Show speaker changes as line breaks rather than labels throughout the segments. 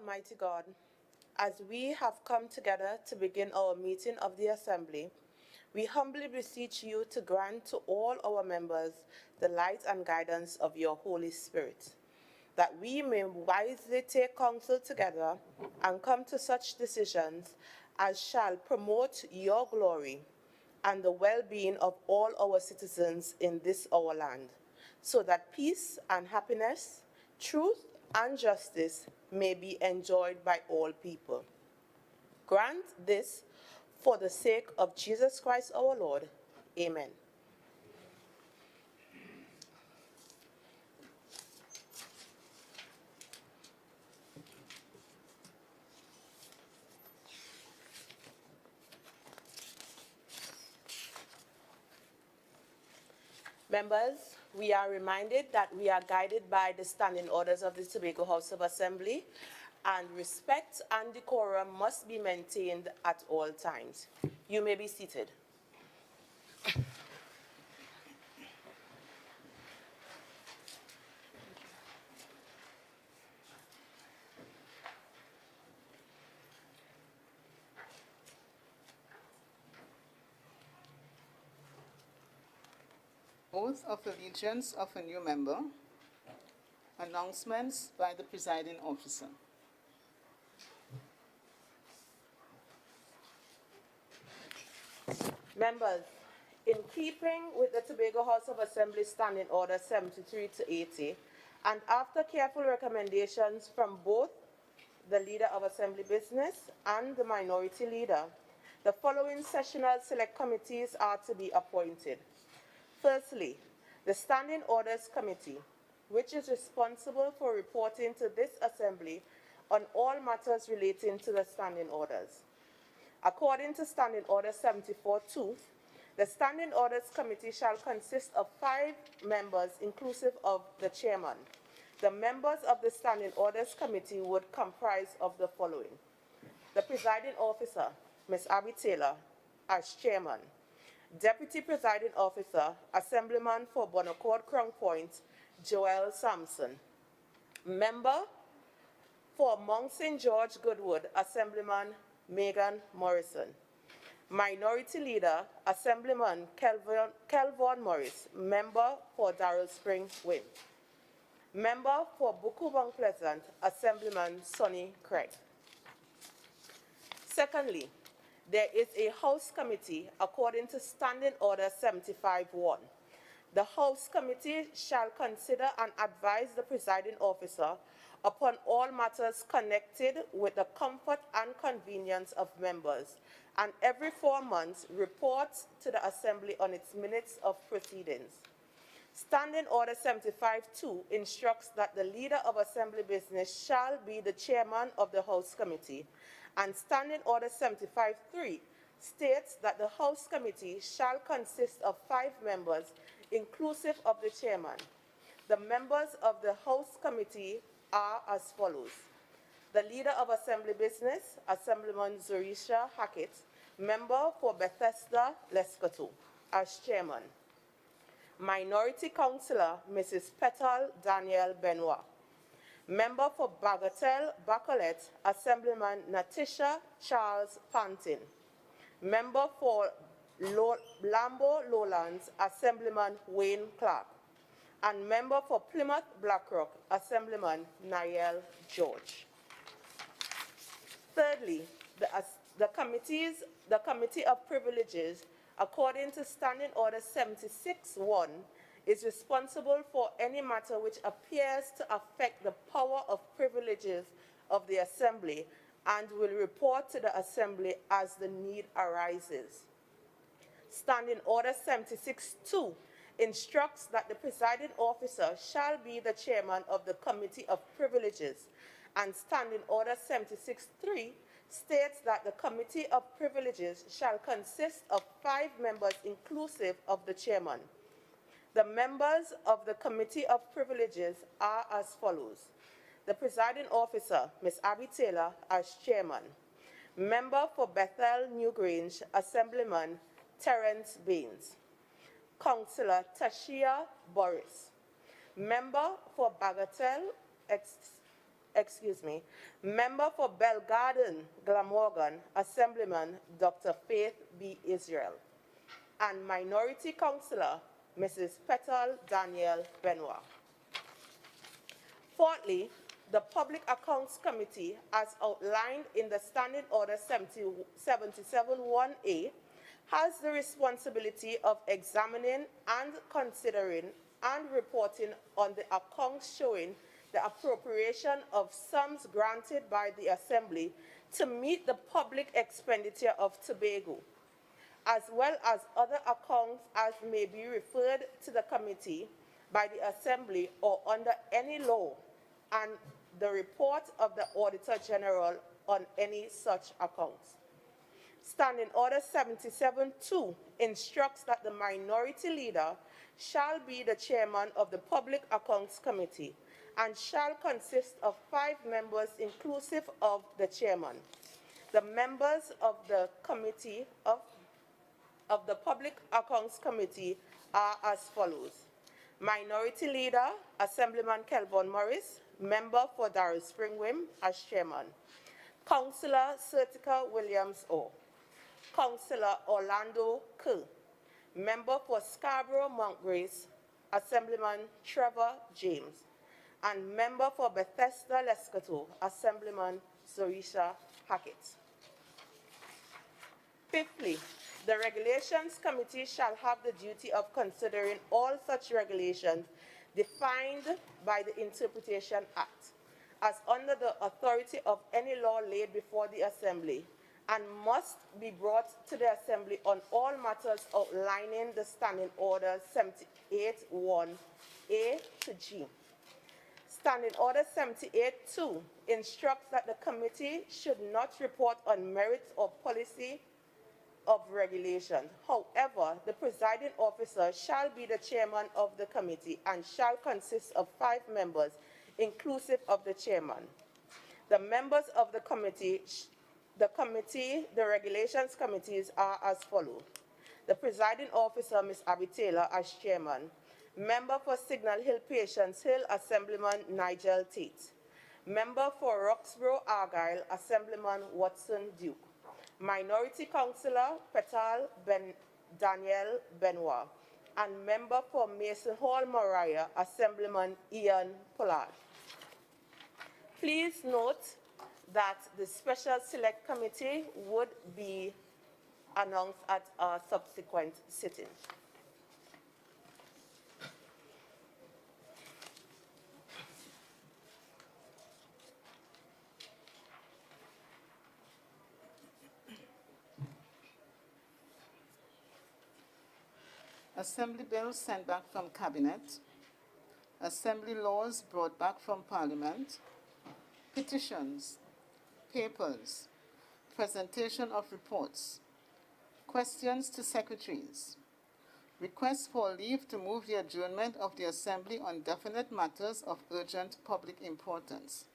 Almighty God, as we have come together to begin our meeting of the Assembly, we humbly beseech you to grant to all our members the light and guidance of your Holy Spirit, that we may wisely take counsel together and come to such decisions as shall promote your glory and the well-being of all our citizens in this our land, so that peace and happiness, truth and justice may be enjoyed by all people. Grant this for the sake of Jesus Christ our Lord. Amen. Members, we are reminded that we are guided by the standing orders of the Tobago House of Assembly, and respect and decorum must be maintained at all times. You may be seated.
Oath of allegiance of a new member. Announcements by the presiding officer.
Members, in keeping with the Tobago House of Assembly Standing Order 73 to 80, and after careful recommendations from both the Leader of Assembly Business and the Minority Leader, the following sessional select committees are to be appointed. Firstly, the Standing Orders Committee, which is responsible for reporting to this Assembly on all matters relating to the standing orders. According to Standing Order 74-2, the Standing Orders Committee shall consist of 5 members, inclusive of the chairman. The members of the Standing Orders Committee would comprise of the following: the presiding officer, Ms. Abby Taylor, as chairman. Deputy Presiding Officer, Assemblyman for Bonaccord Crown Point, Joel Sampson. Member for Mount St. George Goodwood, Assemblyman Megan Morrison. Minority Leader, Assemblyman Kelvon Morris. Member for Darrell Spring Win. Member for Buku Pleasant, Assemblyman Sonny Craig. Secondly, there is a House Committee according to Standing Order 75-1. The House Committee shall consider and advise the presiding officer upon all matters connected with the comfort and convenience of members, and every 4 months reports to the Assembly on its minutes of proceedings. Standing Order 75-2 instructs that the Leader of Assembly Business shall be the chairman of the House Committee, and Standing Order 75-3 states that the House Committee shall consist of 5 members, inclusive of the chairman. The members of the House Committee are as follows: the Leader of Assembly Business, Assemblyman Zorisha Hackett, member for Bethesda Lescotto, as chairman. Minority Councillor, Mrs. Petal Danielle Benoit. Member for Bagatelle Bacolet, Assemblyman Natisha Charles Pantin. Member for Lambo Lowlands, Assemblyman Wayne Clark. And member for Plymouth Blackrock, Assemblyman Niall George. Thirdly, the Committee of Privileges, according to Standing Order 76-1, is responsible for any matter which appears to affect the power of privileges of the Assembly, and will report to the Assembly as the need arises. Standing Order 76-2 instructs that the presiding officer shall be the chairman of the Committee of Privileges, and Standing Order 76-3 states that the Committee of Privileges shall consist of 5 members, inclusive of the chairman. The members of the Committee of Privileges are as follows: the presiding officer, Ms. Abby Taylor, as chairman. Member for Bethel Newgrange, Assemblyman Terence Baines. Councillor Tashia Boris. Member for Bagatelle Member for Belgarden, Glamorgan, Assemblyman Dr. Faith B. Israel. And Minority Councillor, Mrs. Petal Danielle Benoit. Fourthly, the Public Accounts Committee, as outlined in the Standing Order 77-1A, has the responsibility of examining and considering and reporting on the accounts showing the appropriation of sums granted by the Assembly to meet the public expenditure of Tobago, as well as other accounts as may be referred to the committee by the Assembly or under any law, and the report of the Auditor General on any such accounts. Standing Order 77-2 instructs that the Minority Leader shall be the Chairman of the Public Accounts Committee and shall consist of 5 members inclusive of the Chairman. The members of the Committee of the Public Accounts Committee are as follows. Minority Leader, Assemblyman Kelvon Morris, Member for Darrell Springwim as Chairman. Councillor Sertica Williams-O. Councillor Orlando Kerr. Member for Scarborough Mount Grace, Assemblyman Trevor James. And Member for Bethesda Lescotto, Assemblyman Zorisha Hackett. Fifthly, the Regulations Committee shall have the duty of considering all such regulations defined by the Interpretation Act as under the authority of any law laid before the Assembly, and must be brought to the Assembly on all matters outlining the Standing Order 78-1A to G. Standing Order 78-2 instructs that the committee should not report on merits or policy of regulation. However, the presiding officer shall be the chairman of the committee and shall consist of 5 members, inclusive of the chairman. The members of the regulations committees are as follows. The presiding officer, Ms. Abby Taylor, as chairman. Member for Signal Hill Patience Hill, Assemblyman Nigel Tate. Member for Roxborough Argyle, Assemblyman Watson Duke. Minority Councillor Petal Danielle Benoit, and Member for Mason Hall Moriah, Assemblyman Ian Pollard. Please note that the Special Select Committee would be announced at a subsequent sitting.
Assembly bills sent back from Cabinet. Assembly laws brought back from Parliament. Petitions. Papers. Presentation of reports. Questions to secretaries. Request for leave to move the adjournment of the Assembly on definite matters of urgent public importance.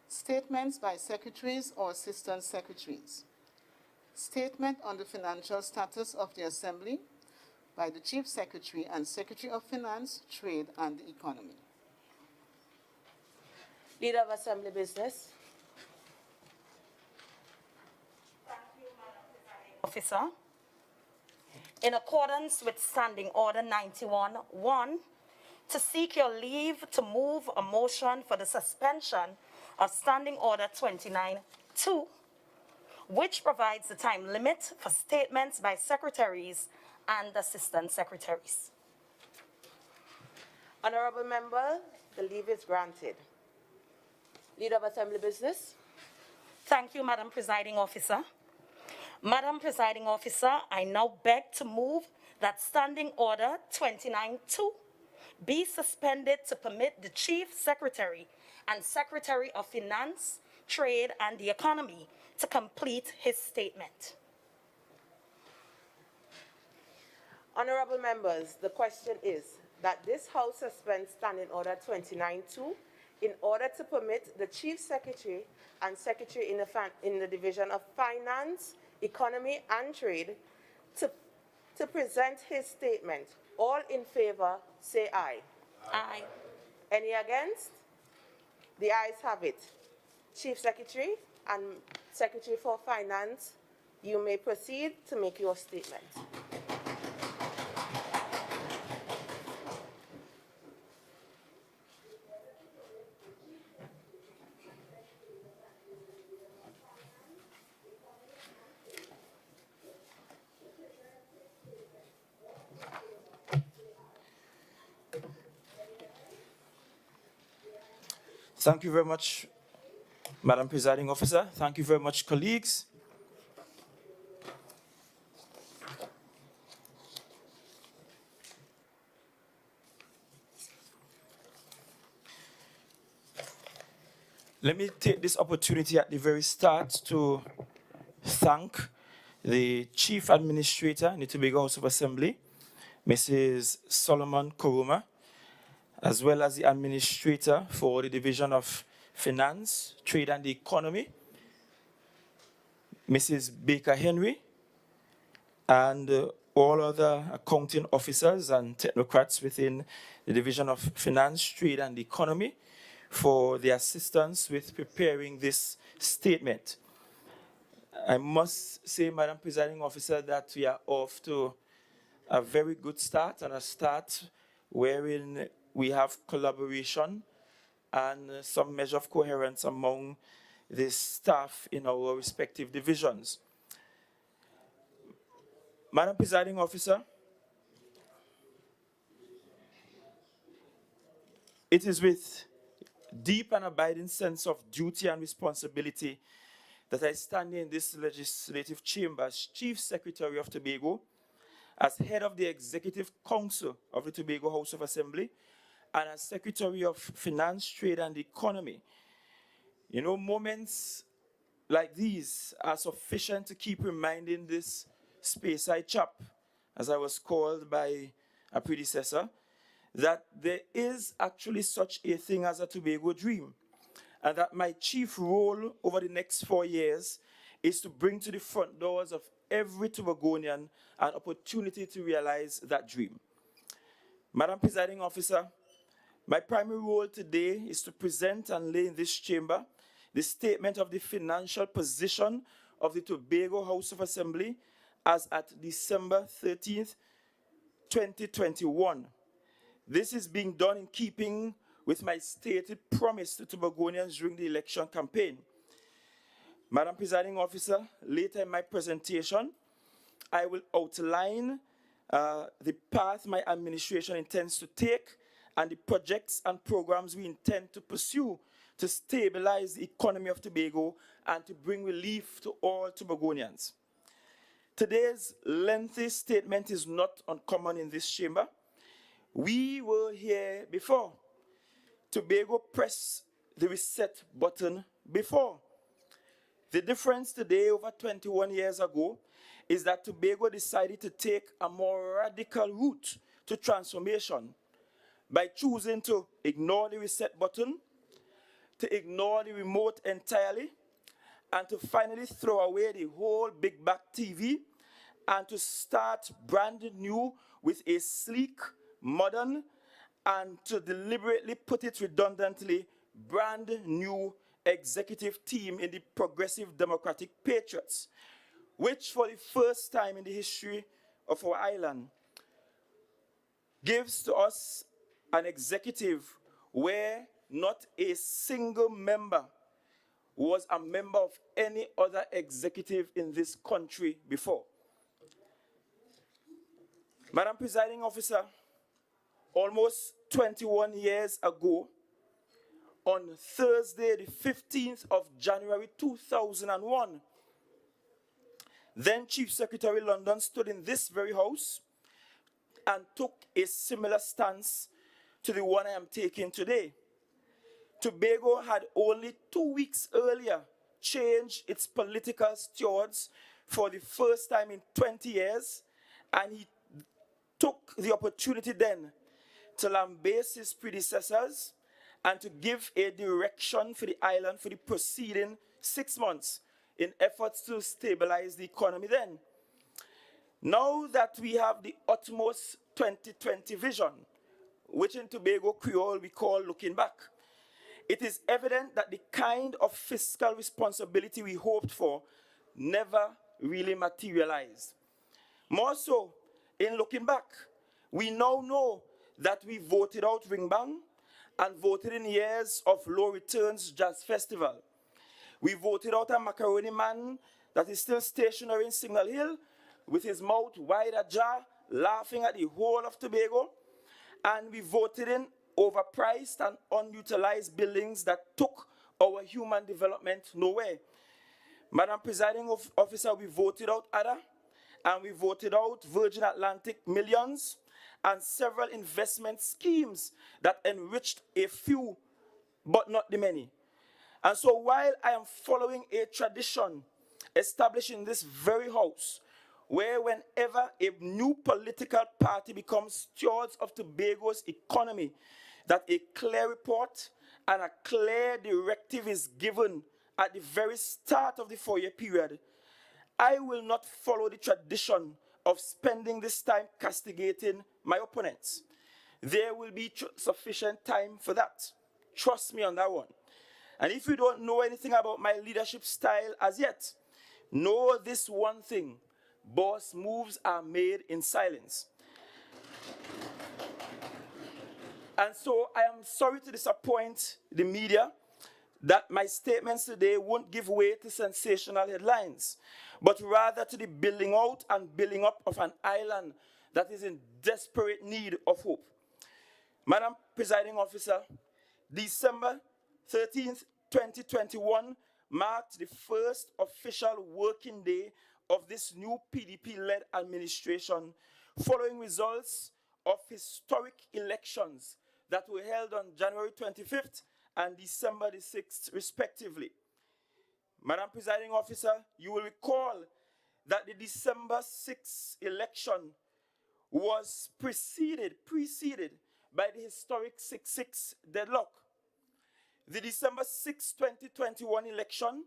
Statements by secretaries or assistant secretaries. Statement on the financial status of the Assembly by the Chief Secretary and Secretary of Finance, Trade and the Economy.
Leader of Assembly Business.
Thank you, Madam Presiding Officer. In accordance with Standing Order 91-1, to seek your leave to move a motion for the suspension of Standing Order 29-2, which provides the time limit for statements by secretaries and assistant secretaries.
Honorable Member, the leave is granted. Leader of Assembly Business.
Thank you, Madam Presiding Officer. Madam Presiding Officer, I now beg to move that Standing Order 29-2 be suspended to permit the Chief Secretary and Secretary of Finance, Trade and the Economy to complete his statement.
Honorable members, the question is that this House suspends Standing Order 29-2 in order to permit the Chief Secretary and Secretary in the Division of Finance, Economy and Trade to present his statement. All in favor, say aye.
Aye.
Any against? The ayes have it. Chief Secretary and Secretary for Finance, you may proceed to make your statement.
Thank you very much, Madam Presiding Officer. Thank you very much, colleagues. Let me take this opportunity at the very start to thank the Chief Administrator in the Tobago House of Assembly, Mrs. Solomon Koroma, as well as the Administrator for the Division of Finance, Trade and the Economy, Mrs. Baker Henry, and all other accounting officers and technocrats within the Division of Finance, Trade and the Economy for their assistance with preparing this statement. I must say, Madam Presiding Officer, that we are off to a very good start, and a start wherein we have collaboration and some measure of coherence among the staff in our respective divisions. Madam Presiding Officer, it is with deep and abiding sense of duty and responsibility that I stand in this legislative chamber as Chief Secretary of Tobago, as head of the Executive Council of the Tobago House of Assembly, and as Secretary of Finance, Trade and Economy. You know, moments like these are sufficient to keep reminding this space-eye chap, as I was called by a predecessor, that there is actually such a thing as a Tobago dream, and that my chief role over the next 4 years is to bring to the front doors of every Tobagonian an opportunity to realize that dream. Madam Presiding Officer, my primary role today is to present and lay in this chamber the statement of the financial position of the Tobago House of Assembly as at December 13th, 2021. This is being done in keeping with my stated promise to Tobagonians during the election campaign. Madam Presiding Officer, later in my presentation, I will outline the path my administration intends to take and the projects and programs we intend to pursue to stabilize the economy of Tobago and to bring relief to all Tobagonians. Today's lengthy statement is not uncommon in this chamber. We were here before. Tobago pressed the reset button before. The difference today over 21 years ago is that Tobago decided to take a more radical route to transformation by choosing to ignore the reset button, to ignore the remote entirely, and to finally throw away the whole big back TV and to start brand new with a sleek, modern, and to deliberately put it redundantly, brand new executive team in the Progressive Democratic Patriots, which for the first time in the history of our island gives to us an executive where not a single member was a member of any other executive in this country before. Madam Presiding Officer, almost 21 years ago, on Thursday, the 15th of January 2001, then Chief Secretary London stood in this very house and took a similar stance to the one I am taking today. Tobago had only 2 weeks earlier changed its political stewards for the first time in 20 years, and he took the opportunity then to lambaste his predecessors and to give a direction for the island for the preceding 6 months in efforts to stabilize the economy then. Now that we have the utmost 2020 vision, which in Tobago Creole we call looking back, it is evident that the kind of fiscal responsibility we hoped for never really materialized. More so, in looking back, we now know that we voted out Ringbang and voted in years of low returns jazz festival. We voted out a macaroni man that is still stationary in Signal Hill with his mouth wide ajar, laughing at the whole of Tobago. And we voted in overpriced and unutilized buildings that took our human development nowhere. Madam Presiding Officer, we voted out ADA, and we voted out Virgin Atlantic millions and several investment schemes that enriched a few, but not the many. And so while I am following a tradition established in this very house, where whenever a new political party becomes stewards of Tobago's economy, that a clear report and a clear directive is given at the very start of the 4-year period, I will not follow the tradition of spending this time castigating my opponents. There will be sufficient time for that. Trust me on that one. And if you don't know anything about my leadership style as yet, know this one thing: boss moves are made in silence. And so I am sorry to disappoint the media that my statements today won't give way to sensational headlines, but rather to the building out and building up of an island that is in desperate need of hope. Madam Presiding Officer, December 13th, 2021 marked the first official working day of this new PDP-led administration, following results of historic elections that were held on January 25th and December the 6th, respectively. Madam Presiding Officer, you will recall that the December 6th election was preceded by the historic 6-6 deadlock. The December 6, 2021 election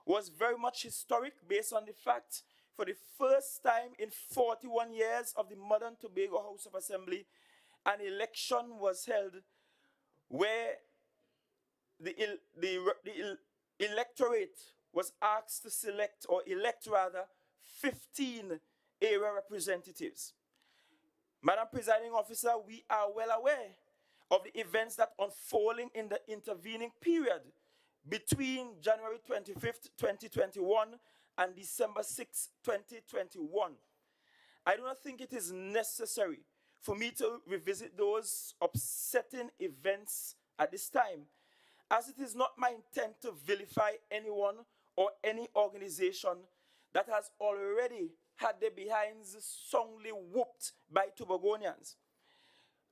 was very much historic based on the fact, for the first time in 41 years of the modern Tobago House of Assembly, an election was held where the electorate was asked to select, or elect rather, 15 area representatives. Madam Presiding Officer, we are well aware of the events that unfolding in the intervening period between January 25th, 2021 and December 6th, 2021. I do not think it is necessary for me to revisit those upsetting events at this time, as it is not my intent to vilify anyone or any organization that has already had their behinds soundly whooped by Tobagonians.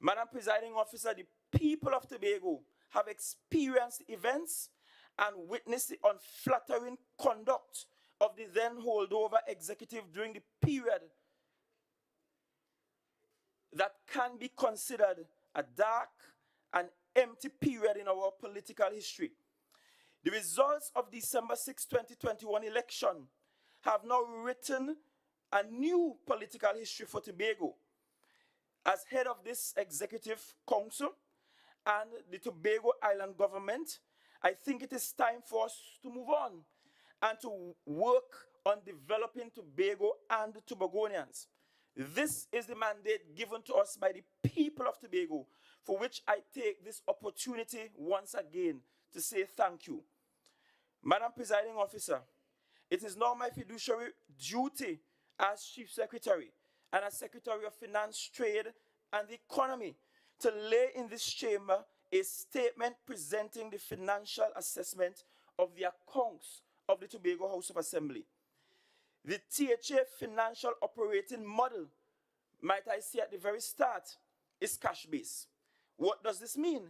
Madam Presiding Officer, the people of Tobago have experienced events and witnessed the unflattering conduct of the then holdover executive during the period that can be considered a dark and empty period in our political history. The results of December 6, 2021 election have now written a new political history for Tobago. As head of this executive council and the Tobago Island government, I think it is time for us to move on and to work on developing Tobago and Tobagonians. This is the mandate given to us by the people of Tobago, for which I take this opportunity once again to say thank you. Madam Presiding Officer, it is now my fiduciary duty as Chief Secretary and as Secretary of Finance, Trade, and the Economy to lay in this chamber a statement presenting the financial assessment of the accounts of the Tobago House of Assembly. The THA financial operating model, might I say at the very start, is cash-based. What does this mean?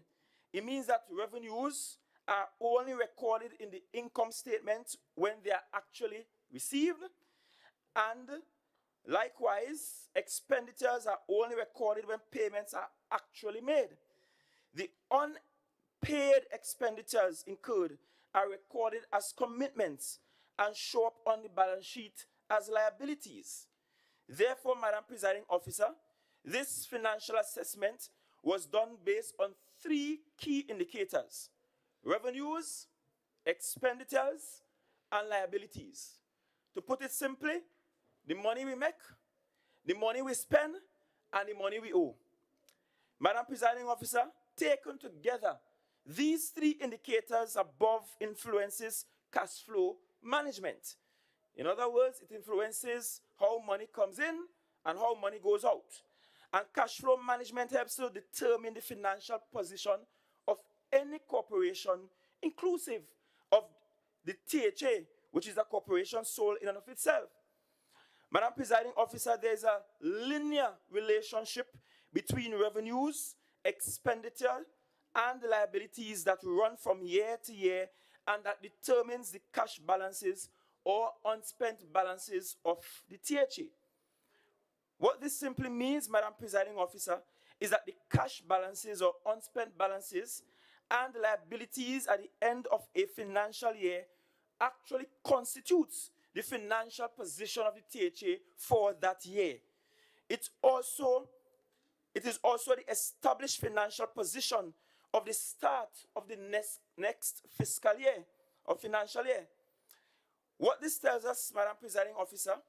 It means that revenues are only recorded in the income statement when they are actually received, and likewise, expenditures are only recorded when payments are actually made. The unpaid expenditures incurred are recorded as commitments and show up on the balance sheet as liabilities. Therefore, Madam Presiding Officer, this financial assessment was done based on 3 key indicators: revenues, expenditures, and liabilities. To put it simply, the money we make, the money we spend, and the money we owe. Madam Presiding Officer, taken together, these three indicators above influences cash flow management. In other words, it influences how money comes in and how money goes out. And cash flow management helps to determine the financial position of any corporation, inclusive of the THA, which is a corporation sole in and of itself. Madam Presiding Officer, there is a linear relationship between revenues, expenditure, and the liabilities that run from year to year and that determines the cash balances or unspent balances of the THA. What this simply means, Madam Presiding Officer, is that the cash balances or unspent balances and the liabilities at the end of a financial year actually constitutes the financial position of the THA for that year. It is also the established financial position of the start of the next fiscal year or financial year. What this tells us, Madam Presiding Officer,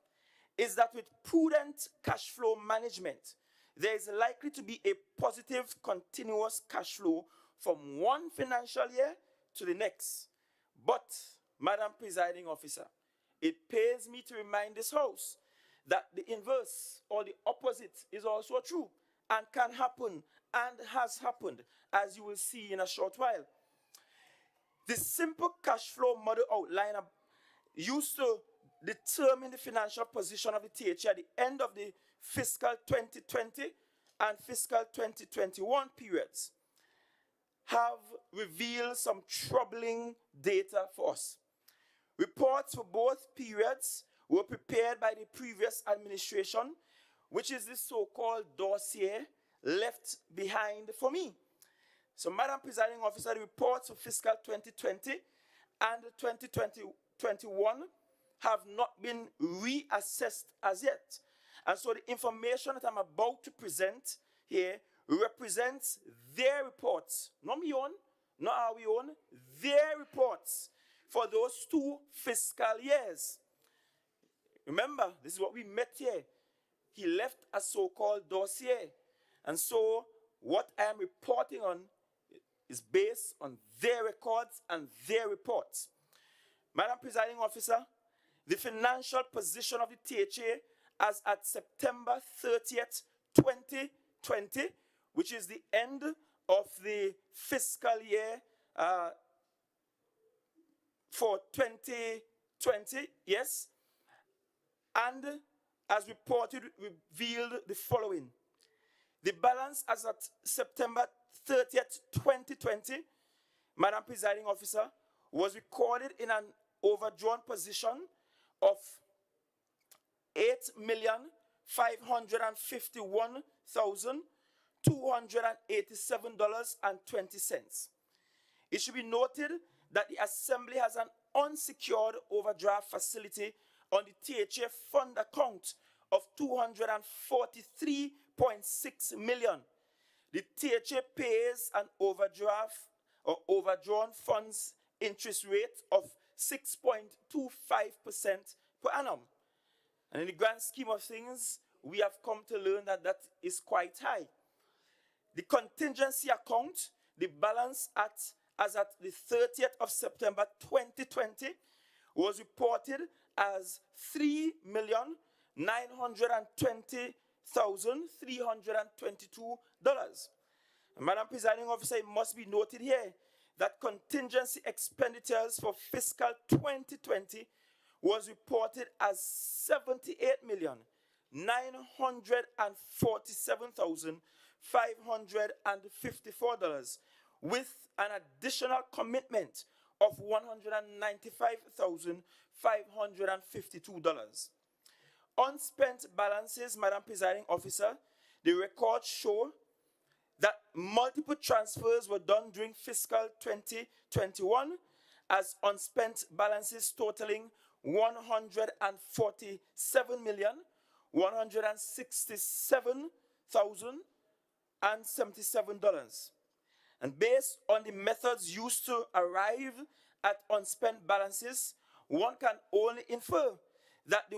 is that with prudent cash flow management, there is likely to be a positive continuous cash flow from one financial year to the next. But, Madam Presiding Officer, it pays me to remind this House that the inverse or the opposite is also true and can happen and has happened, as you will see in a short while. The simple cash flow model outline used to determine the financial position of the THA at the end of the fiscal 2020 and fiscal 2021 periods have revealed some troubling data for us. Reports for both periods were prepared by the previous administration, which is the so-called dossier left behind for me. So, Madam Presiding Officer, the reports for fiscal 2020 and 2021 have not been reassessed as yet. And so the information that I'm about to present here represents their reports, not my own, not our own, their reports for those two fiscal years. Remember, this is what we met here. He left a so-called dossier. And so what I am reporting on is based on their records and their reports. Madam Presiding Officer, the financial position of the THA as at September 30th, 2020, which is the end of the fiscal year for 2020, yes, and as reported, revealed the following. The balance as at September 30th, 2020, Madam Presiding Officer, was recorded in an overdrawn position of $8,551,287.20. It should be noted that the Assembly has an unsecured overdraft facility on the THA fund account of $243.6 million. The THA pays an overdraft or overdrawn funds interest rate of 6.25% per annum. And in the grand scheme of things, we have come to learn that that is quite high. The contingency account, the balance as at the 30th of September 2020, was reported as $3,920,322. Madam Presiding Officer, it must be noted here that contingency expenditures for fiscal 2020 was reported as $78,947,554, with an additional commitment of $195,552. Unspent balances, Madam Presiding Officer, the records show that multiple transfers were done during fiscal 2021 as unspent balances totaling $147,167,077. And based on the methods used to arrive at unspent balances, one can only infer that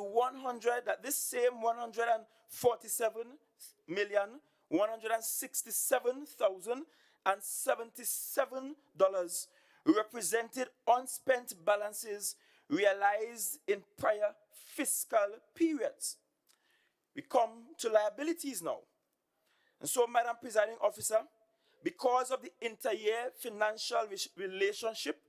this same 147,167,077 represented unspent balances realized in prior fiscal periods. We come to liabilities now. And so, Madam Presiding Officer, because of the inter-year financial relationship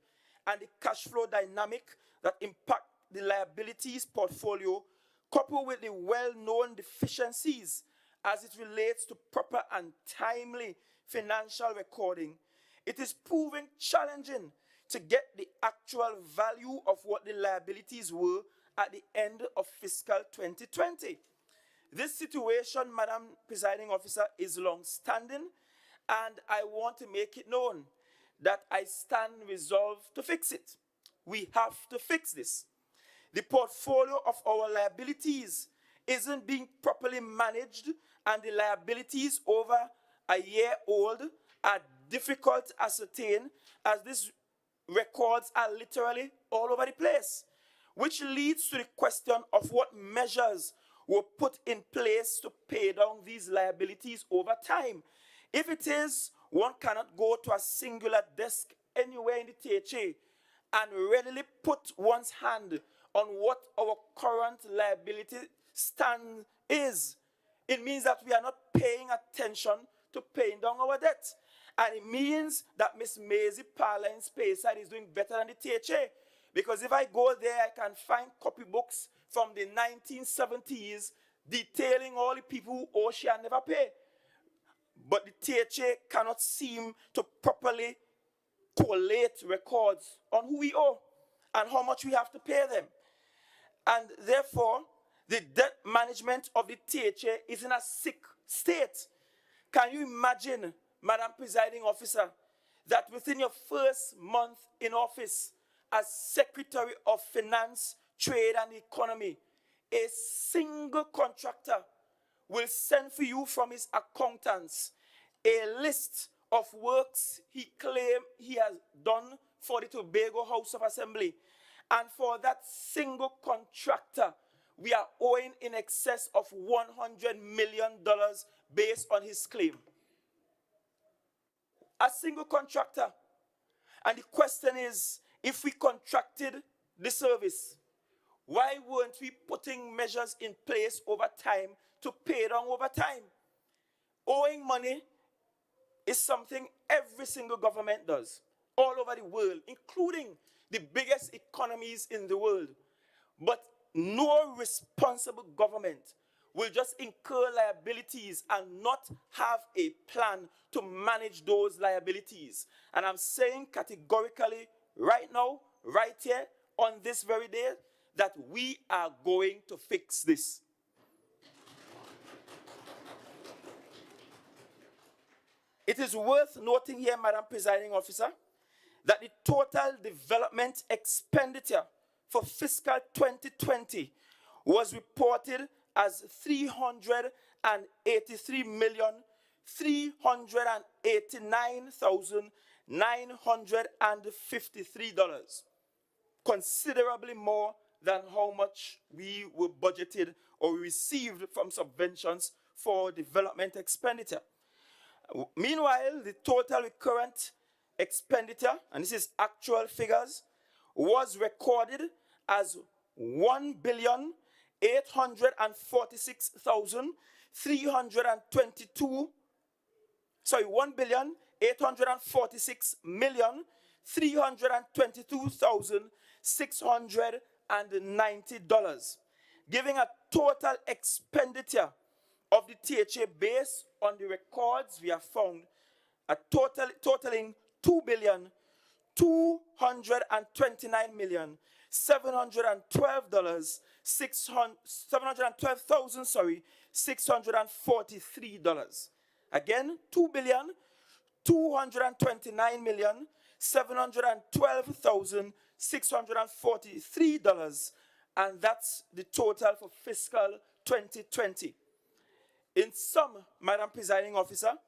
and the cash flow dynamic that impact the liabilities portfolio, coupled with the well-known deficiencies as it relates to proper and timely financial recording, it is proving challenging to get the actual value of what the liabilities were at the end of fiscal 2020. This situation, Madam Presiding Officer, is long-standing, and I want to make it known that I stand resolved to fix it. We have to fix this. The portfolio of our liabilities isn't being properly managed, and the liabilities over a year old are difficult to ascertain, as these records are literally all over the place, which leads to the question of what measures were put in place to pay down these liabilities over time. If it is, one cannot go to a singular desk anywhere in the THA and readily put one's hand on what our current liability stand is. It means that we are not paying attention to paying down our debt. And it means that Miss Maisie Parler in Speyside is doing better than the THA. Because if I go there, I can find copybooks from the 1970s detailing all the people who owe she and never pay. But the THA cannot seem to properly collate records on who we owe and how much we have to pay them. And therefore, the debt management of the THA is in a sick state. Can you imagine, Madam Presiding Officer, that within your first month in office as Secretary of Finance, Trade and Economy, a single contractor will send for you from his accountants a list of works he claimed he has done for the Tobago House of Assembly. And for that single contractor, we are owing in excess of $100 million based on his claim. A single contractor. And the question is, if we contracted the service, why weren't we putting measures in place over time to pay down over time? Owing money is something every single government does, all over the world, including the biggest economies in the world. But no responsible government will just incur liabilities and not have a plan to manage those liabilities. And I'm saying categorically right now, right here, on this very day, that we are going to fix this. It is worth noting here, Madam Presiding Officer, that the total development expenditure for fiscal 2020 was reported as $383,389,953, considerably more than how much we were budgeted or received from subventions for development expenditure. Meanwhile, the total recurrent expenditure, and this is actual figures, was recorded as $1,846,322,690, giving a total expenditure of the THA based on the records we have found, totaling $2,229,643. Again, $2,229,712,643, and that's the total for fiscal 2020. In sum, Madam Presiding Officer,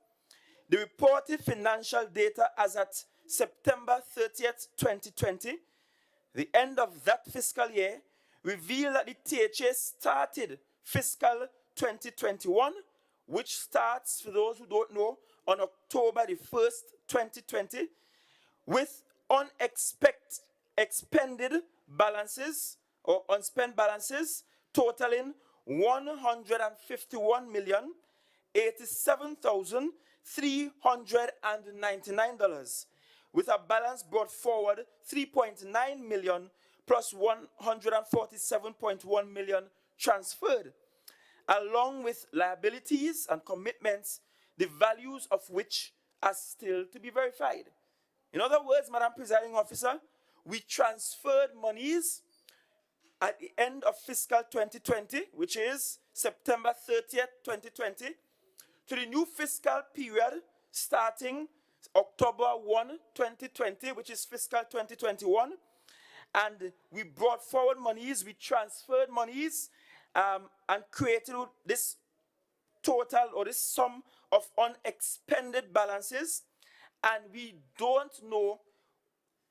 the reported financial data as at September 30th, 2020, the end of that fiscal year, revealed that the THA started fiscal 2021, which starts, for those who don't know, on October the 1st, 2020, with expended balances or unspent balances totaling $151,087,399, with a balance brought forward $3.9 million plus $147.1 million transferred, along with liabilities and commitments, the values of which are still to be verified. In other words, Madam Presiding Officer, we transferred monies at the end of fiscal 2020, which is September 30th, 2020, to the new fiscal period starting October 1, 2020, which is fiscal 2021. And we brought forward monies, we transferred monies, and created this total or this sum of unexpended balances. And we don't know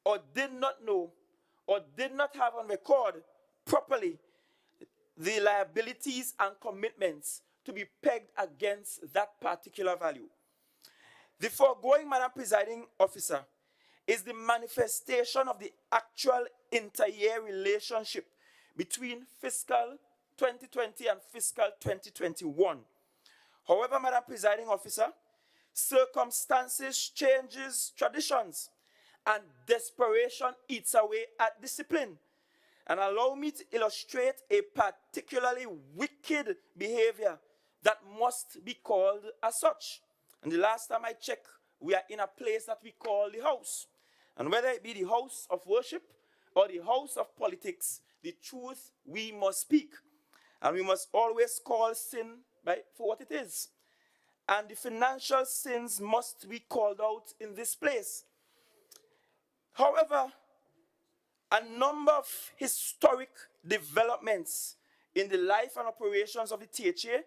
or did not know or did not have on record properly the liabilities and commitments to be pegged against that particular value. The foregoing, Madam Presiding Officer, is the manifestation of the actual inter-year relationship between fiscal 2020 and fiscal 2021. However, Madam Presiding Officer, circumstances changes traditions, and desperation eats away at discipline. And allow me to illustrate a particularly wicked behavior that must be called as such. And the last time I checked, we are in a place that we call the house. And whether it be the house of worship or the house of politics, the truth we must speak. And we must always call sin for what it is. And the financial sins must be called out in this place. However, a number of historic developments in the life and operations of the THA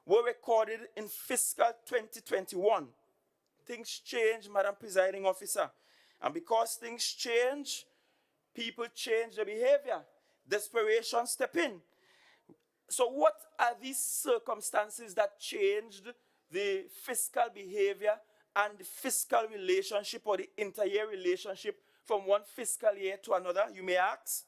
were recorded in fiscal 2021. Things change, Madam Presiding Officer. And because things change, people change their behavior. Desperation step in. So what are these circumstances that changed the fiscal behavior and the fiscal relationship or the inter-year relationship from one fiscal year to another, you may ask?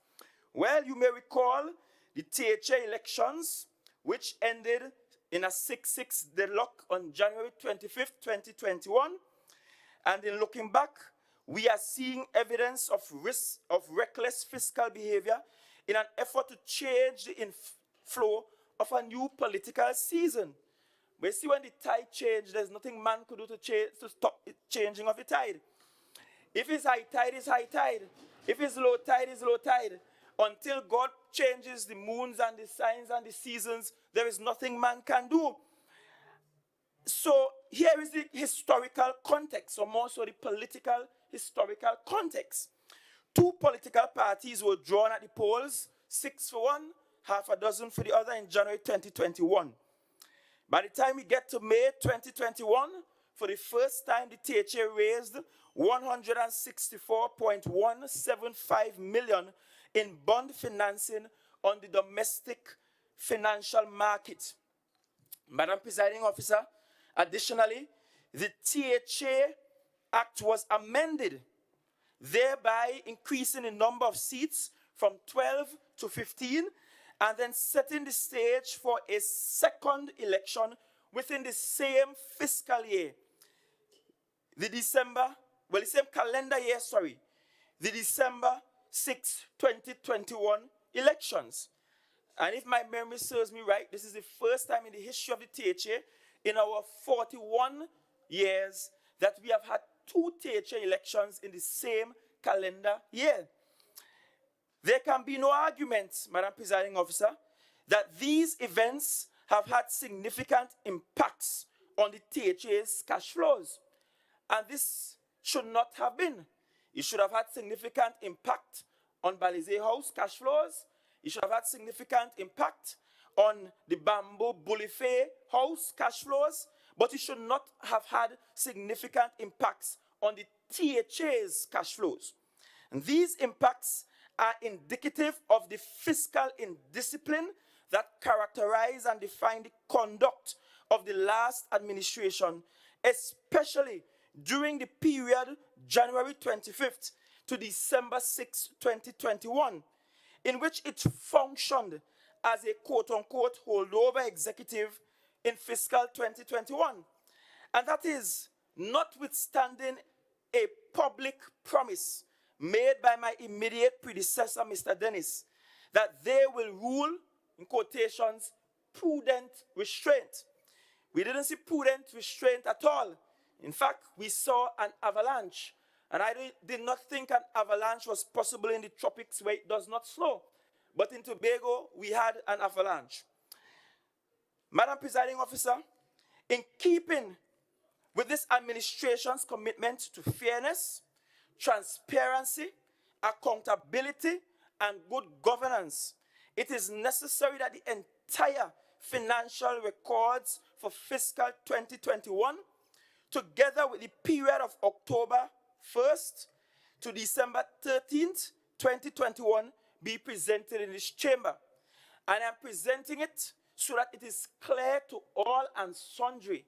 Well, you may recall the THA elections, which ended in a 6-6 deadlock on January 25th, 2021. And in looking back, we are seeing evidence of reckless fiscal behavior in an effort to change the inflow of a new political season. But you see, when the tide changes, there's nothing man could do to stop the changing of the tide. If it's high tide, it's high tide. If it's low tide, it's low tide. Until God changes the moons and the signs and the seasons, there is nothing man can do. So here is the historical context, or more so the political historical context. Two political parties were drawn at the polls, 6 for one, half a dozen for the other in January 2021. By the time we get to May 2021, for the first time, the THA raised $164.175 million in bond financing on the domestic financial market. Madam Presiding Officer, additionally, the THA Act was amended, thereby increasing the number of seats from 12 to 15, and then setting the stage for a second election within the same fiscal year. The same calendar year, the December 6, 2021 elections. And if my memory serves me right, this is the first time in the history of the THA in our 41 years that we have had two THA elections in the same calendar year. There can be no argument, Madam Presiding Officer, that these events have had significant impacts on the THA's cash flows. And this should not have been. It should have had significant impact on Balize House cash flows. It should have had significant impact on the Bamboo Bulife House cash flows. but it should not have had significant impacts on the THA's cash flows. And these impacts are indicative of the fiscal indiscipline that characterized and defined the conduct of the last administration, especially during the period January 25th to December 6, 2021, in which it functioned as a quote-unquote holdover executive in fiscal 2021. And that is notwithstanding a public promise made by my immediate predecessor, Mr. Dennis, that they will rule, in quotations, prudent restraint. We didn't see prudent restraint at all. In fact, we saw an avalanche. And I did not think an avalanche was possible in the tropics where it does not snow. But in Tobago, we had an avalanche. Madam Presiding Officer, in keeping with this administration's commitment to fairness, transparency, accountability, and good governance, it is necessary that the entire financial records for fiscal 2021, together with the period of October 1st to December 13th, 2021, be presented in this chamber. And I'm presenting it so that it is clear to all and sundry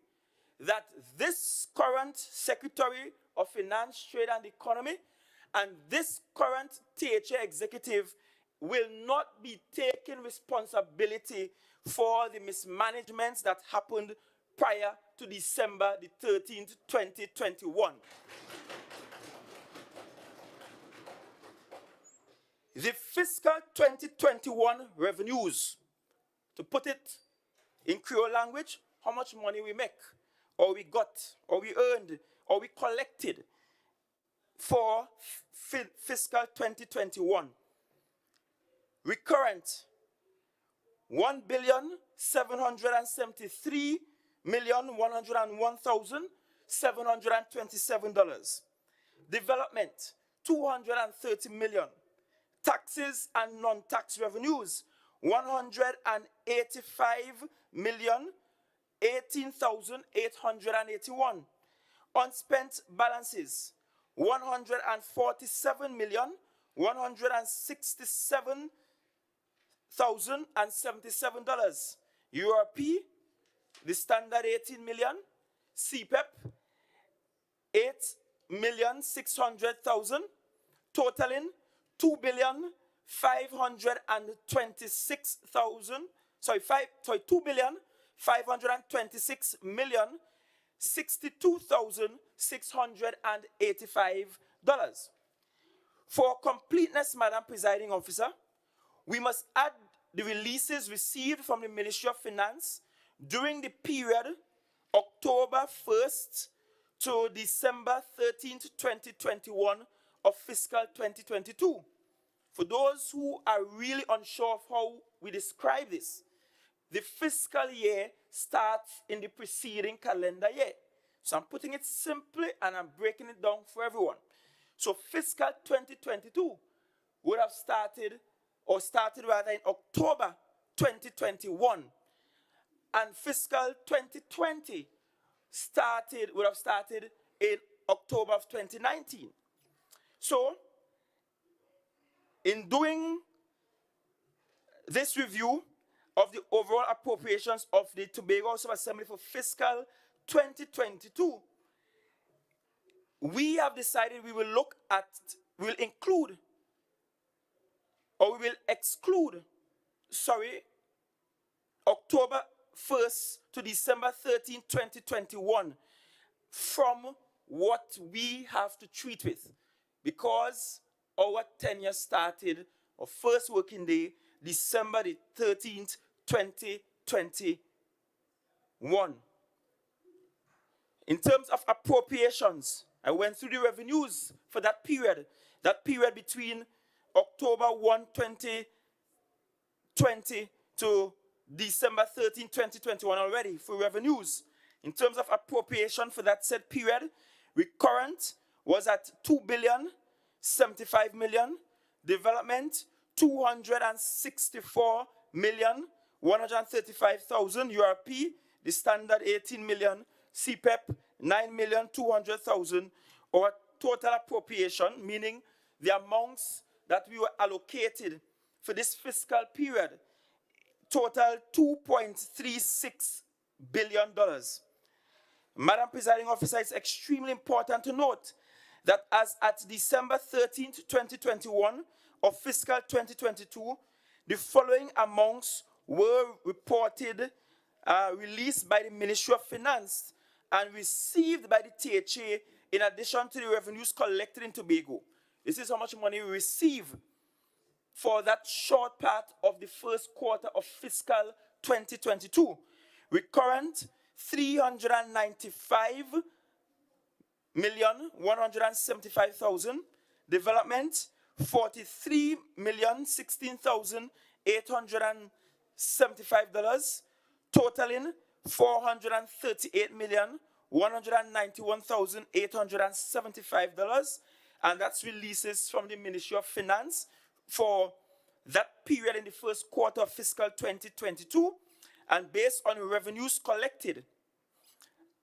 that this current Secretary of Finance, Trade and Economy and this current THA executive will not be taking responsibility for the mismanagements that happened prior to December the 13th, 2021. The fiscal 2021 revenues, to put it in Creole language, how much money we make, or we got, or we earned, or we collected for fiscal 2021. Recurrent, $1,773,101,727. Development, $230 million. Taxes and non-tax revenues, $185,018,881. Unspent balances, $147,167,077. URP, the standard $18 million. CPEP, $8,600,000, totaling $2,526,685. For completeness, Madam Presiding Officer, we must add the releases received from the Ministry of Finance during the period October 1st to December 13th, 2021 of fiscal 2022. For those who are really unsure of how we describe this, the fiscal year starts in the preceding calendar year. So I'm putting it simply and I'm breaking it down for everyone. So fiscal 2022 would have started rather in October 2021. And fiscal 2020 would have started in October of 2019. So, in doing this review of the overall appropriations of the Tobago House of Assembly for fiscal 2022, we have decided we will exclude October 1st to December 13, 2021 from what we have to treat with, because our tenure started, our first working day, December the 13th, 2021. In terms of appropriations, I went through the revenues for that period between October 1, 2020 to December 13, 2021 already for revenues. In terms of appropriation for that said period, recurrent was at $2,075,000,000. Development, $264,135,000. URP, the standard $18 million. CPEP 9,200,000, or total appropriation, meaning the amounts that we were allocated for this fiscal period, total $2.36 billion. Madam Presiding Officer, it's extremely important to note that as at December 13th, 2021 of fiscal 2022, the following amounts were reported, released by the Ministry of Finance and received by the THA in addition to the revenues collected in Tobago. This is how much money we receive for that short part of the first quarter of fiscal 2022. Recurrent, 395,175,000. Development, 43,016,875. Totaling $438,191,875. And that's releases from the Ministry of Finance for that period in the first quarter of fiscal 2022. And based on revenues collected,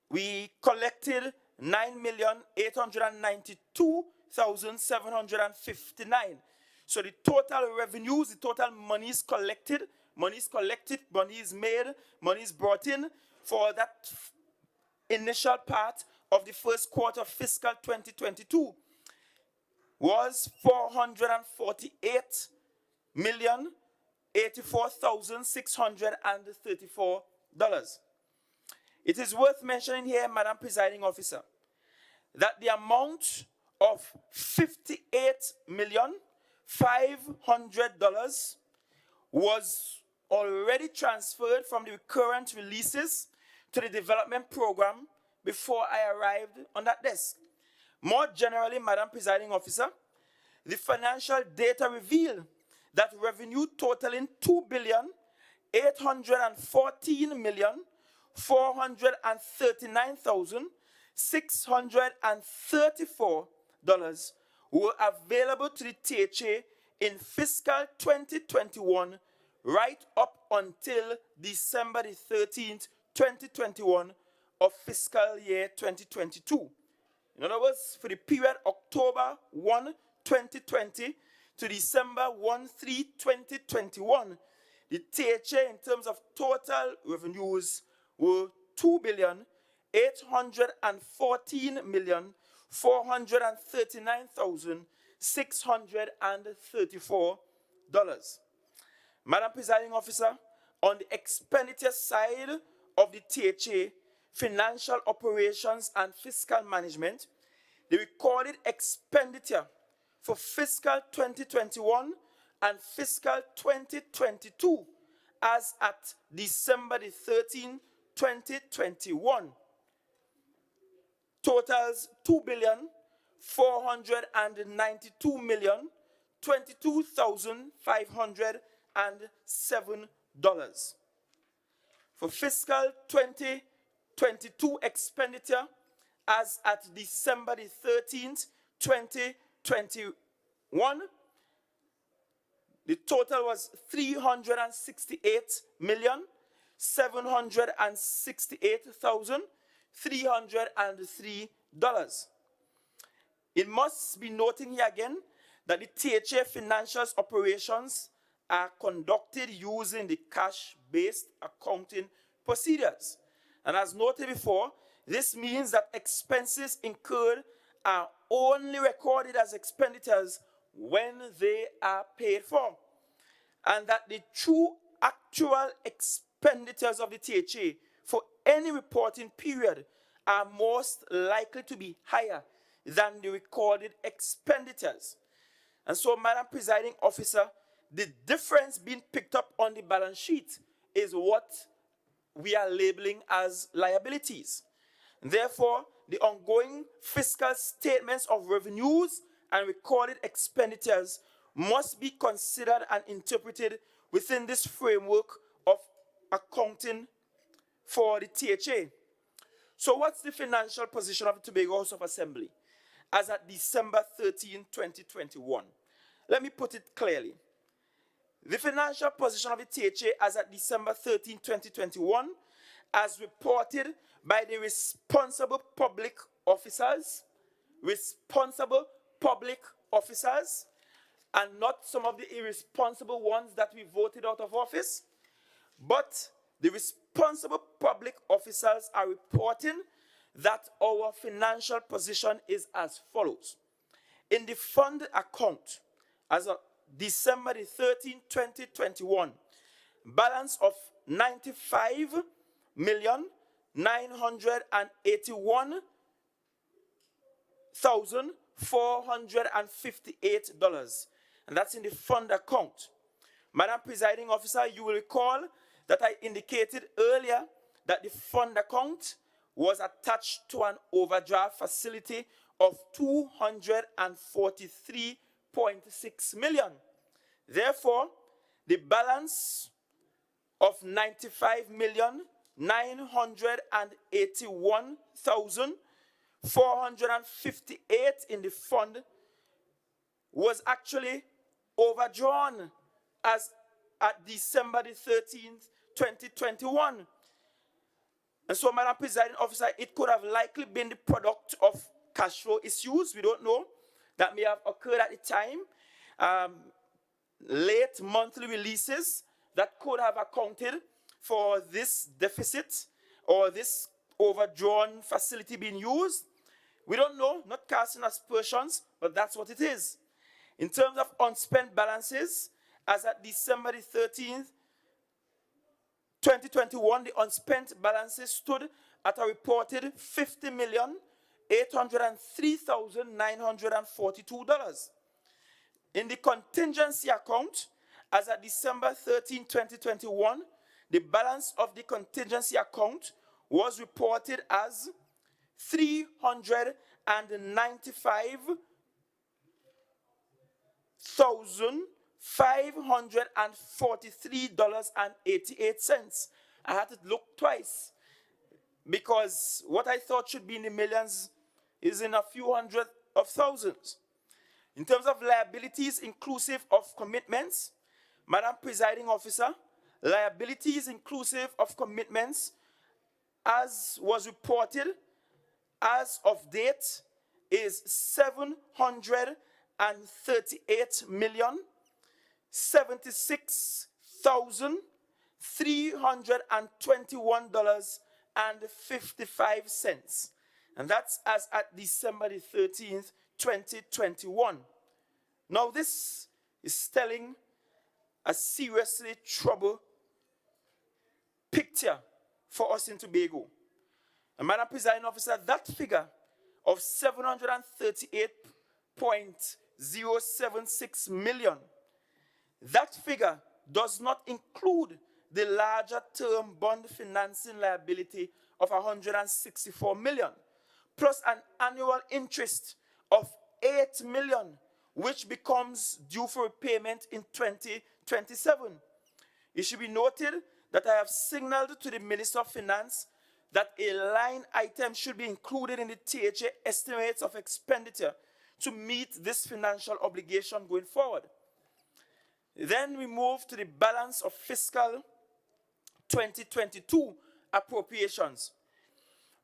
we collected 9,892,759. So the total revenues, the total monies collected, monies made, monies brought in for that initial part of the first quarter of fiscal 2022 was $448,084,634. It is worth mentioning here, Madam Presiding Officer, that the amount of $58,500,000 was already transferred from the recurrent releases to the development program before I arrived on that desk. More generally, Madam Presiding Officer, the financial data reveal that revenue totaling $2,814,439,634 were available to the THA in fiscal 2021 right up until December the 13th, 2021 of fiscal year 2022. In other words, for the period October 1, 2020 to December 1, 2021, the THA in terms of total revenues were $2,814,439,634. Madam Presiding Officer, on the expenditure side of the THA, financial operations and fiscal management, the recorded expenditure for fiscal 2021 and fiscal 2022 as at December the 13th, 2021 totals $2,492,022,507. For fiscal 2022 expenditure as at December the 13th, 2021, the total was $368,768,303. It must be noted here again that the THA financials operations are conducted using the cash-based accounting procedures. And as noted before, this means that expenses incurred are only recorded as expenditures when they are paid for, and that the true actual expenditures of the THA for any reporting period are most likely to be higher than the recorded expenditures. And so, Madam Presiding Officer, the difference being picked up on the balance sheet is what we are labeling as liabilities. Therefore, the ongoing fiscal statements of revenues and recorded expenditures must be considered and interpreted within this framework of accounting for the THA. So what's the financial position of the Tobago House of Assembly as at December 13, 2021? Let me put it clearly. The financial position of the THA as at December 13, 2021, as reported by the responsible public officers, and not some of the irresponsible ones that we voted out of office, but the responsible public officers are reporting that our financial position is as follows. In the fund account, as of December the 13th, 2021, balance of 95,981,458, and that's in the fund account. Madam Presiding Officer, you will recall that I indicated earlier that the fund account was attached to an overdraft facility of 243.6 million. Therefore, the balance of 95,981,458 in the fund was actually overdrawn as at December the 13th, 2021. And so, Madam Presiding Officer, it could have likely been the product of cash flow issues. We don't know. That may have occurred at the time. Late monthly releases that could have accounted for this deficit or this overdrawn facility being used. We don't know, not casting aspersions, but that's what it is. In terms of unspent balances, as at December the 13th, 2021, the unspent balances stood at a reported $50,803,942. In the contingency account, as at December 13, 2021, the balance of the contingency account was reported as $395,543.88. I had to look twice because what I thought should be in the millions is in a few hundred of thousands. In terms of liabilities inclusive of commitments, Madam Presiding Officer, liabilities inclusive of commitments as was reported as of date is $738,321.55. And that's as at December the 13th, 2021. Now this is telling a seriously troubled picture for us in Tobago. And Madam Presiding Officer, that figure of 738.076 million, that figure does not include the larger term bond financing liability of 164 million, plus an annual interest of 8 million, which becomes due for repayment in 2027. It should be noted that I have signaled to the Minister of Finance that a line item should be included in the THA estimates of expenditure to meet this financial obligation going forward. Then we move to the balance of fiscal 2022 appropriations.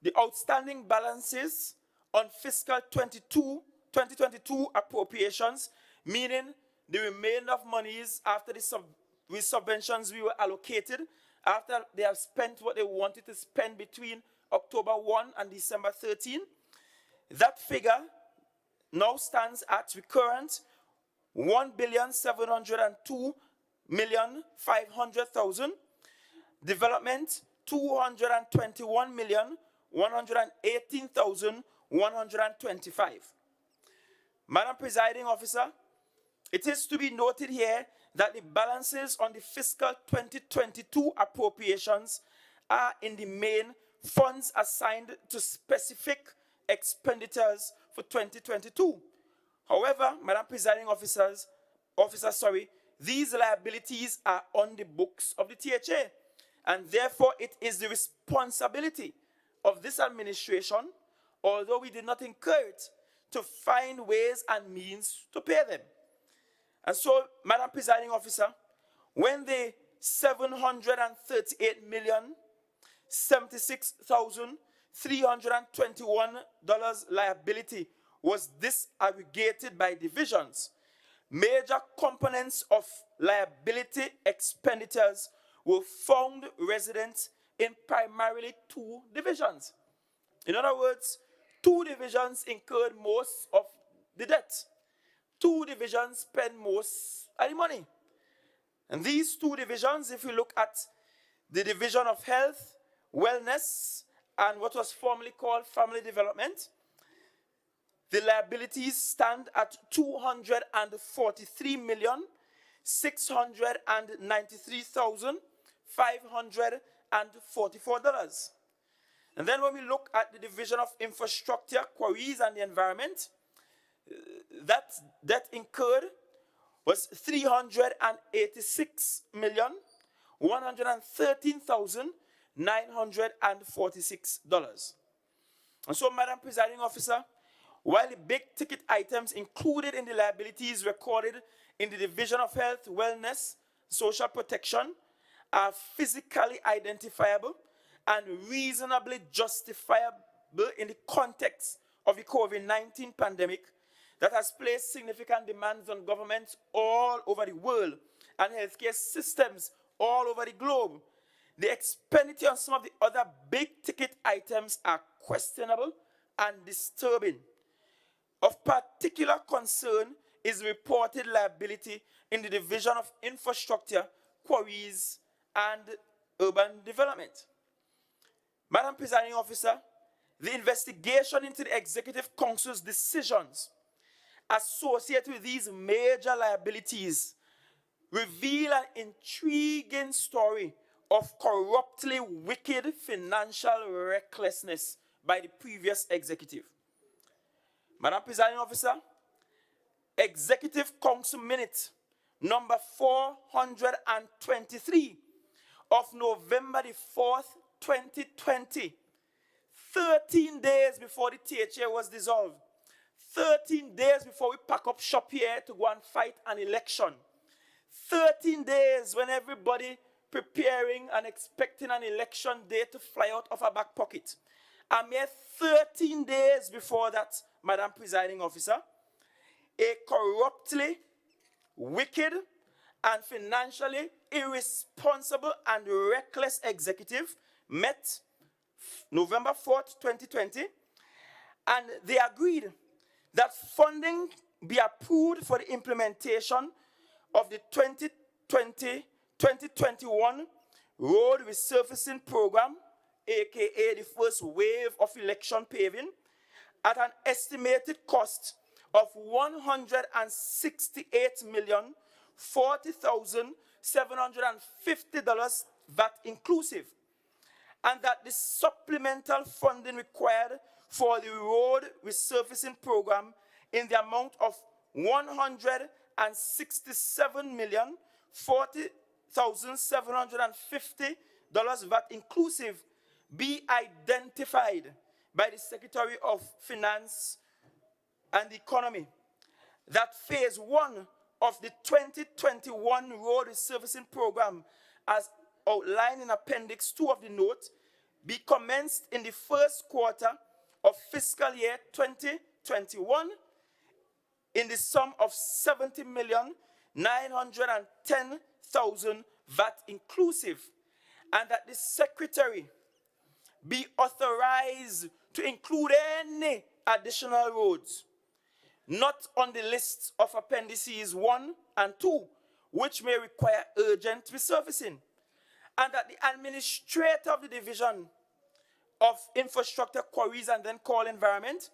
The outstanding balances on fiscal 2022 appropriations, meaning the remainder of monies after the subventions we were allocated, after they have spent what they wanted to spend between October 1 and December 13, that figure now stands at recurrent 1,702,500,000, development 221,118,125. Madam Presiding Officer, it is to be noted here that the balances on the fiscal 2022 appropriations are in the main funds assigned to specific expenditures for 2022. However, Madam Presiding Officer, these liabilities are on the books of the THA, and therefore it is the responsibility of this administration, although we did not incur it, to find ways and means to pay them. And so, Madam Presiding Officer, when the 738 million $76,321 liability was disaggregated by divisions. Major components of liability expenditures were found resident in primarily two divisions. In other words, two divisions incurred most of the debt. Two divisions spend most of the money. And these two divisions, if you look at the division of health, wellness, and what was formerly called family development, the liabilities stand at $243,693,544. And then when we look at the division of infrastructure, quarries, and the environment, that incurred was $386,113,946. And so, Madam Presiding Officer, while the big ticket items included in the liabilities recorded in the Division of Health, Wellness, Social Protection are physically identifiable and reasonably justifiable in the context of the COVID-19 pandemic that has placed significant demands on governments all over the world and healthcare systems all over the globe, the expenditure on some of the other big ticket items are questionable and disturbing. Of particular concern is reported liability in the Division of Infrastructure, Quarries, and Urban Development. Madam Presiding Officer, the investigation into the Executive Council's decisions associated with these major liabilities reveal an intriguing story of corruptly wicked financial recklessness by the previous executive. Madam Presiding Officer, Executive Council Minute number 423 of November the 4th, 2020, 13 days before the THA was dissolved, 13 days before we pack up shop here to go and fight an election, 13 days when everybody preparing and expecting an election day to fly out of our back pocket. A mere 13 days before that, Madam Presiding Officer, a corruptly, wicked, and financially irresponsible and reckless executive met November 4th, 2020, and they agreed that funding be approved for the implementation of the 2020-2021 Road Resurfacing Program, aka the first wave of election paving, at an estimated cost of $168,040,750 VAT inclusive, and that the supplemental funding required for the road resurfacing program in the amount of $167,040,750 VAT inclusive be identified by the Secretary of Finance and the Economy. That phase one of the 2021 road resurfacing program, as outlined in Appendix 2 of the note, be commenced in the first quarter of fiscal year 2021 in the sum of $70,910,000 VAT inclusive, and that the Secretary be authorized to include any additional roads not on the list of Appendices 1 and 2, which may require urgent resurfacing, and that the administrator of the Division of Infrastructure, Quarries, and then called Environment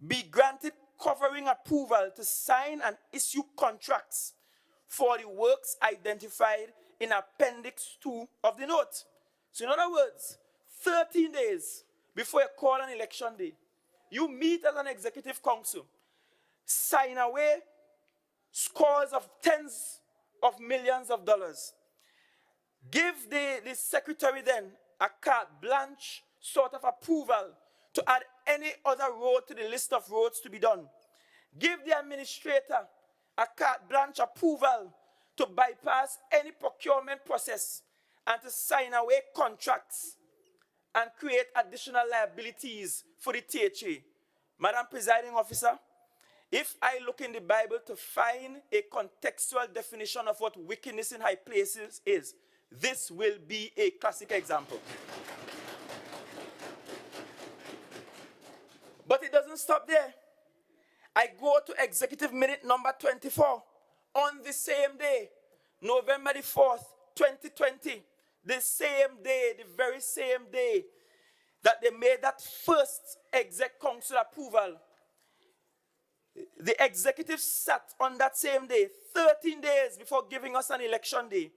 be granted covering approval to sign and issue contracts for the works identified in Appendix 2 of the note. So in other words, 13 days before you call an election day, you meet as an executive council, sign away scores of tens of millions of dollars, give the secretary then a carte blanche sort of approval to add any other road to the list of roads to be done, give the administrator a carte blanche approval to bypass any procurement process and to sign away contracts. and create additional liabilities for the THA. Madam Presiding Officer, if I look in the Bible to find a contextual definition of what wickedness in high places is, this will be a classic example. But it doesn't stop there. I go to executive minute number 24 on the same day, November the 4th, 2020, the same day, the very same day that they made that first exec council approval. The executive sat on that same day, 13 days before giving us an election day,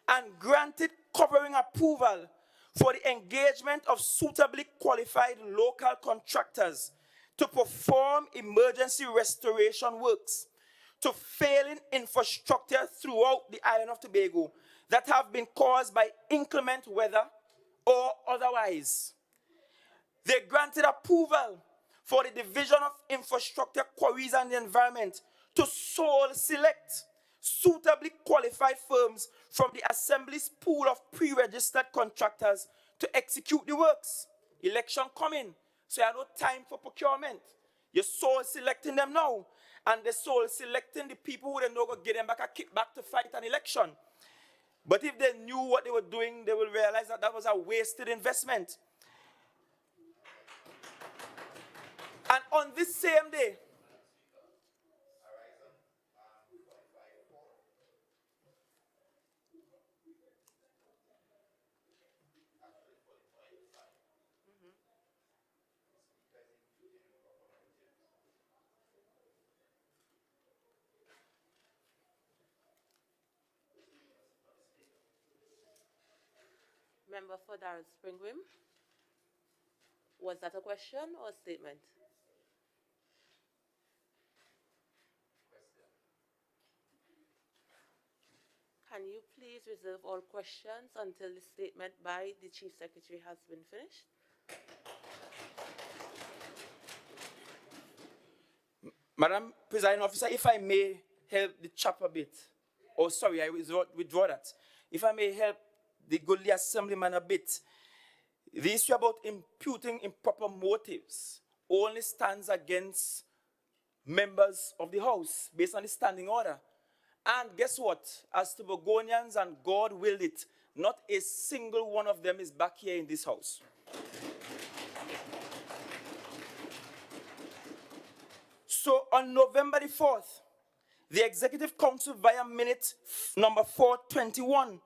and granted covering approval for the engagement of suitably qualified local contractors to perform emergency restoration works to failing infrastructure throughout the island of Tobago that have been caused by inclement weather or otherwise. They granted approval for the Division of Infrastructure, Quarries and the Environment to sole select suitably qualified firms from the Assembly's pool of pre-registered contractors to execute the works. Election coming, so you have no time for procurement. You're sole selecting them now, and they're sole selecting the people who they know go get them back a kickback to fight an election. But if they knew what they were doing, they will realize that that was a wasted investment. And on this same day,
Member for Darren Springwim. Was that a question or a statement? Can you please reserve all questions until the statement by the Chief Secretary has been finished?
Madam Presiding Officer, if I may help the chap a bit. Oh, sorry, I withdraw that. If I may help the goodly assemblyman a bit. The issue about imputing improper motives only stands against members of the House based on the standing order. And guess what? As Tobagonians, and God willed it, not a single one of them is back here in this House. So on November the 4th, the Executive Council via minute number 421,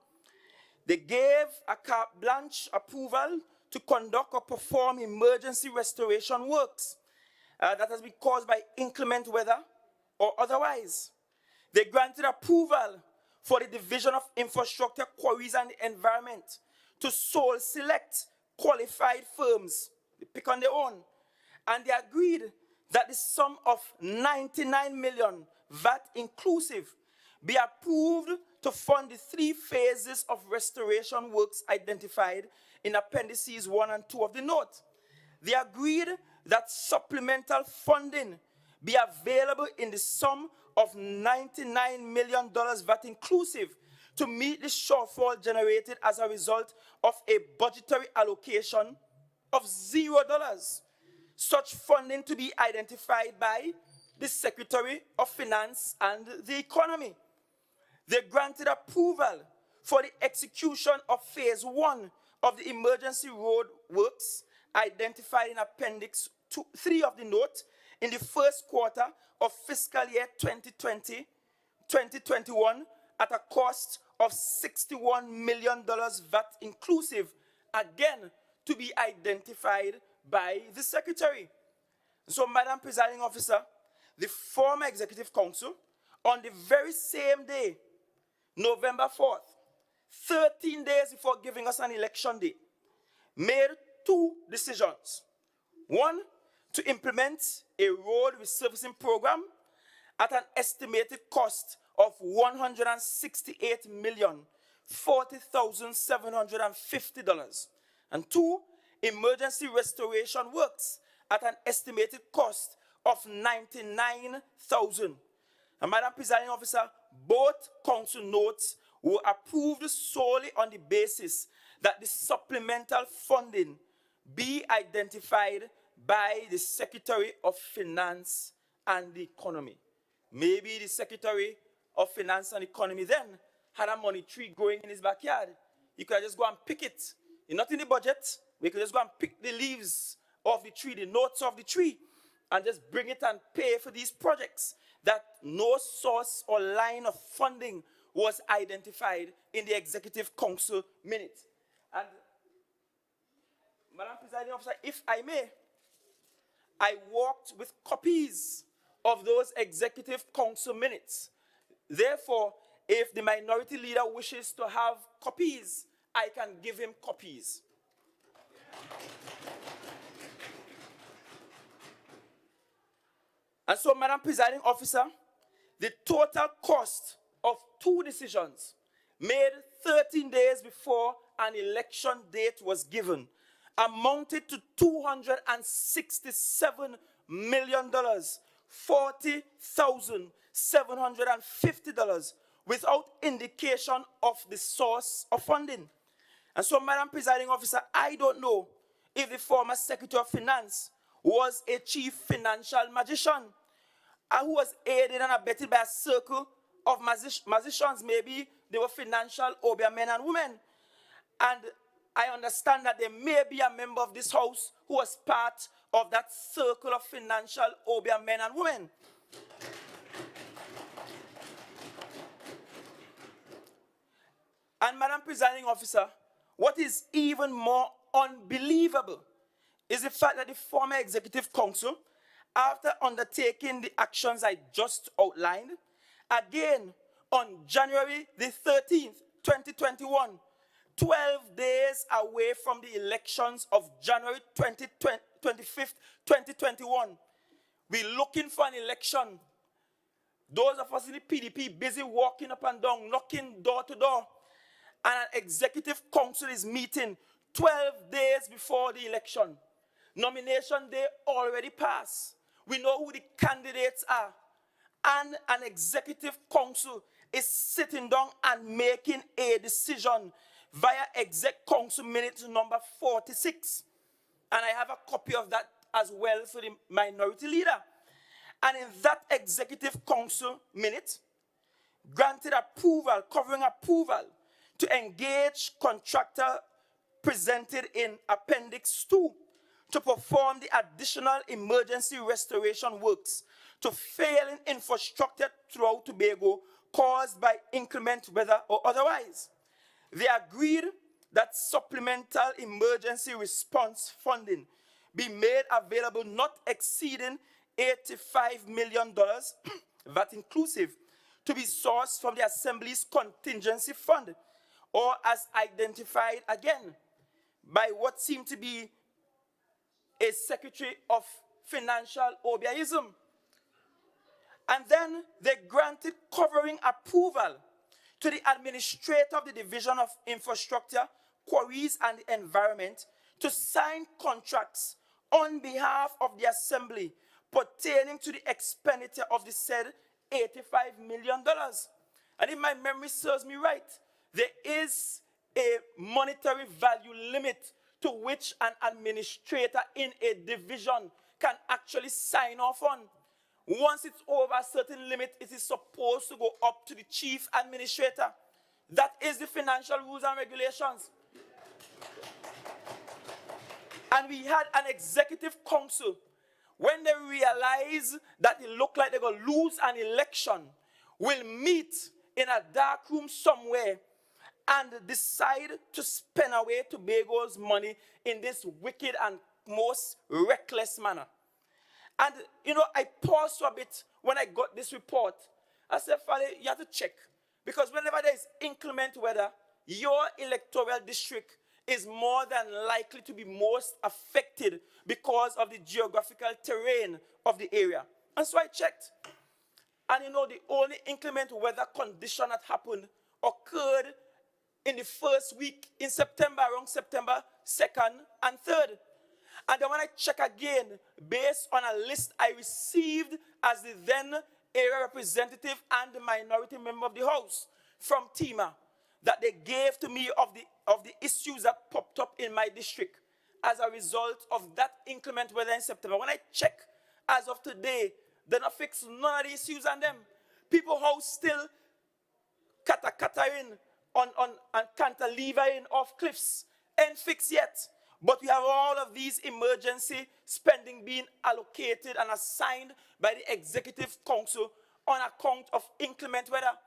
they gave a carte blanche approval to conduct or perform emergency restoration works that has been caused by inclement weather or otherwise. They granted approval for the Division of Infrastructure, Quarries and the Environment to sole select qualified firms. They pick on their own. And they agreed that the sum of 99 million, VAT inclusive, be approved to fund the 3 phases of restoration works identified in Appendices 1 and 2 of the note. They agreed that supplemental funding be available in the sum of $99 million VAT inclusive to meet the shortfall generated as a result of a budgetary allocation of $0. Such funding to be identified by the Secretary of Finance and the Economy. They granted approval for the execution of phase 1 of the emergency road works identified in Appendix 3 of the note in the first quarter of fiscal year 2020-2021 at a cost of $61 million VAT inclusive, again to be identified by the Secretary. So, Madam Presiding Officer, the former Executive Council, on the very same day, November 4th, 13 days before giving us an election day, made 2 decisions. One, to implement a road resurfacing program at an estimated cost of $168,040,750. And 2, emergency restoration works at an estimated cost of $99,000. And Madam Presiding Officer, both council notes were approved solely on the basis that the supplemental funding be identified by the Secretary of Finance and the Economy. Maybe the Secretary of Finance and Economy then had a money tree growing in his backyard. He could just go and pick it. It's not in the budget. We could just go and pick the leaves of the tree, the notes of the tree, and just bring it and pay for these projects that no source or line of funding was identified in the Executive Council minute. And, Madam Presiding Officer, if I may, I walked with copies of those Executive Council minutes. Therefore, if the minority leader wishes to have copies, I can give him copies. And so, Madam Presiding Officer, the total cost of two decisions made 13 days before an election date was given amounted to $267 million, $40,750, without indication of the source of funding. And so, Madam Presiding Officer, I don't know if the former Secretary of Finance was a chief financial magician who was aided and abetted by a circle of magicians. Maybe they were financial obia men and women. And I understand that there may be a member of this house who was part of that circle of financial obia men and women. And Madam Presiding Officer, what is even more unbelievable is the fact that the former Executive Council, after undertaking the actions I just outlined, again on January the 13th, 2021, 12 days away from the elections of January 25th, 2021, we're looking for an election. Those of us in the PDP busy walking up and down, knocking door to door, and an Executive Council is meeting 12 days before the election. Nomination day already passed. We know who the candidates are. And an Executive Council is sitting down and making a decision via Exec Council minute number 46. And I have a copy of that as well for the minority leader. And in that Executive Council minute, granted approval, covering approval, to engage contractor presented in Appendix 2 to perform the additional emergency restoration works to failing infrastructure throughout Tobago caused by inclement weather or otherwise. They agreed that supplemental emergency response funding be made available not exceeding $85 million, VAT inclusive, to be sourced from the Assembly's contingency fund, or as identified again by what seemed to be a Secretary of Financial Obiaism. And then they granted covering approval to the Administrator of the Division of Infrastructure, Quarries and the Environment to sign contracts on behalf of the Assembly pertaining to the expenditure of the said $85 million. And if my memory serves me right, there is a monetary value limit to which an administrator in a division can actually sign off on. Once it's over a certain limit, it is supposed to go up to the chief administrator. That is the financial rules and regulations. And we had an Executive Council. When they realize that it looked like they're going to lose an election, will meet in a dark room somewhere and decide to spend away Tobago's money in this wicked and most reckless manner. And, you know, I paused for a bit when I got this report. I said, Father, you have to check. Because whenever there is inclement weather, your electoral district is more than likely to be most affected because of the geographical terrain of the area. And so I checked. And, you know, the only inclement weather condition that happened occurred in the first week in September, around September 2nd and 3rd. And then when I check again, based on a list I received as the then area representative and the minority member of the House from TIMA, that they gave to me of the issues that popped up in my district, as a result of that inclement weather in September. When I check as of today, they not fix none of the issues on them. People house still catering on and cantilevering off cliffs. Ain't fixed yet. But we have all of these emergency spending being allocated and assigned by the Executive Council on account of inclement weather.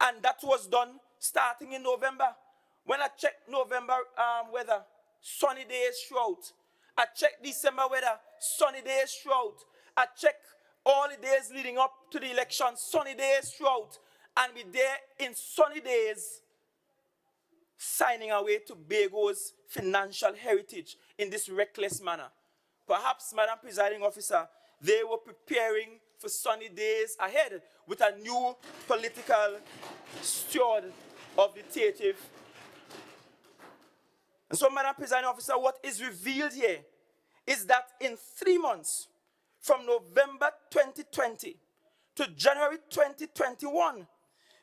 And that was done starting in November. When I checked November weather, sunny days throughout. I checked December weather, sunny days throughout. I checked all the days leading up to the election, sunny days throughout. And we there in sunny days, signing away to Tobago's financial heritage in this reckless manner. Perhaps, Madam Presiding Officer, they were preparing for sunny days ahead with a new political steward of the THF. And so, Madam Presiding Officer, what is revealed here is that in 3 months, from November 2020 to January 2021,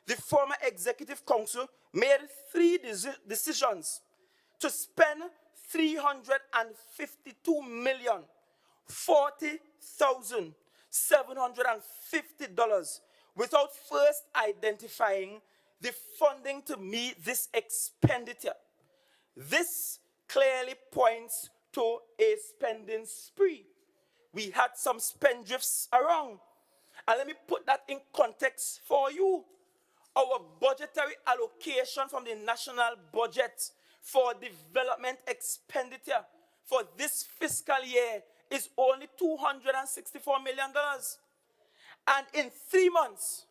the former Executive Council made 3 decisions to spend $340,750 without first identifying the funding to meet this expenditure. This clearly points to a spending spree. We had some spendthrifts around. And let me put that in context for you. Our budgetary allocation from the national budget for development expenditure for this fiscal year is only $264 million. And in 3 months,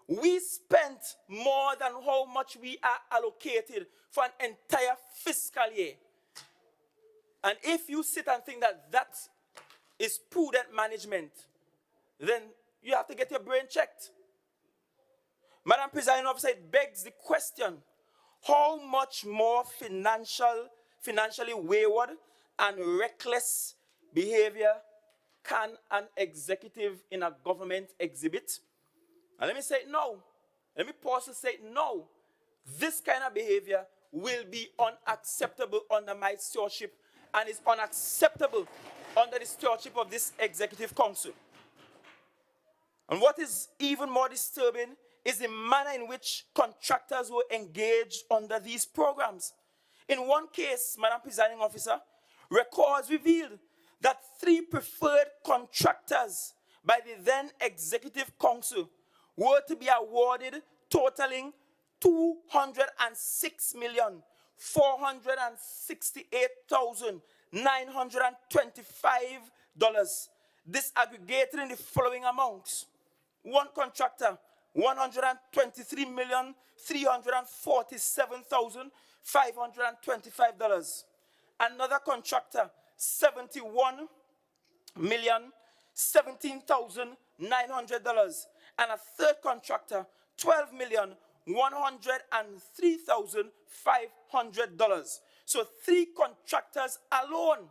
we spent more than how much we are allocated for an entire fiscal year. And if you sit and think that that is prudent management, then you have to get your brain checked. Madam Presiding Officer, it begs the question, how much more financially wayward and reckless behavior can an executive in a government exhibit? And let me say no. Let me pause to say no. This kind of behavior will be unacceptable under my stewardship and is unacceptable under the stewardship of this Executive Council. And what is even more disturbing is the manner in which contractors were engaged under these programs. In one case, Madam Presiding Officer, records revealed that 3 preferred contractors by the then Executive Council were to be awarded totaling $268,925. This aggregated in the following amounts. One contractor, $123,347,525. Another contractor, $71,017,900. And a third contractor, $12,103,500. So 3 contractors alone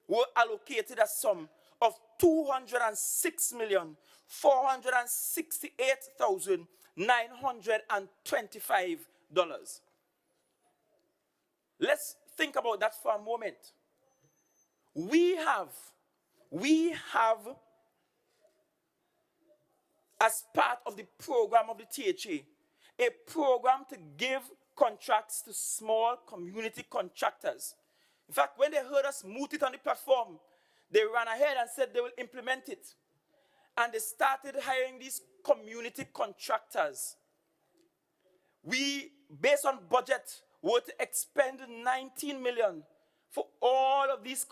were allocated a sum of $206,468,925. Let's think about that for a moment. We have, as part of the program of the THA, a program to give contracts to small community contractors. In fact, when they heard us moot it on the platform, they ran ahead and said they will implement it. And they started hiring these community contractors. We, based on budget, were to expend $19 million for all of these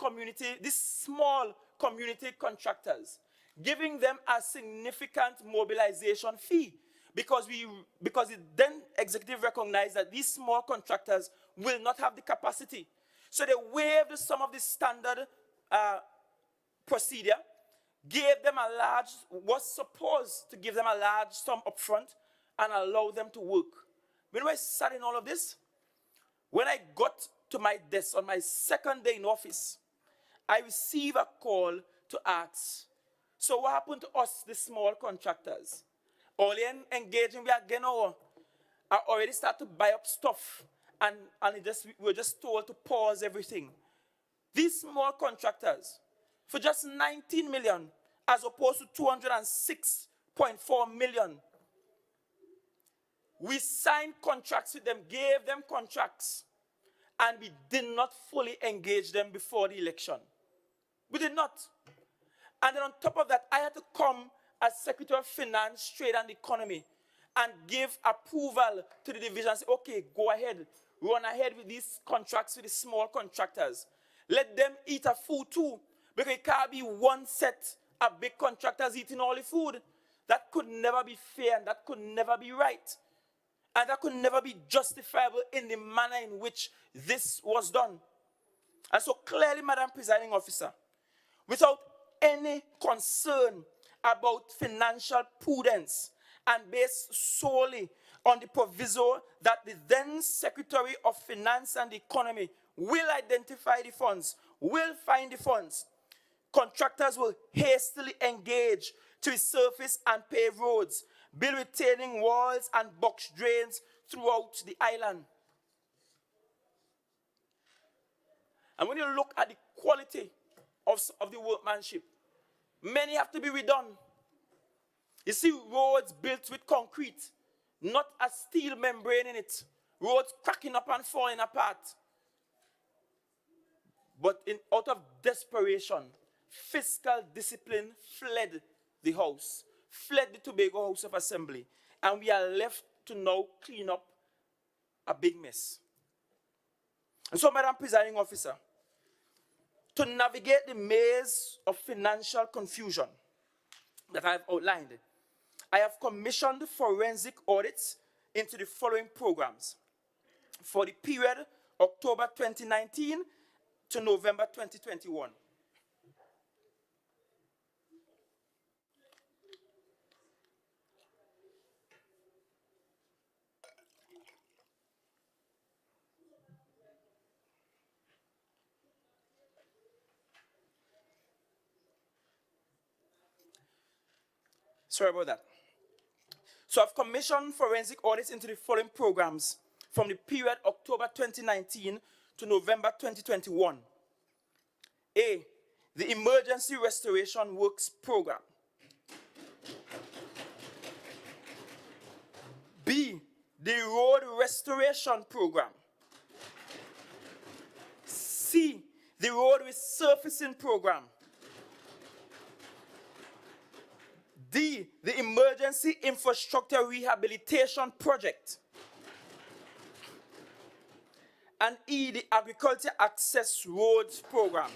small community contractors, giving them a significant mobilization fee because the then executive recognized that these small contractors will not have the capacity. So they waived some of the standard procedure, gave them was supposed to give them a large sum up front and allow them to work. When I sat in all of this, when I got to my desk on my second day in office, I received a call to ask, so what happened to us, the small contractors? Only engaging we again, I already started to buy up stuff, and we were just told to pause everything. these small contractors for just 19 million as opposed to 206.4 million. We signed contracts with them, gave them contracts, and we did not fully engage them before the election. We did not. And then on top of that, I had to come as Secretary of Finance, Trade and Economy and give approval to the division and say, okay, go ahead, run ahead with these contracts with the small contractors. Let them eat a food too, because it can't be one set of big contractors eating all the food. That could never be fair and that could never be right. And that could never be justifiable in the manner in which this was done. And so clearly, Madam Presiding Officer, without any concern about financial prudence and based solely on the proviso that the then Secretary of Finance and Economy will identify the funds, will find the funds, contractors will hastily engage to resurface and pave roads, build retaining walls and box drains throughout the island. And when you look at the quality of the workmanship, many have to be redone. You see roads built with concrete, not a steel membrane in it. Roads cracking up and falling apart. But out of desperation, fiscal discipline fled the house, fled the Tobago House of Assembly, and we are left to now clean up a big mess. And so, Madam Presiding Officer, to navigate the maze of financial confusion that I have outlined, I have commissioned forensic audits into the following programs for the period October 2019 to November 2021. Sorry about that. So I've commissioned forensic audits into the following programs from the period October 2019 to November 2021. A, the Emergency Restoration Works Program. B, the Road Restoration Program. C, the Road Resurfacing Program. D, the Emergency Infrastructure Rehabilitation Project. And E, the Agriculture Access Roads Program.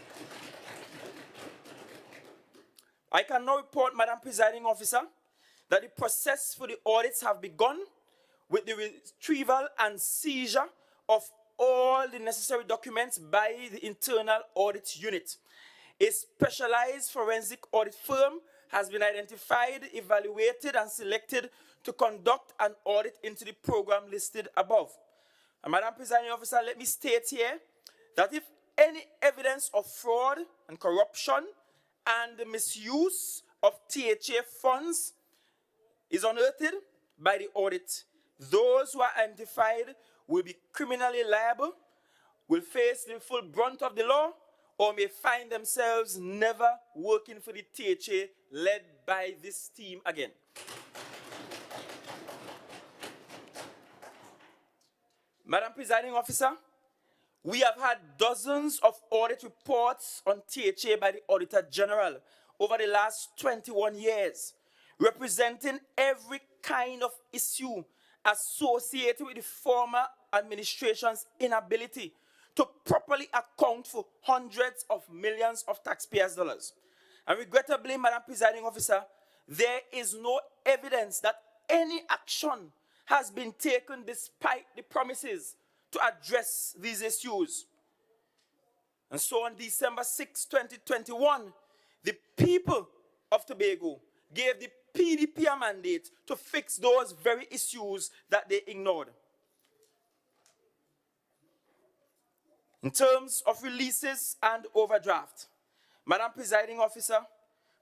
I can now report, Madam Presiding Officer, that the process for the audits have begun with the retrieval and seizure of all the necessary documents by the Internal Audit Unit. A specialized forensic audit firm has been identified, evaluated, and selected to conduct an audit into the program listed above. And Madam Presiding Officer, let me state here that if any evidence of fraud and corruption and the misuse of THA funds is unearthed by the audit, those who are identified will be criminally liable, will face the full brunt of the law, or may find themselves never working for the THA led by this team again. Madam Presiding Officer, we have had dozens of audit reports on THA by the Auditor General over the last 21 years, representing every kind of issue associated with the former administration's inability to properly account for hundreds of millions of taxpayers' dollars. And regrettably, Madam Presiding Officer, there is no evidence that any action has been taken despite the promises to address these issues. And so on December 6, 2021, the people of Tobago gave the PDP a mandate to fix those very issues that they ignored. In terms of releases and overdraft, Madam Presiding Officer,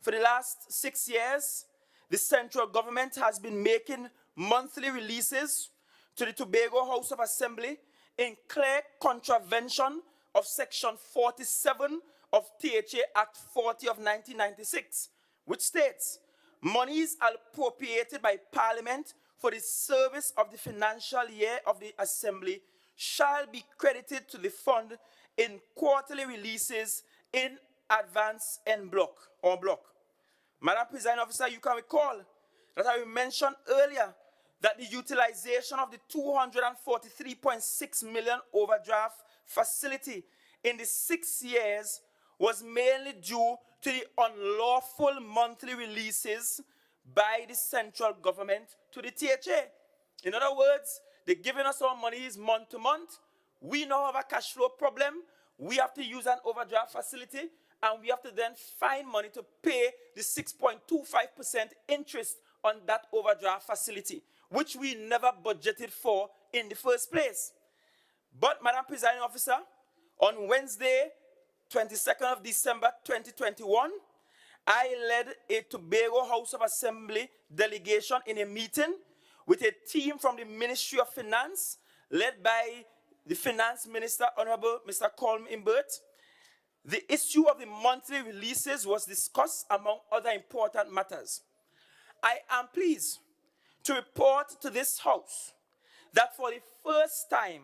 for the last 6 years, the central government has been making monthly releases to the Tobago House of Assembly in clear contravention of Section 47 of THA Act 40 of 1996, which states, monies appropriated by Parliament for the service of the financial year of the Assembly shall be credited to the fund in quarterly releases in advance en bloc or block. Madam Presiding Officer, you can recall that I mentioned earlier that the utilization of the 243.6 million overdraft facility in the 6 years was mainly due to the unlawful monthly releases by the central government to the THA. In other words, they're giving us our monies month to month. We now have a cash flow problem. We have to use an overdraft facility, and we have to then find money to pay the 6.25% interest on that overdraft facility, which we never budgeted for in the first place. But, Madam Presiding Officer, on Wednesday, 22nd of December 2021, I led a Tobago House of Assembly delegation in a meeting with a team from the Ministry of Finance, led by the Finance Minister, Honorable Mr. Colm Imbert. The issue of the monthly releases was discussed among other important matters. I am pleased to report to this House that for the first time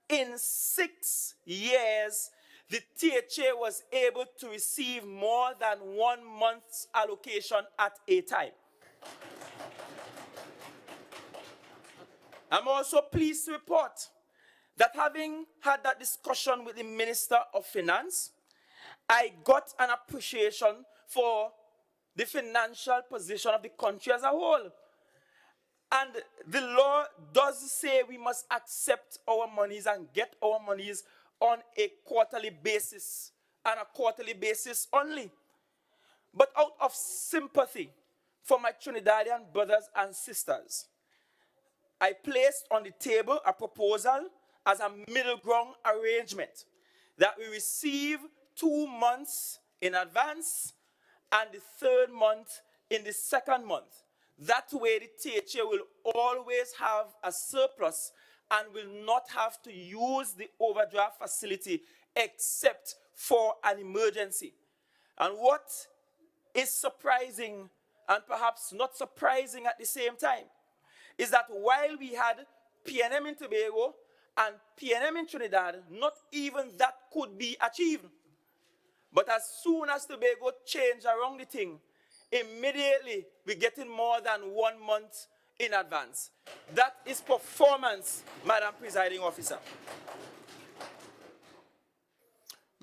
in 6 years, the THA was able to receive more than 1 month's allocation at a time. I'm also pleased to report that having had that discussion with the Minister of Finance, I got an appreciation for the financial position of the country as a whole. And the law does say we must accept our monies and get our monies on a quarterly basis, and a quarterly basis only. But out of sympathy for my Trinidadian brothers and sisters, I placed on the table a proposal as a middle ground arrangement that we receive 2 months in advance and the 3rd month in the 2nd month. That way the THA will always have a surplus and will not have to use the overdraft facility except for an emergency. And what is surprising, and perhaps not surprising at the same time, is that while we had PNM in Tobago and PNM in Trinidad, not even that could be achieved. But as soon as Tobago changed around the thing, immediately we're getting more than 1 month in advance. That is performance, Madam Presiding Officer.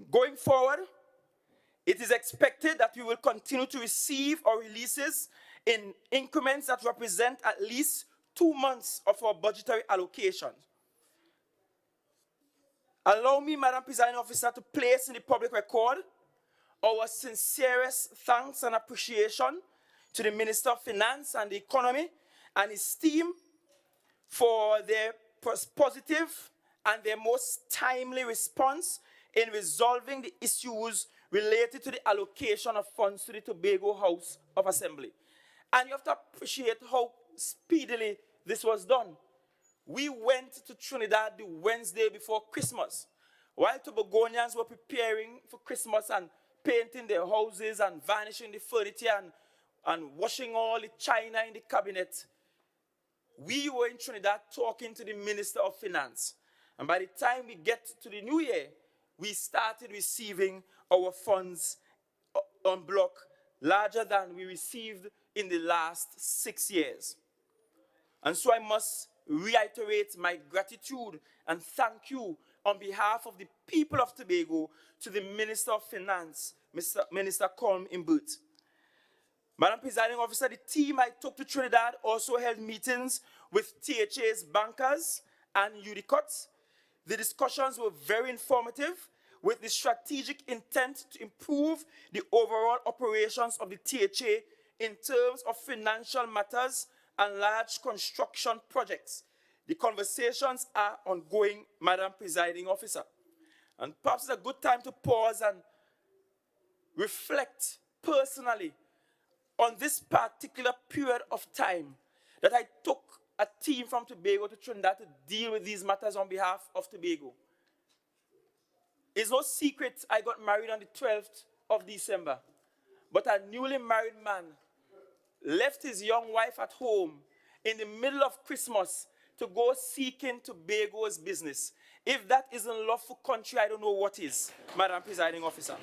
Going forward, it is expected that we will continue to receive our releases in increments that represent at least 2 months of our budgetary allocation. Allow me, Madam Presiding Officer, to place in the public record our sincerest thanks and appreciation to the Minister of Finance and the Economy and his team for their positive and their most timely response in resolving the issues related to the allocation of funds to the Tobago House of Assembly. And you have to appreciate how speedily this was done. We went to Trinidad the Wednesday before Christmas, while Tobagonians were preparing for Christmas and painting their houses and varnishing the furniture and washing all the china in the cabinet. We were in Trinidad talking to the Minister of Finance. And by the time we get to the new year, we started receiving our funds on block larger than we received in the last 6 years. And so I must reiterate my gratitude and thank you on behalf of the people of Tobago to the Minister of Finance, Minister Colm Imbert. Madam Presiding Officer, the team I took to Trinidad also held meetings with THA's bankers and UDICOTs. The discussions were very informative, with the strategic intent to improve the overall operations of the THA in terms of financial matters and large construction projects. The conversations are ongoing, Madam Presiding Officer. And perhaps it's a good time to pause and reflect personally on this particular period of time that I took a team from Tobago to Trinidad to deal with these matters on behalf of Tobago. It's no secret I got married on the 12th of December. But a newly married man left his young wife at home in the middle of Christmas to go seeking Tobago's business. If that isn't lawful country, I don't know what is, Madam Presiding Officer.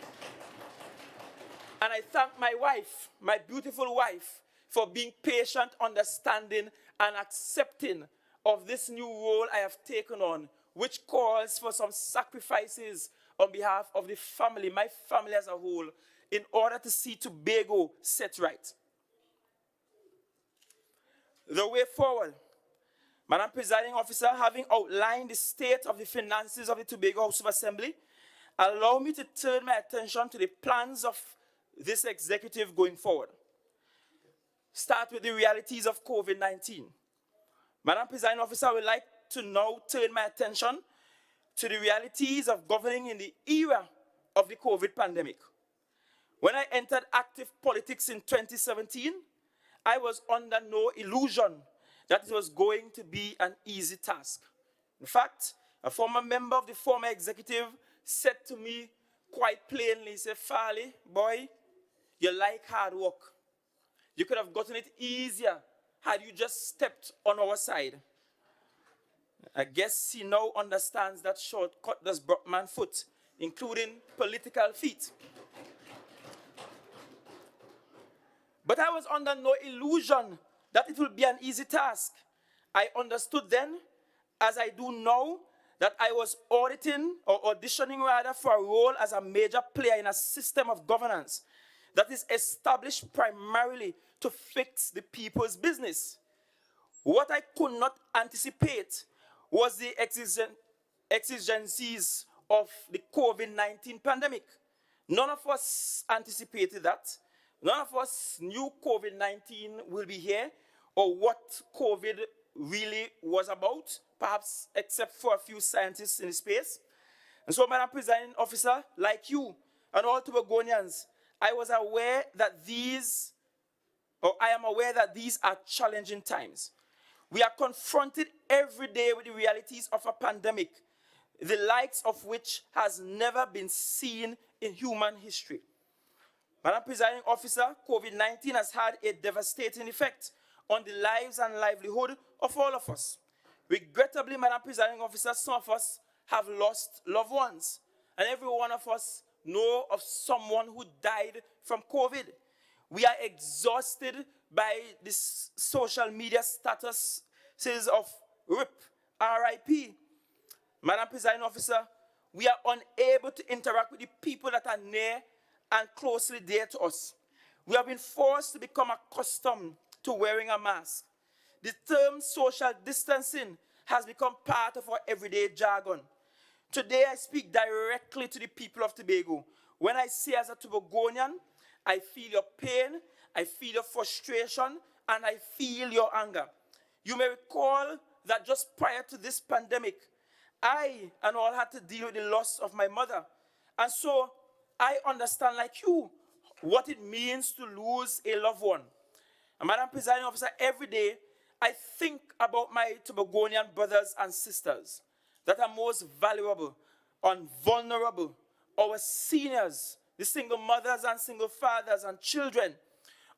And I thank my wife, my beautiful wife, for being patient, understanding, and accepting of this new role I have taken on, which calls for some sacrifices on behalf of the family, my family as a whole, in order to see Tobago set right. The way forward, Madam Presiding Officer, having outlined the state of the finances of the Tobago House of Assembly, allow me to turn my attention to the plans of this executive going forward. Start with the realities of COVID-19. Madam Presiding Officer, I would like to now turn my attention to the realities of governing in the era of the COVID pandemic. When I entered active politics in 2017, I was under no illusion that it was going to be an easy task. In fact, a former member of the former executive said to me quite plainly, he said, Farley, boy, you like hard work. You could have gotten it easier had you just stepped on our side. I guess he now understands that shortcut does brought man foot, including political feet. But I was under no illusion that it would be an easy task. I understood then, as I do now, that I was auditioning rather for a role as a major player in a system of governance that is established primarily to fix the people's business. What I could not anticipate was the exigencies of the COVID-19 pandemic. None of us anticipated that. None of us knew COVID-19 will be here or what COVID really was about, perhaps except for a few scientists in the space. And so, Madam Presiding Officer, like you and all Tobagonians, I am aware that these are challenging times. We are confronted every day with the realities of a pandemic, the likes of which has never been seen in human history. Madam Presiding Officer, COVID-19 has had a devastating effect on the lives and livelihood of all of us. Regrettably, Madam Presiding Officer, some of us have lost loved ones, and every one of us know of someone who died from COVID. We are exhausted by this social media statuses of RIP, RIP. Madam Presiding Officer, we are unable to interact with the people that are near and closely dear to us. We have been forced to become accustomed to wearing a mask. The term social distancing has become part of our everyday jargon. Today, I speak directly to the people of Tobago. When I say as a Tobagonian, I feel your pain, I feel your frustration, and I feel your anger. You may recall that just prior to this pandemic, I and all had to deal with the loss of my mother. And so I understand, like you, what it means to lose a loved one. And Madam Presiding Officer, every day I think about my Tobagonian brothers and sisters that are most valuable and vulnerable, our seniors, the single mothers and single fathers and children.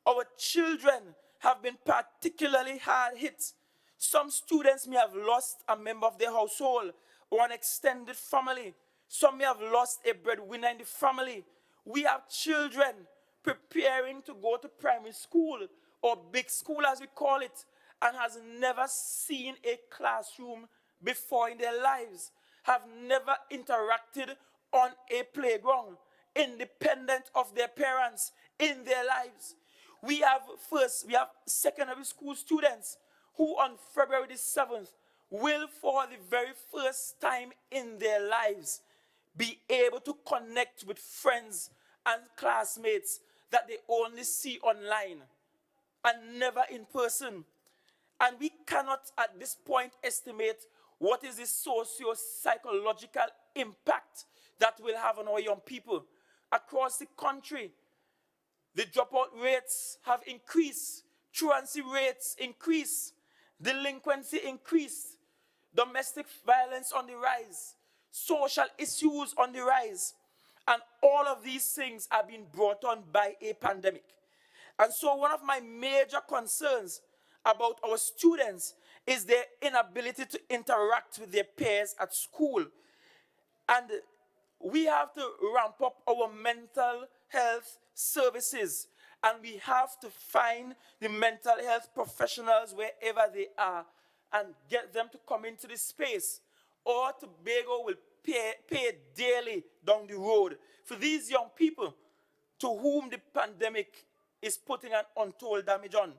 Our children have been particularly hard hit. Some students may have lost a member of their household or an extended family. Some may have lost a breadwinner in the family. We have children preparing to go to primary school or big school as we call it, and has never seen a classroom before in their lives, have never interacted on a playground, independent of their parents in their lives. We have secondary school students who on February the 7th will, for the very first time in their lives, be able to connect with friends and classmates that they only see online and never in person. And we cannot at this point estimate what is the socio-psychological impact that will have on our young people. Across the country, the dropout rates have increased, truancy rates increase, delinquency increase, domestic violence on the rise. social issues on the rise. And all of these things are being brought on by a pandemic. And so one of my major concerns about our students is their inability to interact with their peers at school. And we have to ramp up our mental health services, and we have to find the mental health professionals wherever they are and get them to come into this space, or Tobago will pay dearly down the road for these young people to whom the pandemic is putting an untold damage on.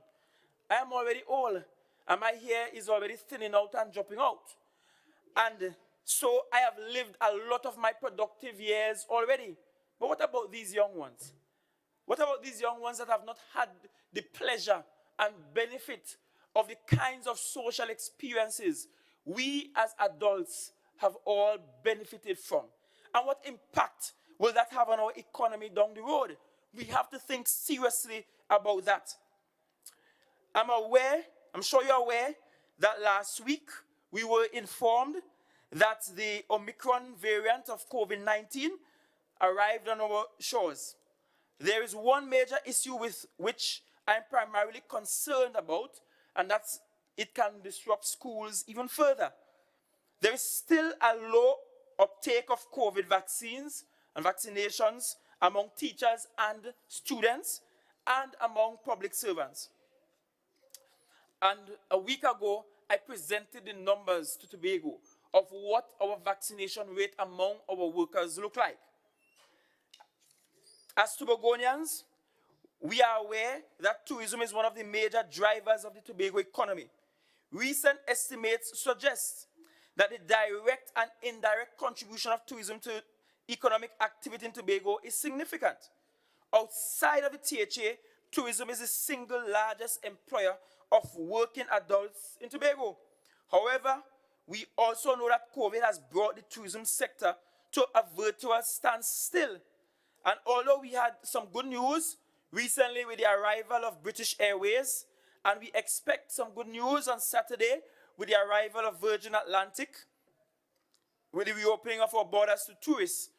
I am already old, and my hair is already thinning out and dropping out. And so I have lived a lot of my productive years already. But what about these young ones? What about these young ones that have not had the pleasure and benefit of the kinds of social experiences we as adults have all benefited from? And what impact will that have on our economy down the road? We have to think seriously about that. I'm sure you're aware that last week we were informed that the Omicron variant of COVID-19 arrived on our shores. There is one major issue with which I'm primarily concerned about, and that's it can disrupt schools even further. There is still a low uptake of COVID vaccines and vaccinations among teachers and students and among public servants. And a week ago, I presented the numbers to Tobago of what our vaccination rate among our workers look like. As Tobagonians, we are aware that tourism is one of the major drivers of the Tobago economy. Recent estimates suggest that the direct and indirect contribution of tourism to economic activity in Tobago is significant. Outside of the THA, tourism is the single largest employer of working adults in Tobago. However, we also know that COVID has brought the tourism sector to a virtual standstill. And although we had some good news recently with the arrival of British Airways, and we expect some good news on Saturday with the arrival of Virgin Atlantic, with the reopening of our borders to tourists,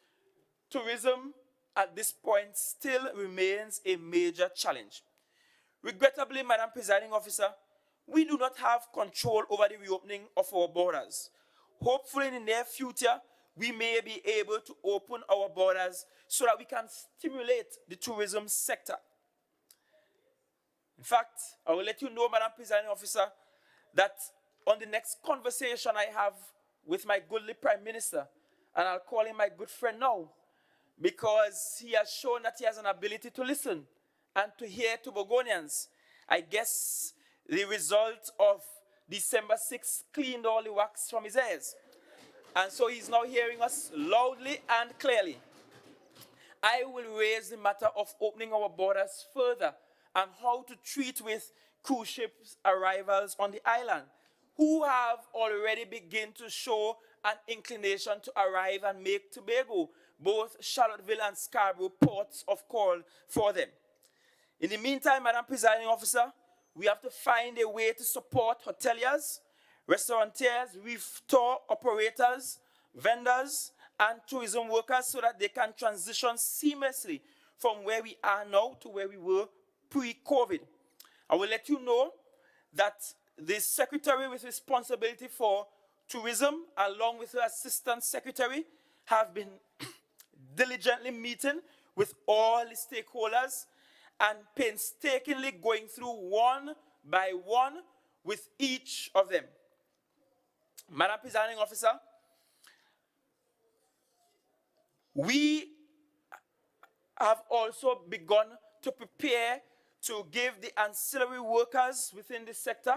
tourism at this point still remains a major challenge. Regrettably, Madam Presiding Officer, we do not have control over the reopening of our borders. Hopefully in the near future, we may be able to open our borders so that we can stimulate the tourism sector. In fact, I will let you know, Madam Presiding Officer, that on the next conversation I have with my goodly Prime Minister, and I'll call him my good friend now, because he has shown that he has an ability to listen and to hear Tobagonians. I guess the result of December 6th cleaned all the wax from his ears. And so he's now hearing us loudly and clearly. I will raise the matter of opening our borders further and how to treat with cruise ships arrivals on the island, who have already begun to show an inclination to arrive and make Tobago, both Charlottesville and Scarborough, ports of call for them. In the meantime, Madam Presiding Officer, we have to find a way to support hoteliers, restaurateurs, reef tour operators, vendors, and tourism workers so that they can transition seamlessly from where we are now to where we were pre-COVID. I will let you know that the Secretary with responsibility for tourism, along with her Assistant Secretary, have been diligently meeting with all the stakeholders and painstakingly going through one by one with each of them. Madam Presiding Officer, we have also begun to prepare to give the ancillary workers within the sector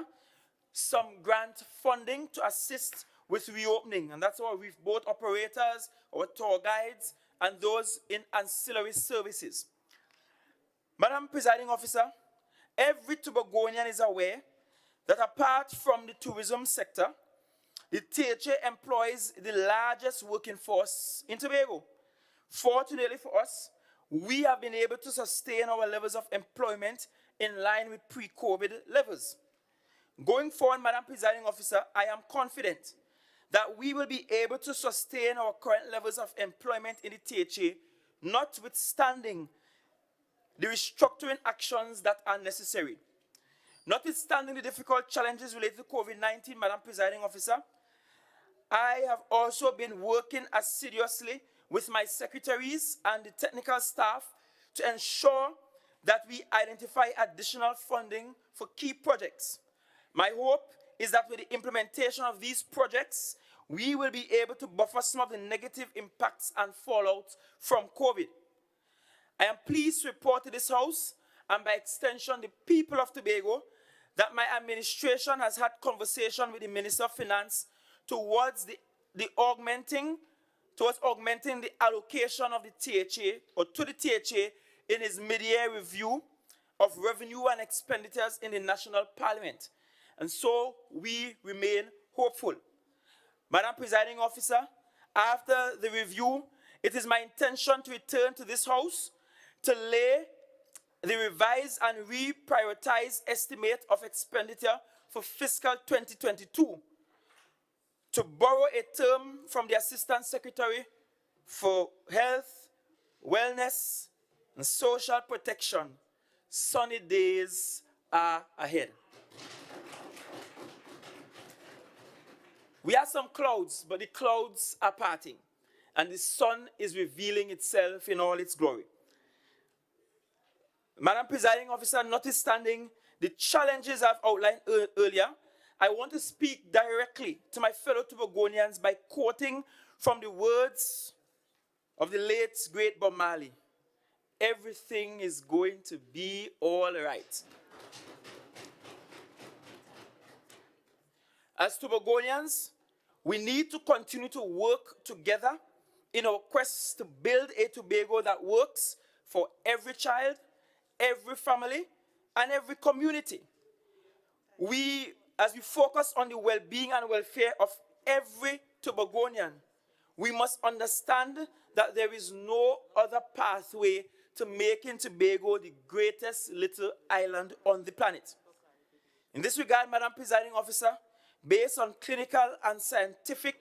some grant funding to assist with reopening. And that's why we've both operators, our tour guides, and those in ancillary services. Madam Presiding Officer, every Tobagonian is aware that apart from the tourism sector, the THA employs the largest working force in Tobago. Fortunately for us, we have been able to sustain our levels of employment in line with pre-COVID levels. Going forward, Madam Presiding Officer, I am confident that we will be able to sustain our current levels of employment in the THA, notwithstanding the restructuring actions that are necessary. Notwithstanding the difficult challenges related to COVID-19, Madam Presiding Officer, I have also been working assiduously with my secretaries and the technical staff to ensure that we identify additional funding for key projects. My hope is that with the implementation of these projects, we will be able to buffer some of the negative impacts and fallout from COVID. I am pleased to report to this House, and by extension the people of Tobago, that my administration has had conversation with the Minister of Finance towards augmenting the allocation of the THA, or to the THA, in his mid-year review of revenue and expenditures in the National Parliament. And so we remain hopeful. Madam Presiding Officer, after the review, it is my intention to return to this House to lay the revised and reprioritized estimate of expenditure for fiscal 2022. To borrow a term from the Assistant Secretary for Health, Wellness, and Social Protection, sunny days are ahead. We have some clouds, but the clouds are parting, and the sun is revealing itself in all its glory. Madam Presiding Officer, notwithstanding the challenges I've outlined earlier, I want to speak directly to my fellow Tobagonians by quoting from the words of the late, great Bob Marley. Everything is going to be all right. As Tobagonians, we need to continue to work together in our quest to build a Tobago that works for every child, every family, and every community. As we focus on the well-being and welfare of every Tobagonian, we must understand that there is no other pathway to making Tobago the greatest little island on the planet. In this regard, Madam Presiding Officer, based on clinical and scientific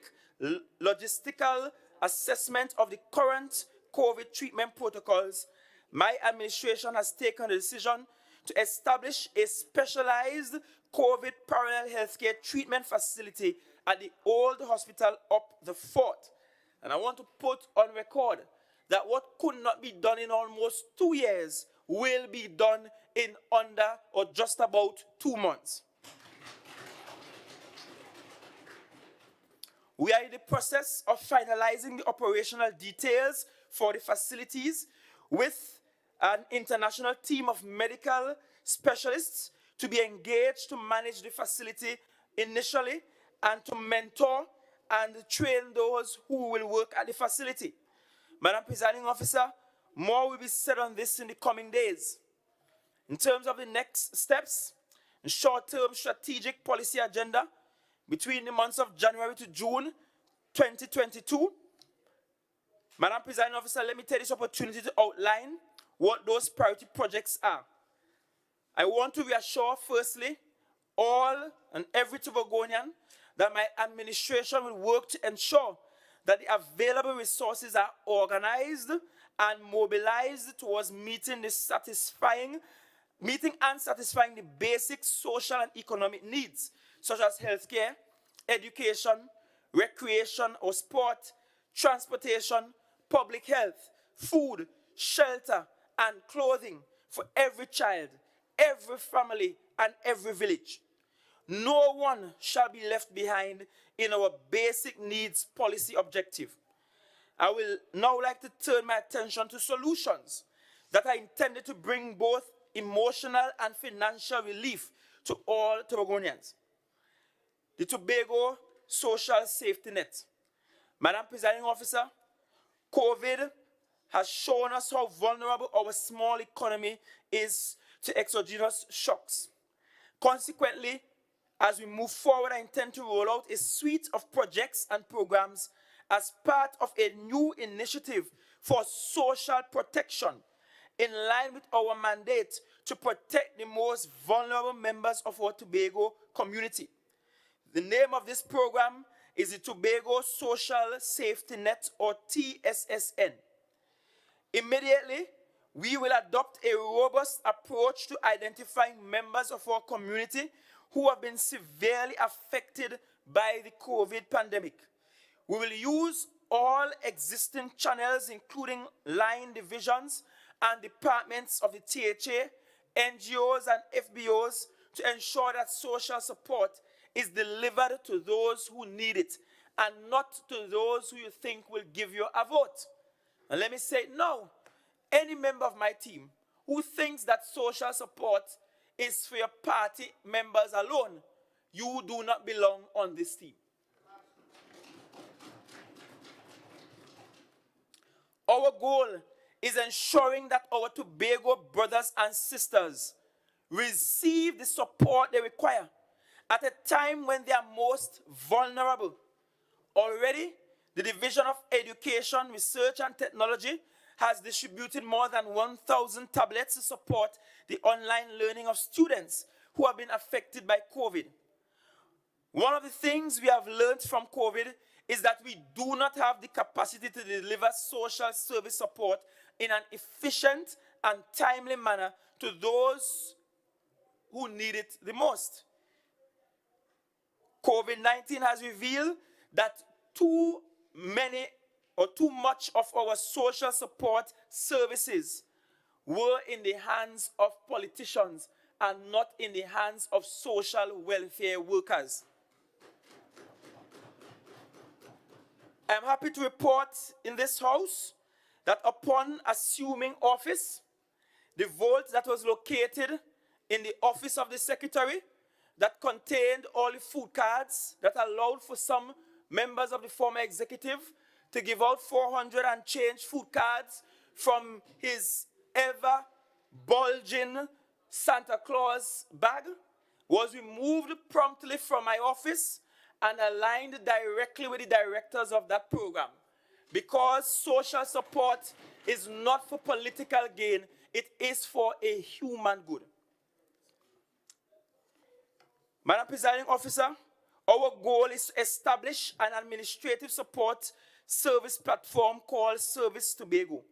logistical assessment of the current COVID treatment protocols, my administration has taken the decision to establish a specialized COVID parallel healthcare treatment facility at the old hospital up the fort. And I want to put on record that what could not be done in almost 2 years will be done in under or just about 2 months. We are in the process of finalizing the operational details for the facilities with an international team of medical specialists to be engaged to manage the facility initially and to mentor and train those who will work at the facility. Madam Presiding Officer, more will be said on this in the coming days. In terms of the next steps, the short-term strategic policy agenda between the months of January to June 2022, Madam Presiding Officer, let me take this opportunity to outline what those priority projects are. I want to reassure, firstly, all and every Tobagonian that my administration will work to ensure that the available resources are organized and mobilized towards meeting and satisfying the basic social and economic needs, such as healthcare, education, recreation or sport, transportation, public health, food, shelter, and clothing for every child, every family, and every village. No one shall be left behind in our basic needs policy objective. I will now like to turn my attention to solutions that are intended to bring both emotional and financial relief to all Tobagonians. The Tobago Social Safety Net. Madam Presiding Officer, COVID has shown us how vulnerable our small economy is to exogenous shocks. Consequently, as we move forward, I intend to roll out a suite of projects and programs as part of a new initiative for social protection in line with our mandate to protect the most vulnerable members of our Tobago community. The name of this program is the Tobago Social Safety Net, or TSSN. Immediately, we will adopt a robust approach to identifying members of our community who have been severely affected by the COVID pandemic. We will use all existing channels, including line divisions and departments of the THA, NGOs, and FBOs, to ensure that social support is delivered to those who need it and not to those who you think will give you a vote. And let me say no. Any member of my team who thinks that social support is for your party members alone, you do not belong on this team. Our goal is ensuring that our Tobago brothers and sisters receive the support they require at a time when they are most vulnerable. Already, the Division of Education, Research and Technology has distributed more than 1,000 tablets to support the online learning of students who have been affected by COVID. One of the things we have learned from COVID is that we do not have the capacity to deliver social service support in an efficient and timely manner to those who need it the most. COVID-19 has revealed that too much of our social support services were in the hands of politicians and not in the hands of social welfare workers. I am happy to report in this House that upon assuming office, the vault that was located in the office of the Secretary that contained all the food cards that allowed for some members of the former executive to give out 400 and change food cards from his ever-bulging Santa Claus bag was removed promptly from my office and aligned directly with the directors of that program. Because social support is not for political gain, it is for a human good. Madam Presiding Officer, our goal is to establish an administrative support service platform called Service Tobago.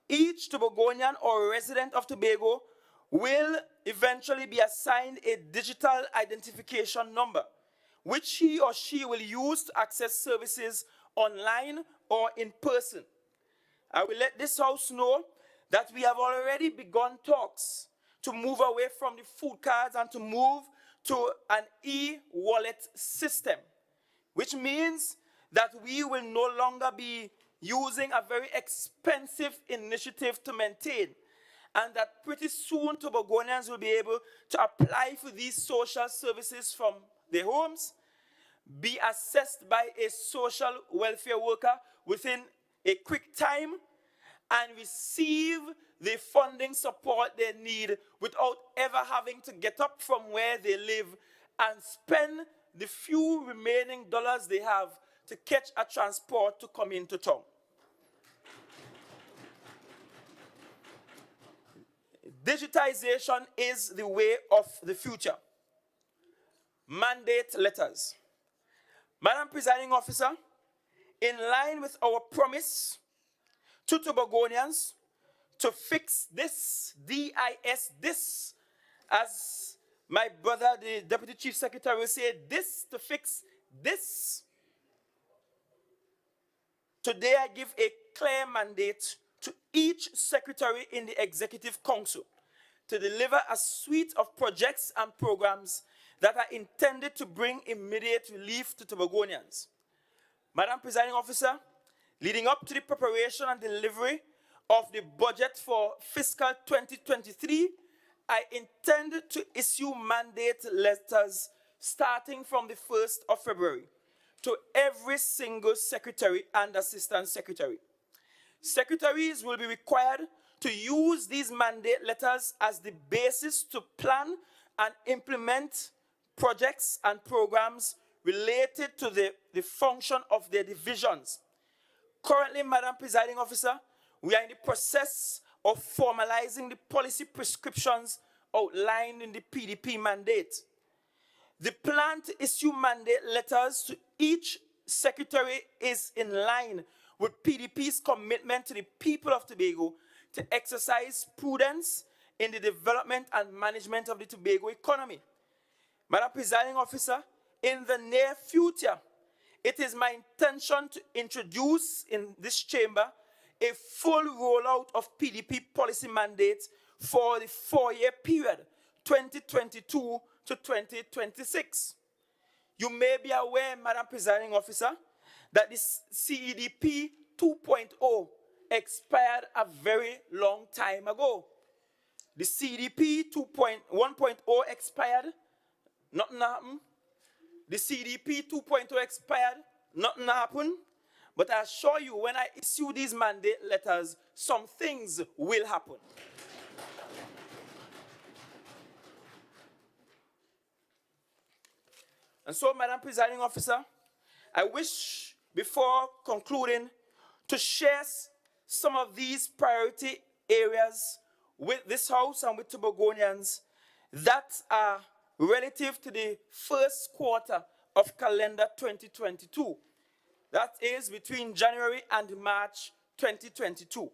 Each Tobagonian or resident of Tobago will eventually be assigned a digital identification number, which he or she will use to access services online or in person. I will let this House know that we have already begun talks to move away from the food cards and to move to an e-wallet system, which means that we will no longer be using a very expensive initiative to maintain, and that pretty soon Tobagonians will be able to apply for these social services from their homes, be assessed by a social welfare worker within a quick time, and receive the funding support they need without ever having to get up from where they live and spend the few remaining dollars they have to catch a transport to come into town. Digitization is the way of the future. Mandate letters. Madam Presiding Officer, in line with our promise to Tobagonians to fix this, D-I-S, this, as my brother, the Deputy Chief Secretary, will say, this to fix this. Today I give a clear mandate to each secretary in the Executive Council to deliver a suite of projects and programs that are intended to bring immediate relief to Tobagonians. Madam Presiding Officer, leading up to the preparation and delivery of the budget for fiscal 2023, I intend to issue mandate letters starting from the 1st of February to every single secretary and assistant secretary. Secretaries will be required to use these mandate letters as the basis to plan and implement projects and programs related to the function of their divisions. Currently, Madam Presiding Officer, we are in the process of formalizing the policy prescriptions outlined in the PDP mandate. The plan to issue mandate letters to each Secretary is in line with PDP's commitment to the people of Tobago to exercise prudence in the development and management of the Tobago economy. Madam Presiding Officer, in the near future, it is my intention to introduce in this chamber a full rollout of PDP policy mandates for the 4-year period, 2022 to 2026. You may be aware, Madam Presiding Officer, that the CEDP 2.0 expired a very long time ago. The CEDP 1.0 expired, nothing happened. The CEDP 2.0 expired, nothing happened. But I assure you, when I issue these mandate letters, some things will happen. And so, Madam Presiding Officer, I wish, before concluding, to share some of these priority areas with this House and with Tobagonians that are relative to the first quarter of calendar 2022. That is between January and March 2022.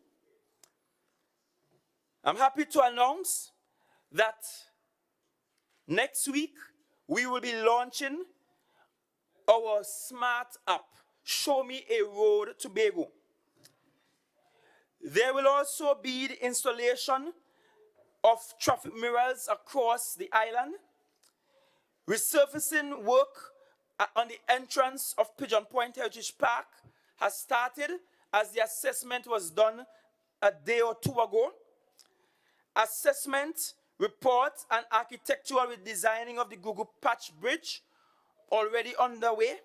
I'm happy to announce that next week we will be launching our smart app, Show Me a Road Tobago. There will also be the installation of traffic mirrors across the island. Resurfacing work on the entrance of Pigeon Point Heritage Park has started as the assessment was done a day or two ago. Assessment, reports, and architectural redesigning of the Google Patch Bridge already underway.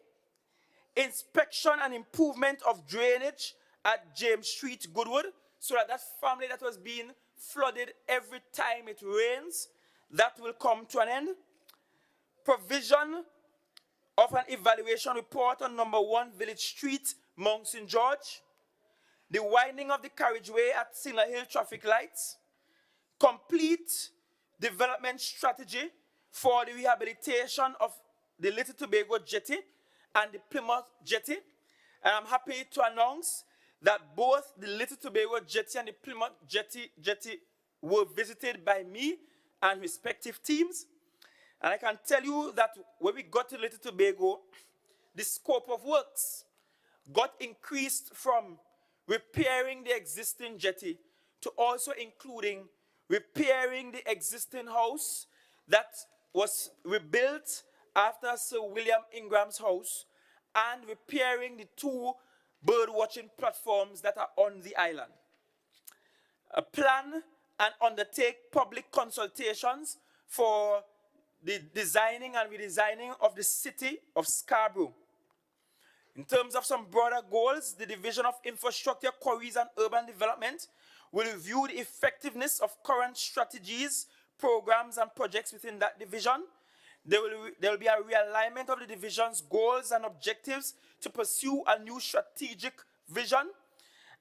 Inspection and improvement of drainage at James Street, Goodwood, so that family that was being flooded every time it rains, that will come to an end. Provision of an evaluation report on number 1 Village Street, Mount St. George. The widening of the carriageway at Singer Hill traffic lights. Complete development strategy for the rehabilitation of the Little Tobago Jetty and the Plymouth Jetty. And I'm happy to announce that both the Little Tobago Jetty and the Plymouth Jetty were visited by me and respective teams. And I can tell you that when we got to Little Tobago, the scope of works got increased from repairing the existing jetty to also including repairing the existing house that was rebuilt after Sir William Ingram's house and repairing the 2 bird watching platforms that are on the island. Plan and undertake public consultations for the designing and redesigning of the city of Scarborough. In terms of some broader goals, the Division of Infrastructure, Quarries and Urban Development will review the effectiveness of current strategies, programs and projects within that division. There will be a realignment of the division's goals and objectives to pursue a new strategic vision,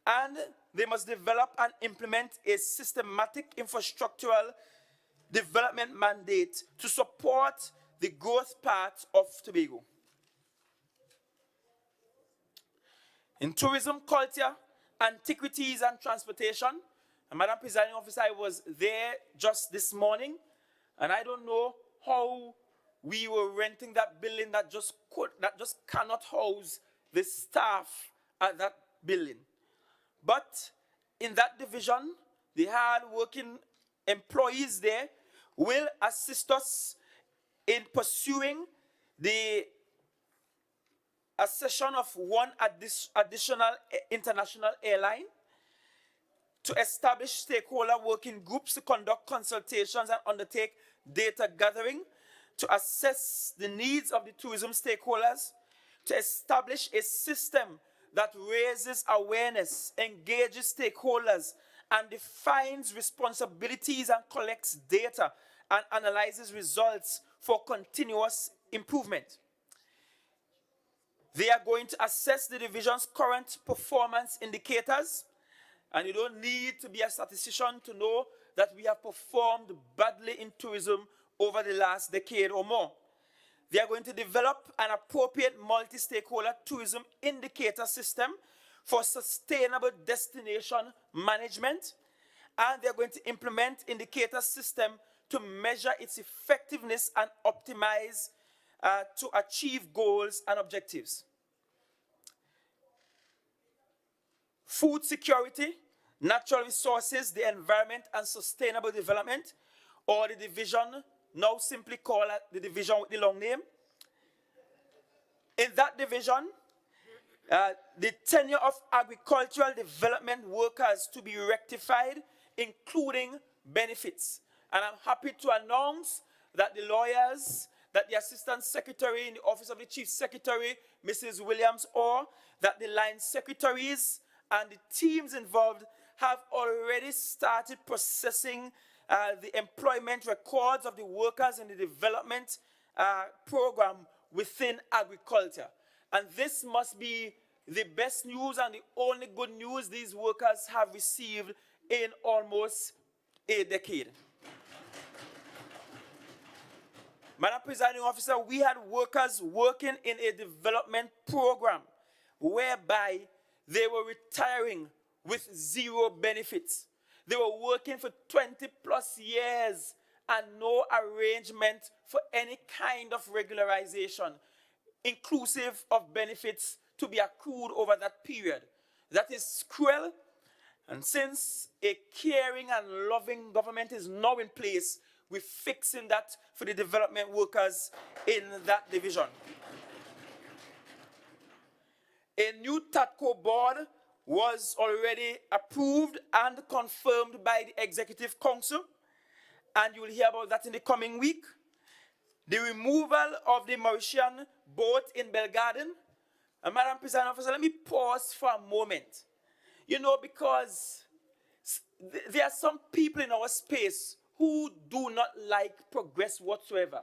and they must develop and implement a systematic infrastructural development mandate to support the growth path of Tobago. In tourism, culture, antiquities, and transportation, and Madam Presiding Officer, I was there just this morning, and I don't know how we were renting that building that just cannot house the staff at that building. But in that division, the hard-working employees there will assist us in pursuing the accession of 1 additional international airline, to establish stakeholder working groups to conduct consultations and undertake data gathering, to assess the needs of the tourism stakeholders, to establish a system that raises awareness, engages stakeholders, and defines responsibilities and collects data and analyzes results for continuous improvement. They are going to assess the division's current performance indicators, and you don't need to be a statistician to know that we have performed badly in tourism over the last decade or more. They are going to develop an appropriate multi-stakeholder tourism indicator system for sustainable destination management. And they're going to implement indicator system to measure its effectiveness and optimize to achieve goals and objectives. Food security, natural resources, the environment and sustainable development, or the division, now simply called the division with the long name. In that division, the tenure of agricultural development workers to be rectified, including benefits. And I'm happy to announce that the lawyers, that the Assistant Secretary in the Office of the Chief Secretary, Mrs. Williams, or that the line secretaries and the teams involved have already started processing the employment records of the workers in the development program within agriculture. And this must be the best news and the only good news these workers have received in almost a decade. Madam Presiding Officer, we had workers working in a development program whereby they were retiring with zero benefits. They were working for 20 plus years and no arrangement for any kind of regularization, inclusive of benefits to be accrued over that period. That is cruel. And since a caring and loving government is now in place, we're fixing that for the development workers in that division. A new TATCO board was already approved and confirmed by the Executive Council, and you will hear about that in the coming week. The removal of the Mauritian boat in Belgarden. And Madam Presiding Officer, let me pause for a moment. You know, because there are some people in our space who do not like progress whatsoever.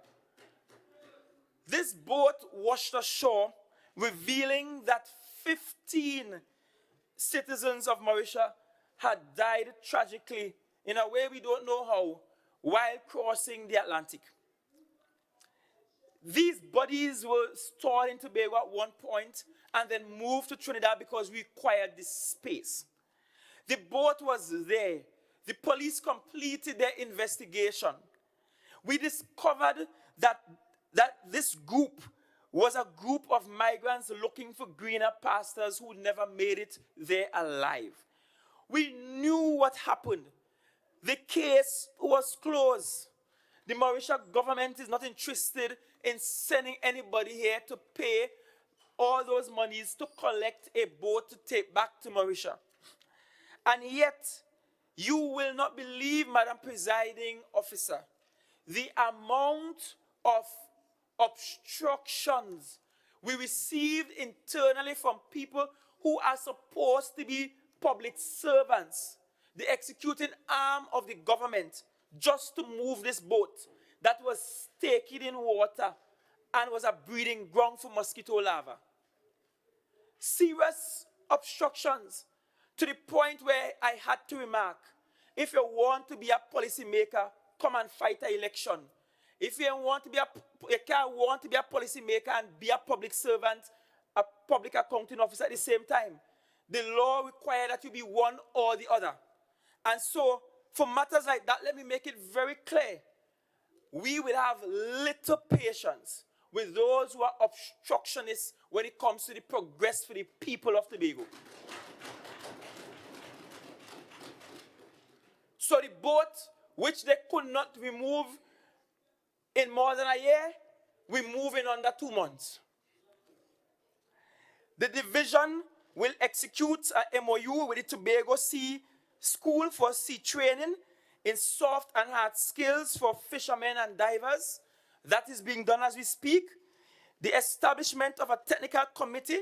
This boat washed ashore, revealing that 15 citizens of Mauritius had died tragically in a way we don't know how while crossing the Atlantic. These bodies were stored in Tobago at one point and then moved to Trinidad because we required this space. The boat was there. The police completed their investigation. We discovered that this group was a group of migrants looking for greener pastures who never made it there alive. We knew what happened. The case was closed. The Mauritius government is not interested in sending anybody here to pay all those monies to collect a boat to take back to Mauritius. And yet, you will not believe, Madam Presiding Officer, the amount of obstructions we received internally from people who are supposed to be public servants, the executing arm of the government, just to move this boat that was staking in water and was a breeding ground for mosquito larvae. Serious obstructions to the point where I had to remark, if you want to be a policymaker, come and fight an election. If you can't want to be a policymaker and be a public servant, a public accounting officer at the same time, the law requires that you be one or the other. And so, for matters like that, let me make it very clear. We will have little patience with those who are obstructionists when it comes to the progress for the people of Tobago. So the boat, which they could not remove in more than a year, we move in under 2 months. The division will execute an MOU with the Tobago Sea School for sea training in soft and hard skills for fishermen and divers. That is being done as we speak. The establishment of a technical committee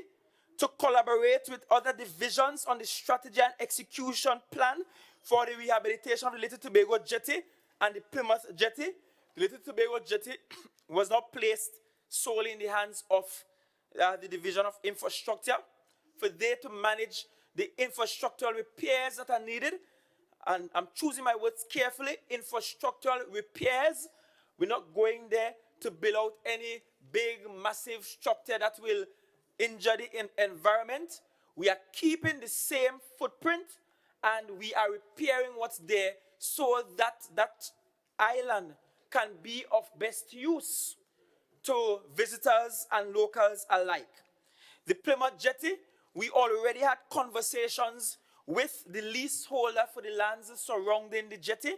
to collaborate with other divisions on the strategy and execution plan for the rehabilitation of the Little Tobago Jetty and the Plymouth Jetty. The Little Tobago Jetty was not placed solely in the hands of the Division of Infrastructure for they to manage the infrastructural repairs that are needed. And I'm choosing my words carefully, infrastructural repairs. We're not going there to build out any big, massive structure that will injure the environment. We are keeping the same footprint, and we are repairing what's there so that that island can be of best use to visitors and locals alike. The Plymouth Jetty, we already had conversations with the leaseholder for the lands surrounding the jetty.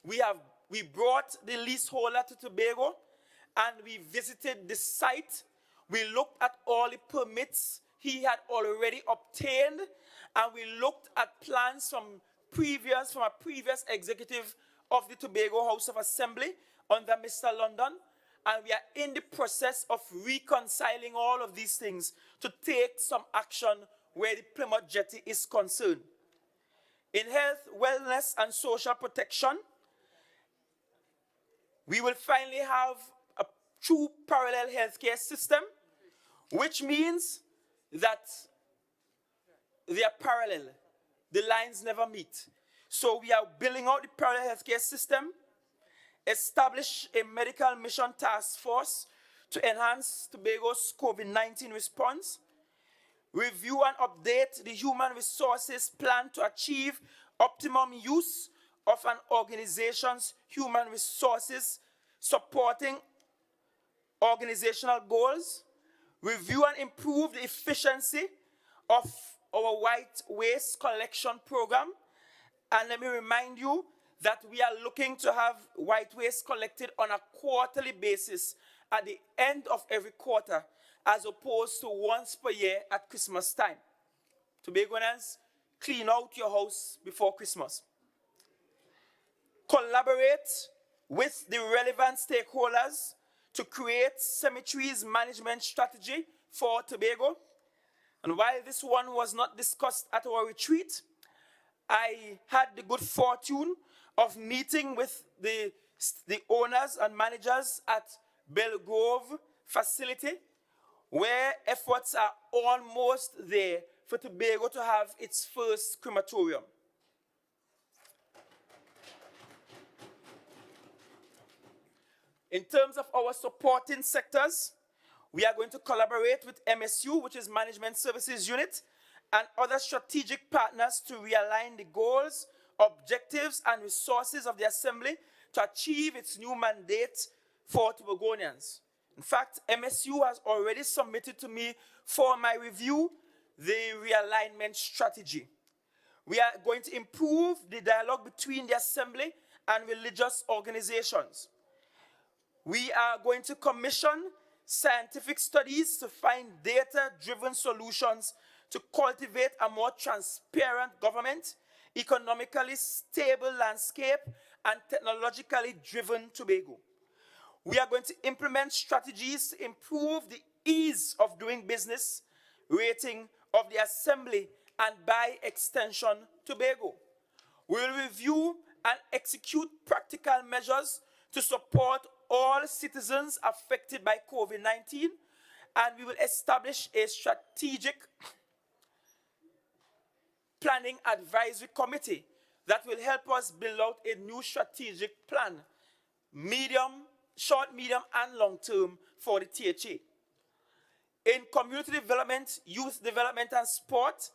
We brought the leaseholder to Tobago and we visited the site. We looked at all the permits he had already obtained, and we looked at plans from a previous executive of the Tobago House of Assembly under Mr. London, and we are in the process of reconciling all of these things to take some action where the Plymouth Jetty is concerned. In health, wellness, and social protection, we will finally have a true parallel healthcare system, which means that they are parallel. The lines never meet. So we are building out the parallel healthcare system, establish a medical mission task force to enhance Tobago's COVID-19 response, review and update the human resources plan to achieve optimum use of an organization's human resources, supporting organizational goals, review and improve the efficiency of our white waste collection program. And let me remind you that we are looking to have white waste collected on a quarterly basis at the end of every quarter, as opposed to once per year at Christmas time. Tobagoans, clean out your house before Christmas. Collaborate with the relevant stakeholders to create cemeteries management strategy for Tobago. And while this one was not discussed at our retreat, I had the good fortune of meeting with the owners and managers at Belgrove facility, where efforts are almost there for Tobago to have its first crematorium. In terms of our supporting sectors, we are going to collaborate with MSU, which is Management Services Unit, and other strategic partners to realign the goals, objectives, and resources of the Assembly to achieve its new mandate for Tobagonians. In fact, MSU has already submitted to me for my review the realignment strategy. We are going to improve the dialogue between the Assembly and religious organizations. We are going to commission scientific studies to find data-driven solutions to cultivate a more transparent government, economically stable landscape, and technologically driven Tobago. We are going to implement strategies to improve the ease of doing business rating of the Assembly and, by extension, Tobago. We will review and execute practical measures to support all citizens affected by COVID-19, and we will establish a strategic planning advisory committee that will help us build out a new strategic plan, short, medium, and long term for the THA. In community development, youth development, and sport,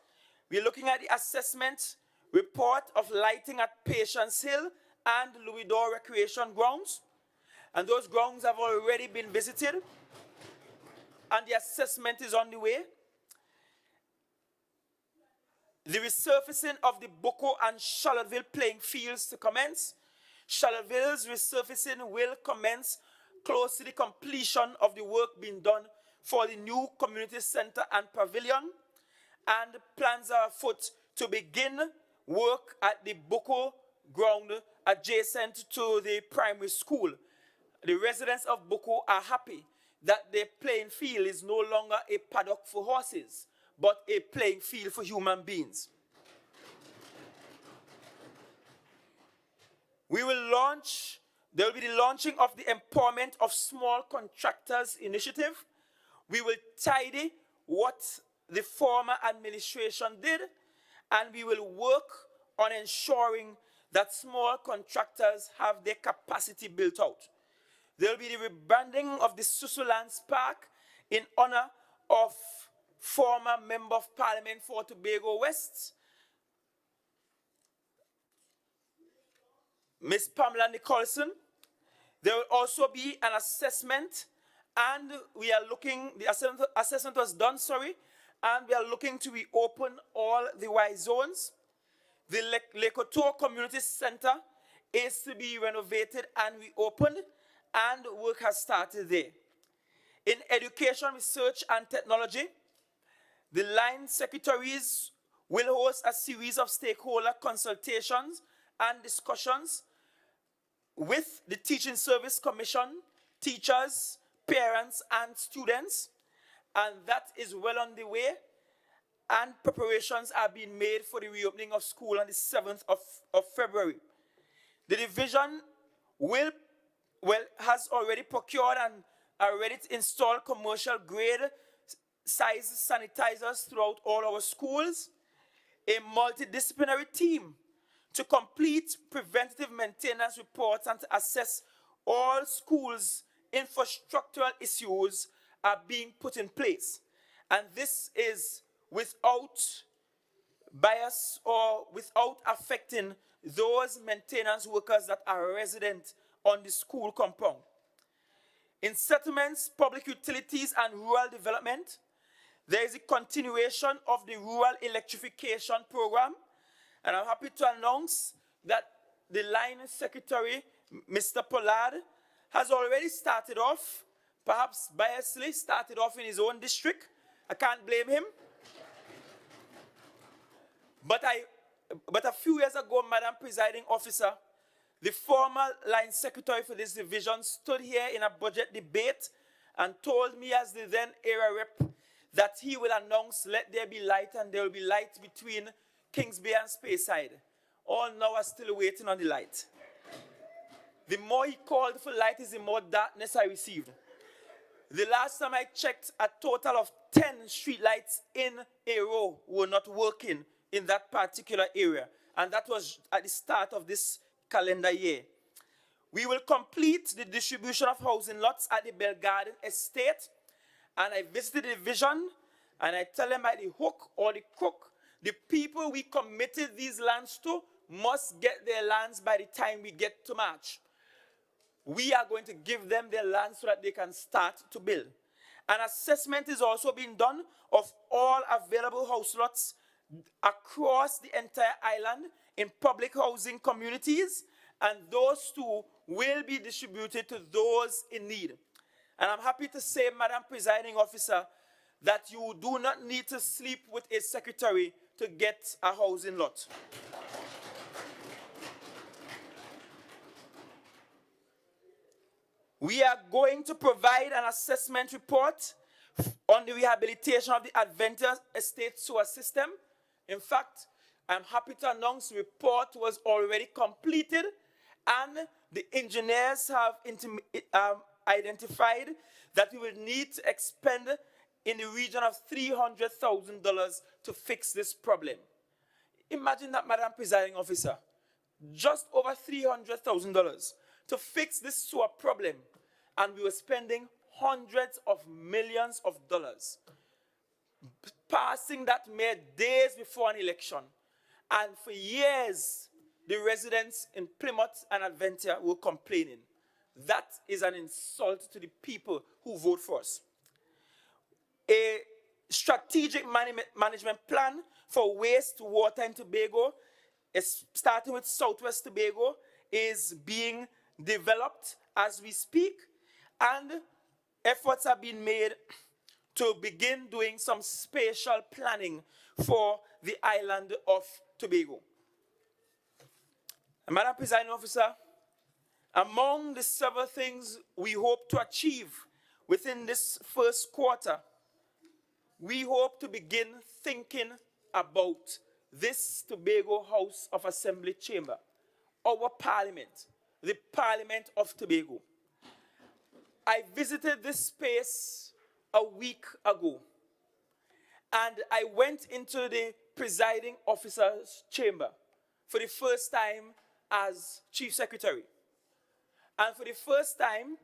we're looking at the assessment report of lighting at Patience Hill and Louis Dore Recreation Grounds. And those grounds have already been visited, and the assessment is on the way. The resurfacing of the Boko and Charlotteville playing fields to commence. Charlotteville's resurfacing will commence close to the completion of the work being done for the new community center and pavilion, and plans are afoot to begin work at the Boko ground adjacent to the primary school. The residents of Boko are happy that their playing field is no longer a paddock for horses, but a playing field for human beings. There will be the launching of the Empowerment of Small Contractors initiative. We will tidy what the former administration did, and we will work on ensuring that small contractors have their capacity built out. There will be the rebranding of the Susulands Park in honor of former Member of Parliament for Tobago West, Ms. Pamela Nicholson. There will also be an assessment, and we are looking, the assessment was done, and we are looking to reopen all the Y zones. The Lekoto Community Center is to be renovated and reopened, and work has started there. In education, research, and technology, the line secretaries will host a series of stakeholder consultations and discussions with the Teaching Service Commission, teachers, parents, and students, and that is well on the way, and preparations are being made for the reopening of school on the 7th of February. The division has already procured and are ready to install commercial grade size sanitizers throughout all our schools, a multidisciplinary team to complete preventative maintenance reports and to assess all schools' infrastructural issues are being put in place. And this is without bias or without affecting those maintenance workers that are resident on the school compound. In settlements, public utilities, and rural development, there is a continuation of the rural electrification program, and I'm happy to announce that the line secretary, Mr. Pollard, has already started off, perhaps biasly started off in his own district. I can't blame him. But a few years ago, Madam Presiding Officer, the former line secretary for this division stood here in a budget debate and told me as the then area rep that he will announce, let there be light, and there will be light between Kings Bay and Speyside. All now are still waiting on the light. The more he called for light is the more darkness I received. The last time I checked, a total of 10 street lights in a row were not working in that particular area. And that was at the start of this calendar year. We will complete the distribution of housing lots at the Bell Garden Estate. And I visited the division, and I tell them by the hook or the crook, the people we committed these lands to must get their lands by the time we get to March. We are going to give them their land so that they can start to build. An assessment is also being done of all available house lots across the entire island in public housing communities, and those too will be distributed to those in need. And I'm happy to say, Madam Presiding Officer, that you do not need to sleep with a secretary to get a housing lot. We are going to provide an assessment report on the rehabilitation of the Adventure Estate sewer system. In fact, I'm happy to announce the report was already completed, and the engineers have identified that we will need to expend in the region of $300,000 to fix this problem. Imagine that, Madam Presiding Officer, just over $300,000 to fix this sewer problem, and we were spending hundreds of millions of dollars. Passing that mere days before an election. And for years, the residents in Plymouth and Adventure were complaining. That is an insult to the people who vote for us. A strategic management plan for wastewater in Tobago, starting with Southwest Tobago, is being developed as we speak, and efforts have been made to begin doing some spatial planning for the island of Tobago. And Madam Presiding Officer, among the several things we hope to achieve within this first quarter, we hope to begin thinking about this Tobago House of Assembly chamber, our parliament, the Parliament of Tobago. I visited this space a week ago, and I went into the presiding officer's chamber for the first time as chief secretary. And for the first time,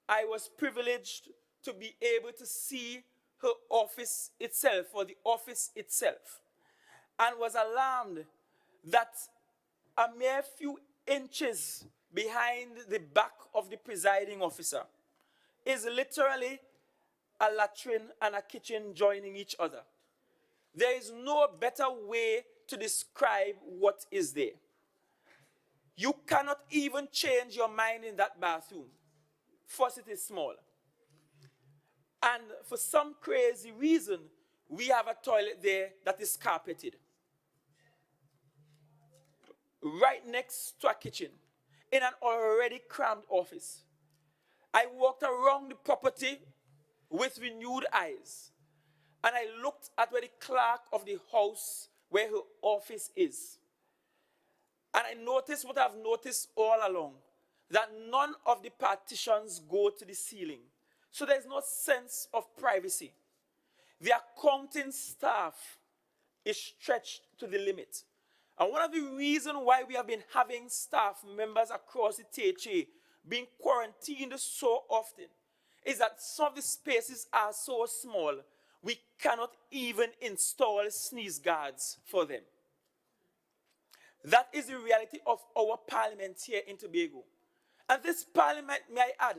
I was privileged to be able to see her office itself, or the office itself, and was alarmed that a mere few inches behind the back of the presiding officer is literally a latrine and a kitchen joining each other. There is no better way to describe what is there. You cannot even change your mind in that bathroom. First, it is small. And for some crazy reason, we have a toilet there that is carpeted. Right next to a kitchen, in an already crammed office. I walked around the property with renewed eyes, and I looked at where the clerk of the house, where her office is. And I noticed what I've noticed all along, that none of the partitions go to the ceiling. So there's no sense of privacy. The accounting staff is stretched to the limit. And one of the reasons why we have been having staff members across the THA being quarantined so often is that some of the spaces are so small, we cannot even install sneeze guards for them. That is the reality of our parliament here in Tobago. And this parliament, may I add,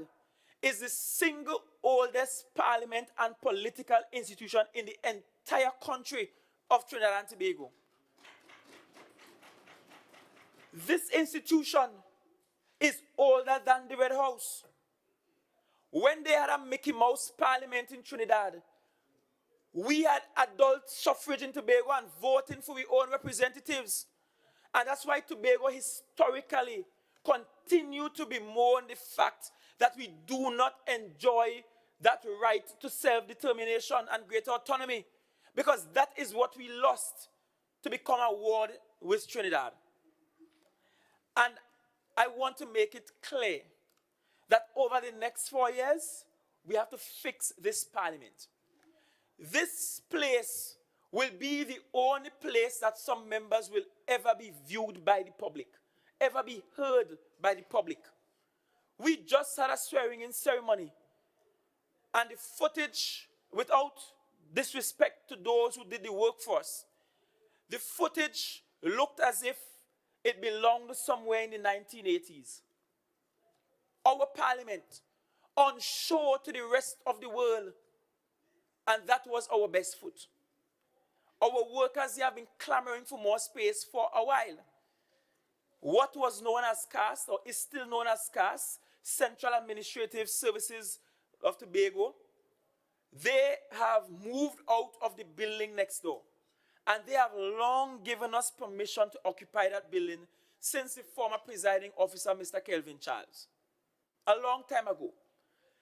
is the single oldest parliament and political institution in the entire country of Trinidad and Tobago. This institution is older than the Red House. When they had a Mickey Mouse parliament in Trinidad, we had adult suffrage in Tobago and voting for our own representatives. And that's why Tobago historically continue to bemoan the fact that we do not enjoy that right to self-determination and greater autonomy, because that is what we lost to become a ward with Trinidad. And I want to make it clear that over the next 4 years, we have to fix this parliament. This place will be the only place that some members will ever be viewed by the public, ever be heard by the public. We just had a swearing-in ceremony, and the footage, without disrespect to those who did the work for us, the footage looked as if it belonged somewhere in the 1980s. Our parliament on show to the rest of the world, and that was our best foot. Our workers here have been clamoring for more space for a while. What was known as CAS, or is still known as CAS, Central Administrative Services of Tobago, they have moved out of the building next door. And they have long given us permission to occupy that building since the former presiding officer, Mr. Kelvin Charles, a long time ago.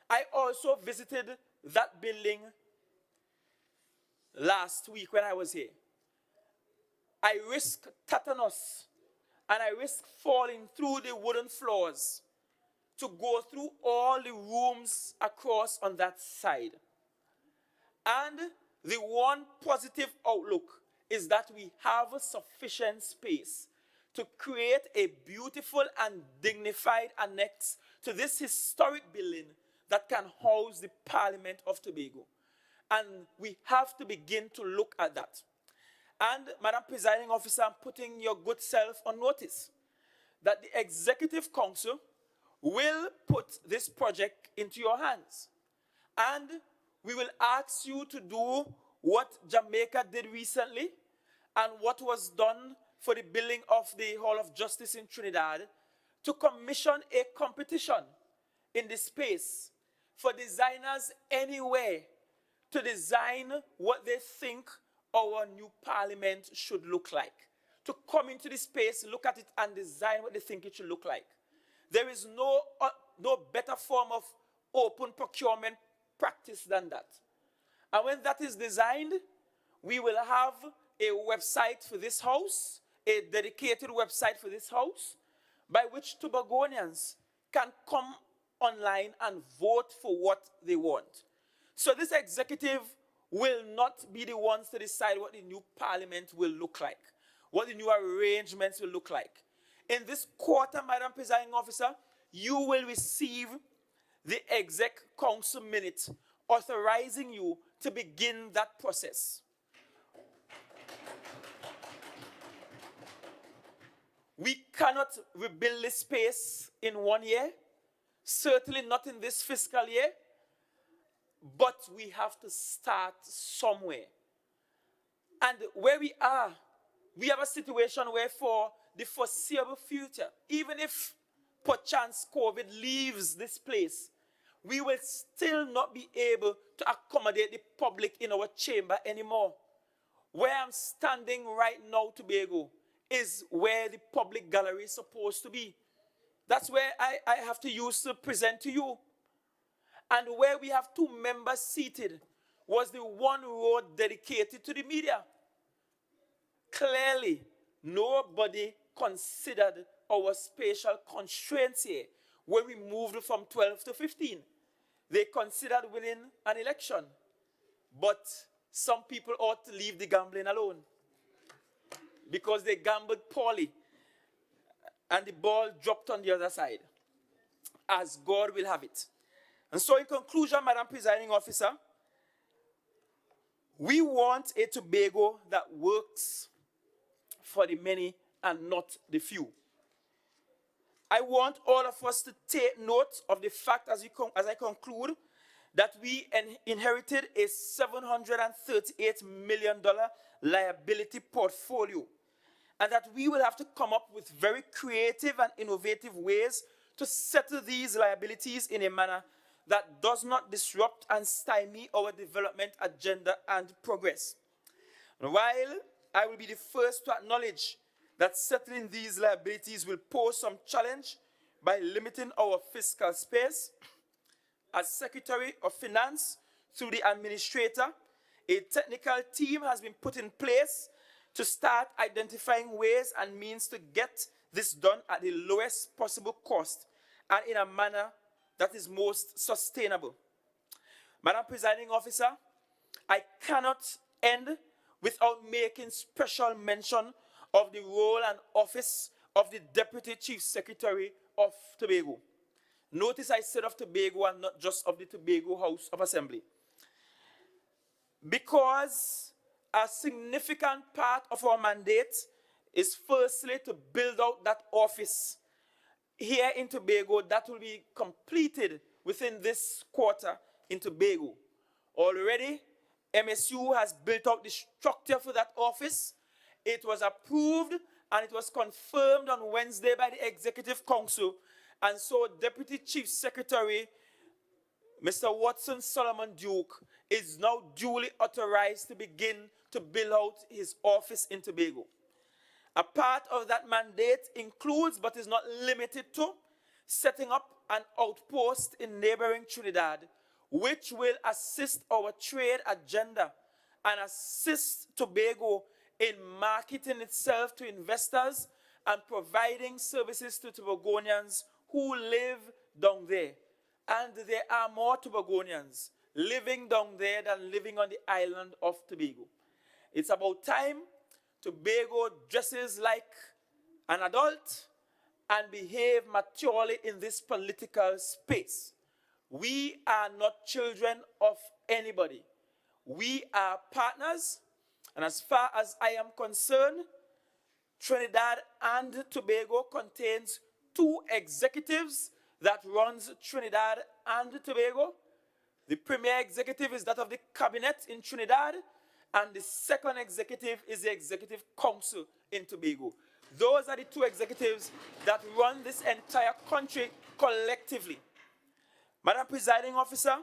I also visited that building last week when I was here. I risked tetanus and I risked falling through the wooden floors to go through all the rooms across on that side. And the one positive outlook is that we have sufficient space to create a beautiful and dignified annex to this historic building that can house the Parliament of Tobago. And we have to begin to look at that. And, Madam Presiding Officer, I'm putting your good self on notice that the Executive Council will put this project into your hands. And we will ask you to do what Jamaica did recently and what was done for the building of the Hall of Justice in Trinidad, to commission a competition in the space for designers anywhere to design what they think our new parliament should look like. To come into the space, look at it, and design what they think it should look like. There is no better form of open procurement practice than that. And when that is designed, we will have a website for this house, a dedicated website for this house, by which Tobagonians can come online and vote for what they want. So this executive will not be the ones to decide what the new parliament will look like, what the new arrangements will look like. In this quarter, Madam Presiding Officer, you will receive the exec council minute authorizing you to begin that process. We cannot rebuild this space in 1 year, certainly not in this fiscal year, but we have to start somewhere. And where we are, we have a situation where for the foreseeable future, even if perchance COVID leaves this place, we will still not be able to accommodate the public in our chamber anymore. Where I'm standing right now, Tobago, is where the public gallery is supposed to be. That's where I have to use to present to you. And where we have 2 members seated was the one row dedicated to the media. Clearly, nobody considered our spatial constraints here when we moved from 12 to 15. They considered winning an election. But some people ought to leave the gambling alone, because they gambled poorly and the ball dropped on the other side, as God will have it. And so in conclusion, Madam Presiding Officer, we want a Tobago that works for the many and not the few. I want all of us to take note of the fact, as I conclude, that we inherited a $738 million liability portfolio, and that we will have to come up with very creative and innovative ways to settle these liabilities in a manner that does not disrupt and stymie our development agenda and progress. And while I will be the first to acknowledge that settling these liabilities will pose some challenge by limiting our fiscal space, as Secretary of Finance through the Administrator, a technical team has been put in place to start identifying ways and means to get this done at the lowest possible cost and in a manner that is most sustainable. Madam Presiding Officer, I cannot end without making special mention of the role and office of the Deputy Chief Secretary of Tobago. Notice I said of Tobago and not just of the Tobago House of Assembly. Because a significant part of our mandate is firstly to build out that office here in Tobago that will be completed within this quarter in Tobago. Already, MSU has built out the structure for that office. It was approved and it was confirmed on Wednesday by the Executive Council. And so Deputy Chief Secretary, Mr. Watson Solomon Duke, is now duly authorized to begin to build out his office in Tobago. A part of that mandate includes, but is not limited to, setting up an outpost in neighboring Trinidad, which will assist our trade agenda and assist Tobago in marketing itself to investors and providing services to Tobagonians who live down there. And there are more Tobagonians living down there than living on the island of Tobago. It's about time Tobago dresses like an adult and behave maturely in this political space. We are not children of anybody. We are partners, and as far as I am concerned, Trinidad and Tobago contains 2 executives that runs Trinidad and Tobago. The premier executive is that of the cabinet in Trinidad, and the second executive is the Executive Council in Tobago. Those are the 2 executives that run this entire country collectively. Madam Presiding Officer,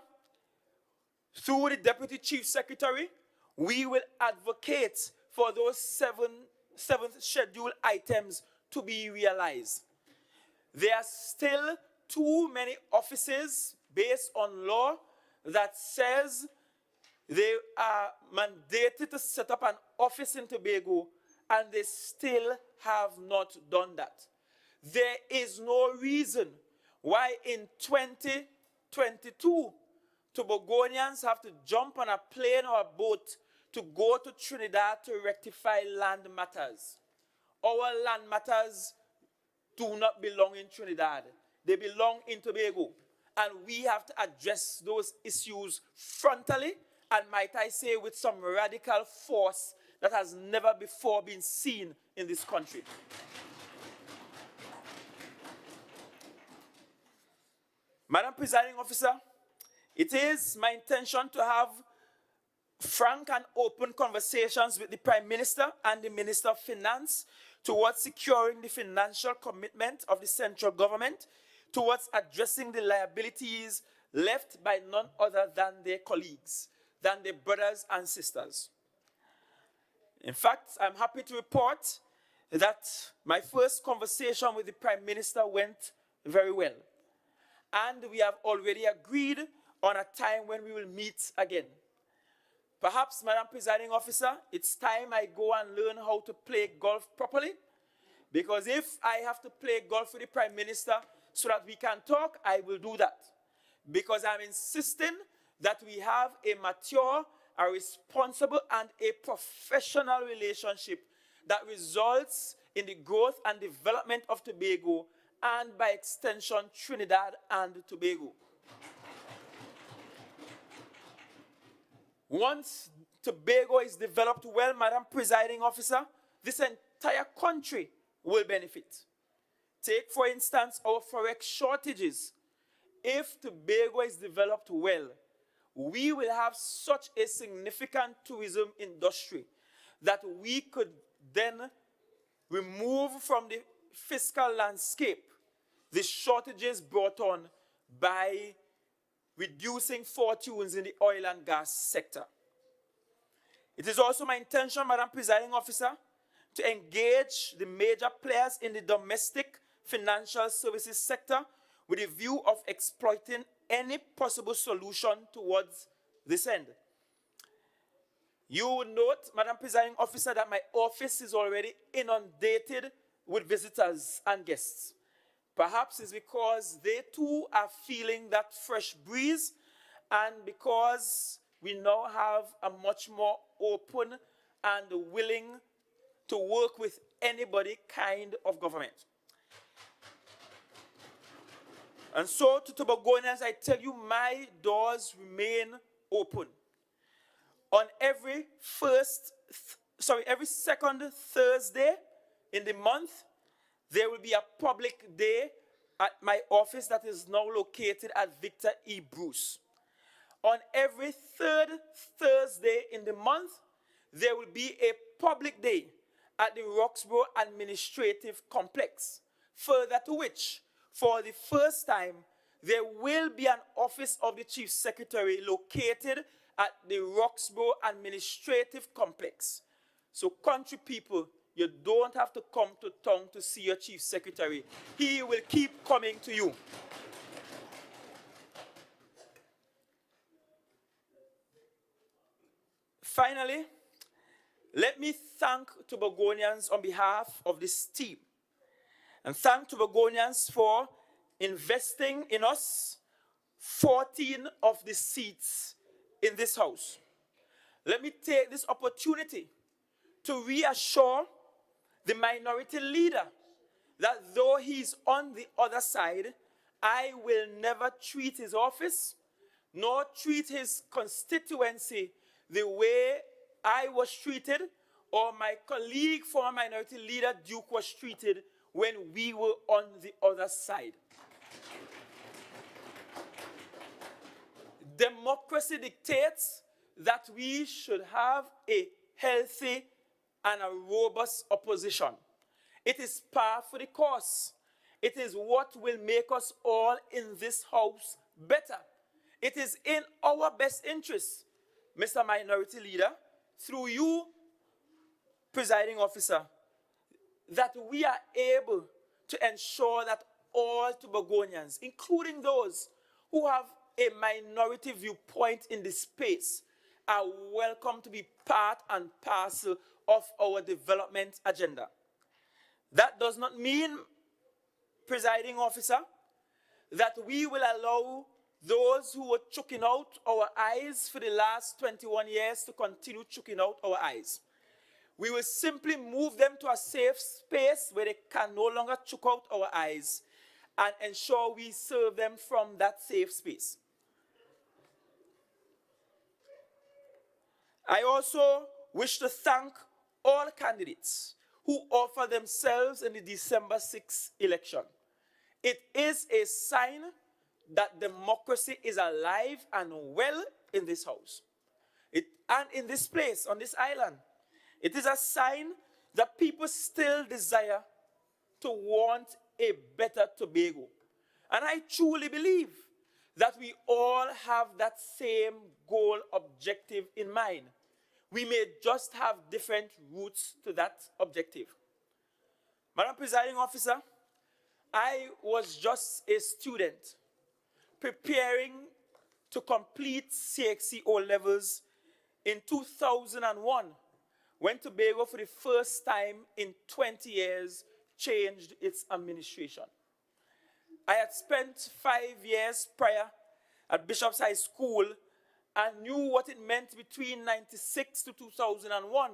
through the Deputy Chief Secretary, we will advocate for those seventh schedule items to be realized. There are still too many offices based on law that says they are mandated to set up an office in Tobago, and they still have not done that. There is no reason why in 2022, Tobagonians have to jump on a plane or a boat to go to Trinidad to rectify land matters. Our land matters do not belong in Trinidad. They belong in Tobago. and we have to address those issues frontally, and might I say with some radical force that has never before been seen in this country. Madam Presiding Officer, it is my intention to have frank and open conversations with the Prime Minister and the Minister of Finance towards securing the financial commitment of the central government towards addressing the liabilities left by none other than their colleagues, than their brothers and sisters. In fact, I'm happy to report that my first conversation with the Prime Minister went very well. And we have already agreed on a time when we will meet again. Perhaps, Madam Presiding Officer, it's time I go and learn how to play golf properly. Because if I have to play golf with the Prime Minister so that we can talk, I will do that. Because I'm insisting that we have a mature, a responsible, and a professional relationship that results in the growth and development of Tobago and, by extension, Trinidad and Tobago. Once Tobago is developed well, Madam Presiding Officer, this entire country will benefit. Take, for instance, our forex shortages. If Tobago is developed well, we will have such a significant tourism industry that we could then remove from the fiscal landscape the shortages brought on by reducing fortunes in the oil and gas sector. It is also my intention, Madam Presiding Officer, to engage the major players in the domestic financial services sector with a view of exploiting any possible solution towards this end. You would note, Madam Presiding Officer, that my office is already inundated with visitors and guests. Perhaps it's because they too are feeling that fresh breeze, and because we now have a much more open and willing to work with anybody kind of government. And so to Tobagonians, I tell you, my doors remain open. On every second Thursday in the month, there will be a public day at my office that is now located at Victor E. Bruce. On every third Thursday in the month, there will be a public day at the Roxborough Administrative Complex. Further to which, for the first time, there will be an office of the Chief Secretary located at the Roxborough Administrative Complex. So, country people, you don't have to come to town to see your Chief Secretary. He will keep coming to you. Finally, let me thank Tobagonians on behalf of this team, and thank Tobagonians for investing in us 14 of the seats in this house. Let me take this opportunity to reassure the minority leader that though he's on the other side, I will never treat his office nor treat his constituency the way I was treated or my colleague, former minority leader Duke, was treated when we were on the other side. Democracy dictates that we should have a healthy and a robust opposition. It is par for the course. It is what will make us all in this house better. It is in our best interest, Mr. Minority Leader, through you, Presiding Officer, that we are able to ensure that all Tobagonians, including those who have a minority viewpoint in this space, are welcome to be part and parcel of our development agenda. That does not mean, Presiding Officer, that we will allow those who were choking out our eyes for the last 21 years to continue choking out our eyes. We will simply move them to a safe space where they can no longer choke out our eyes and ensure we serve them from that safe space. I also wish to thank all candidates who offered themselves in the December 6th election. It is a sign that democracy is alive and well in this house. And in this place, on this island. It is a sign that people still desire to want a better Tobago. And I truly believe that we all have that same goal objective in mind. We may just have different routes to that objective. Madam Presiding Officer, I was just a student preparing to complete CXC O-levels in 2001 when Tobago, for the first time in 20 years, changed its administration. I had spent 5 years prior at Bishop's High School and knew what it meant between 96 to 2001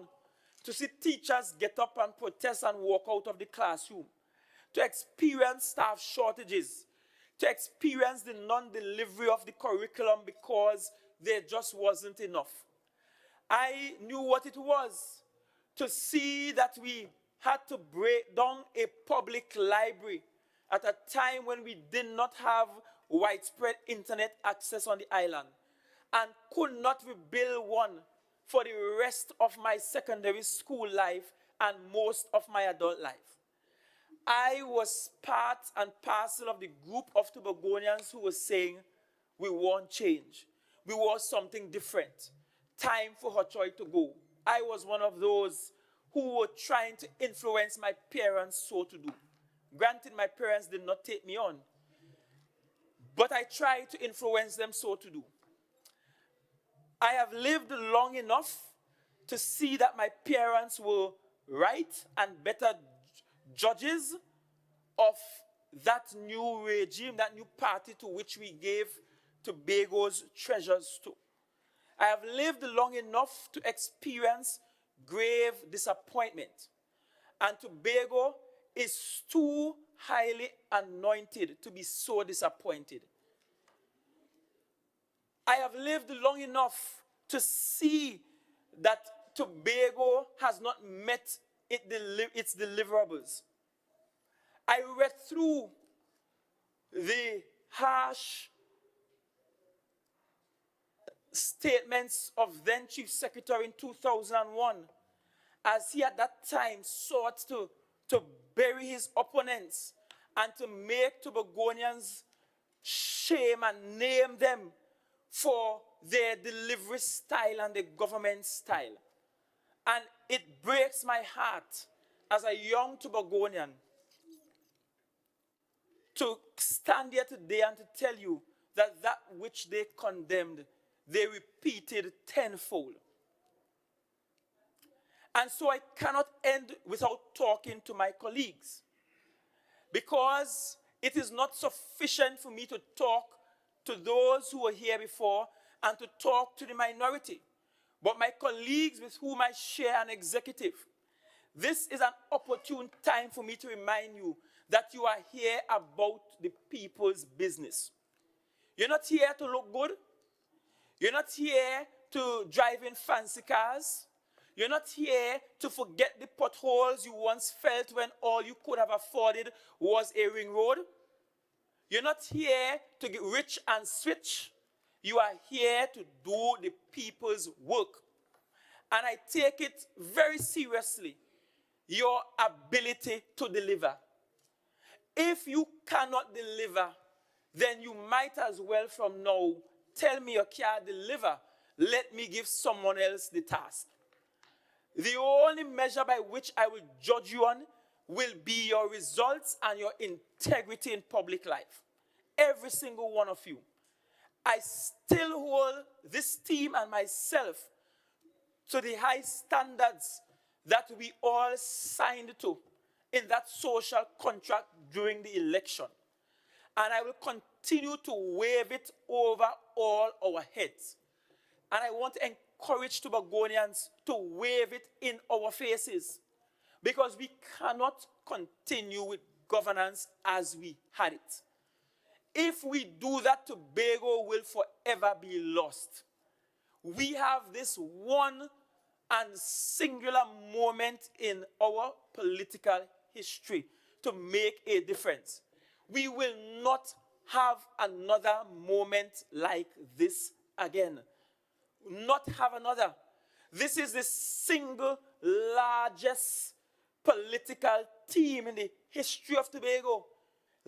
to see teachers get up and protest and walk out of the classroom, to experience staff shortages, to experience the non-delivery of the curriculum because there just wasn't enough. I knew what it was to see that we had to break down a public library at a time when we did not have widespread internet access on the island and could not rebuild one for the rest of my secondary school life and most of my adult life. I was part and parcel of the group of Tobagonians who were saying, we want change. We want something different. Time for Hochoy to go. I was one of those who were trying to influence my parents so to do. Granted, my parents did not take me on, but I tried to influence them so to do. I have lived long enough to see that my parents were right and better judges of that new regime, that new party to which we gave Tobago's treasures to. I have lived long enough to experience grave disappointment. And Tobago is too highly anointed to be so disappointed. I have lived long enough to see that Tobago has not met its deliverables. I read through the harsh statements of then Chief Secretary in 2001 as he at that time sought to bury his opponents and to make Tobagonians shame and name them for their delivery style and the government style. And it breaks my heart as a young Tobagonian to stand here today and to tell you that that which they condemned, they repeated tenfold. And so I cannot end without talking to my colleagues, because it is not sufficient for me to talk to those who were here before and to talk to the minority, but my colleagues with whom I share an executive. This is an opportune time for me to remind you that you are here about the people's business. You're not here to look good. You're not here to drive in fancy cars. You're not here to forget the potholes you once felt when all you could have afforded was a ring road. You're not here to get rich and switch. You are here to do the people's work. And I take it very seriously, your ability to deliver. If you cannot deliver, then you might as well from now tell me you can't deliver. Let me give someone else the task. The only measure by which I will judge you on will be your results and your integrity in public life. Every single one of you. I still hold this team and myself to the high standards that we all signed to in that social contract during the election. And I will continue to wave it over all our heads. And I want to encourage Tobagonians to wave it in our faces, because we cannot continue with governance as we had it. If we do that, Tobago will forever be lost. We have this one and singular moment in our political history to make a difference. We will not have another moment like this again. Not have another. This is the single largest political team in the history of Tobago.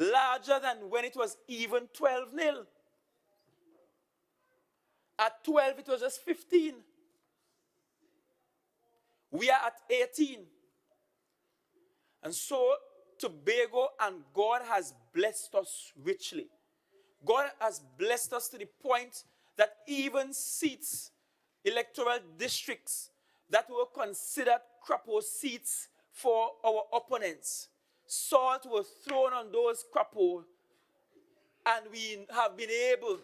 Larger than when it was even 12-0. At 12, it was just 15. We are at 18. And so, Tobago and God has blessed us richly. God has blessed us to the point that even seats, electoral districts that were considered crapo seats for our opponents, salt was thrown on those crapo, and we have been able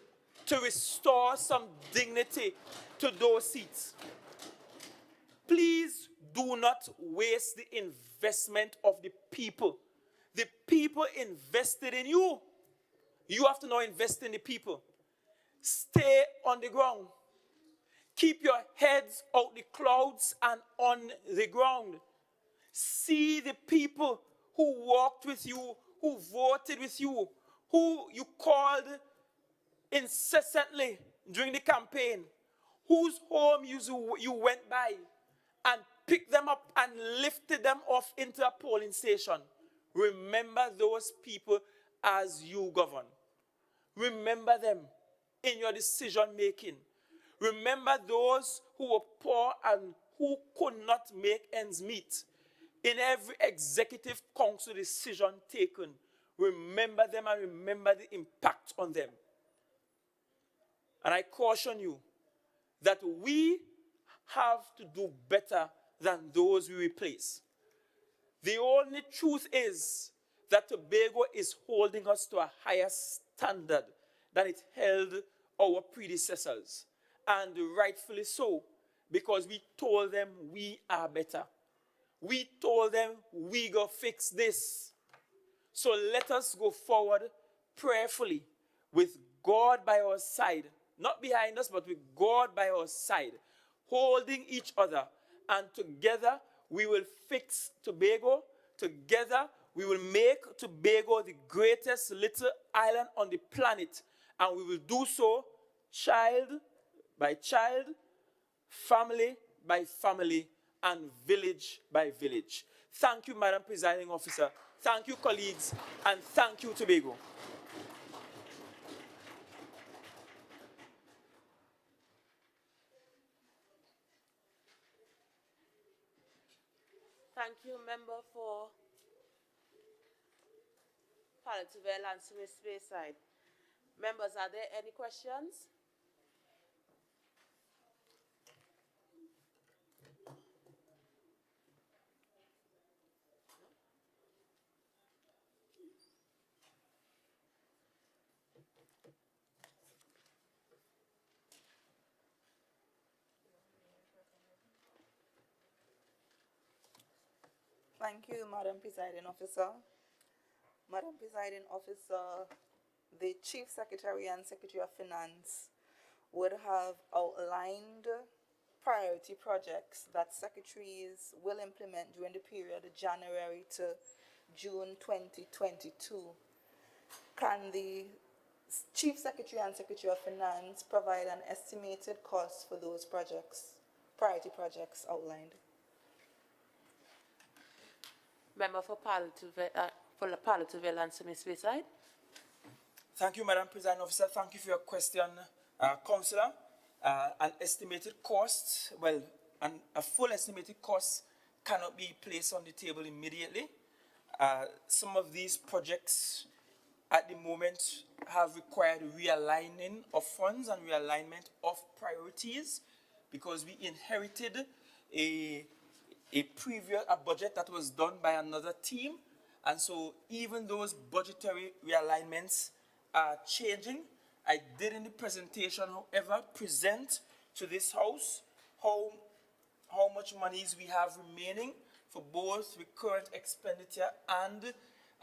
to restore some dignity to those seats. Please do not waste the investment of the people. The people invested in you. You have to now invest in the people. Stay on the ground. Keep your heads out the clouds and on the ground. See the people who walked with you, who voted with you, who you called incessantly during the campaign, whose home you went by and picked them up and lifted them off into a polling station. Remember those people as you govern. Remember them in your decision making. Remember those who were poor and who could not make ends meet. In every executive council decision taken, remember them and remember the impact on them. And I caution you that we have to do better than those we replace. The only truth is that Tobago is holding us to a higher standard than it held our predecessors. And rightfully so, because we told them we are better. We told them we go fix this. So let us go forward prayerfully with God by our side. Not behind us, but with God by our side. Holding each other. And together we will fix Tobago. Together we will make Tobago the greatest little island on the planet. And we will do so child by child, family by family, and village by village. Thank you, Madam Presiding Officer. Thank you, colleagues. And thank you, Tobago.
Thank you, Member for Palatine and Smith Speyside. Members, are there any questions?
Thank you, Madam Presiding Officer. Madam Presiding Officer, the Chief Secretary and Secretary of Finance would have outlined priority projects that secretaries will implement during the period January to June 2022. Can the Chief Secretary and Secretary of Finance provide an estimated cost for those projects, priority projects outlined?
Member for Palatine and Smith Speyside.
Thank you, Madam Presiding Officer. Thank you for your question, Councillor. An estimated cost, well, a full estimated cost cannot be placed on the table immediately. Some of these projects at the moment have required realigning of funds and realignment of priorities because we inherited a budget that was done by another team. And so even those budgetary realignments are changing. I did in the presentation, however, present to this House how much monies we have remaining for both recurrent expenditure and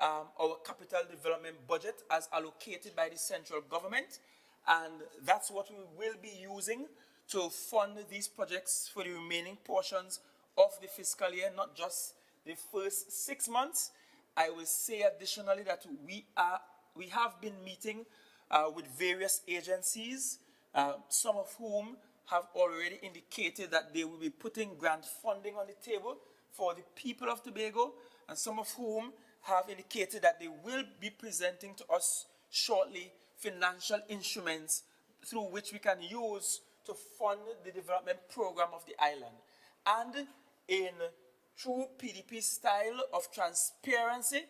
our capital development budget as allocated by the central government, and that's what we will be using to fund these projects for the remaining portions of the fiscal year, not just the first 6 months. I will say additionally that we have been meeting with various agencies, some of whom have already indicated that they will be putting grant funding on the table for the people of Tobago, and some of whom have indicated that they will be presenting to us shortly financial instruments through which we can use to fund the development program of the island. And in true PDP style of transparency,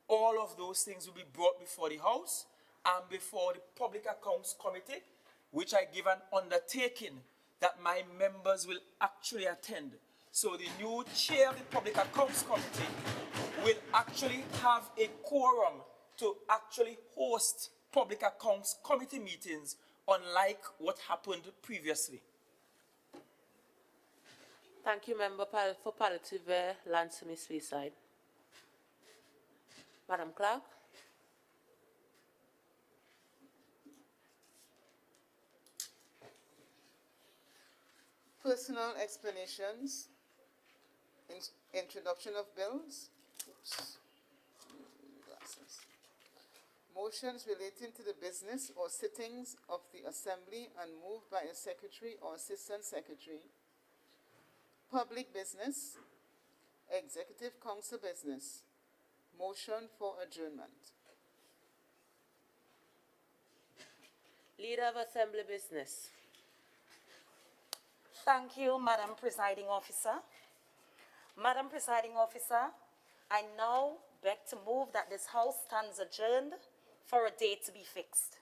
all of those things will be brought before the House and before the Public Accounts Committee, which I give an undertaking that my members will actually attend. So the new chair of the Public Accounts Committee will actually have a quorum to actually host Public Accounts Committee meetings, unlike what happened previously.
Thank you, Member for Palliative Lansing Speyside. Madam Clerk.
Personal explanations, introduction of bills. Oops. Glasses. Motions relating to the business or sittings of the Assembly and moved by a Secretary or Assistant Secretary. Public business, Executive Council business. Motion for adjournment.
Leader of Assembly Business.
Thank you, Madam Presiding Officer. Madam Presiding Officer, I now beg to move that this House stands adjourned for a date to be fixed.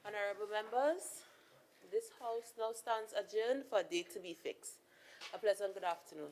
Honorable members, this House now stands adjourned for a date to be fixed. A pleasant good afternoon.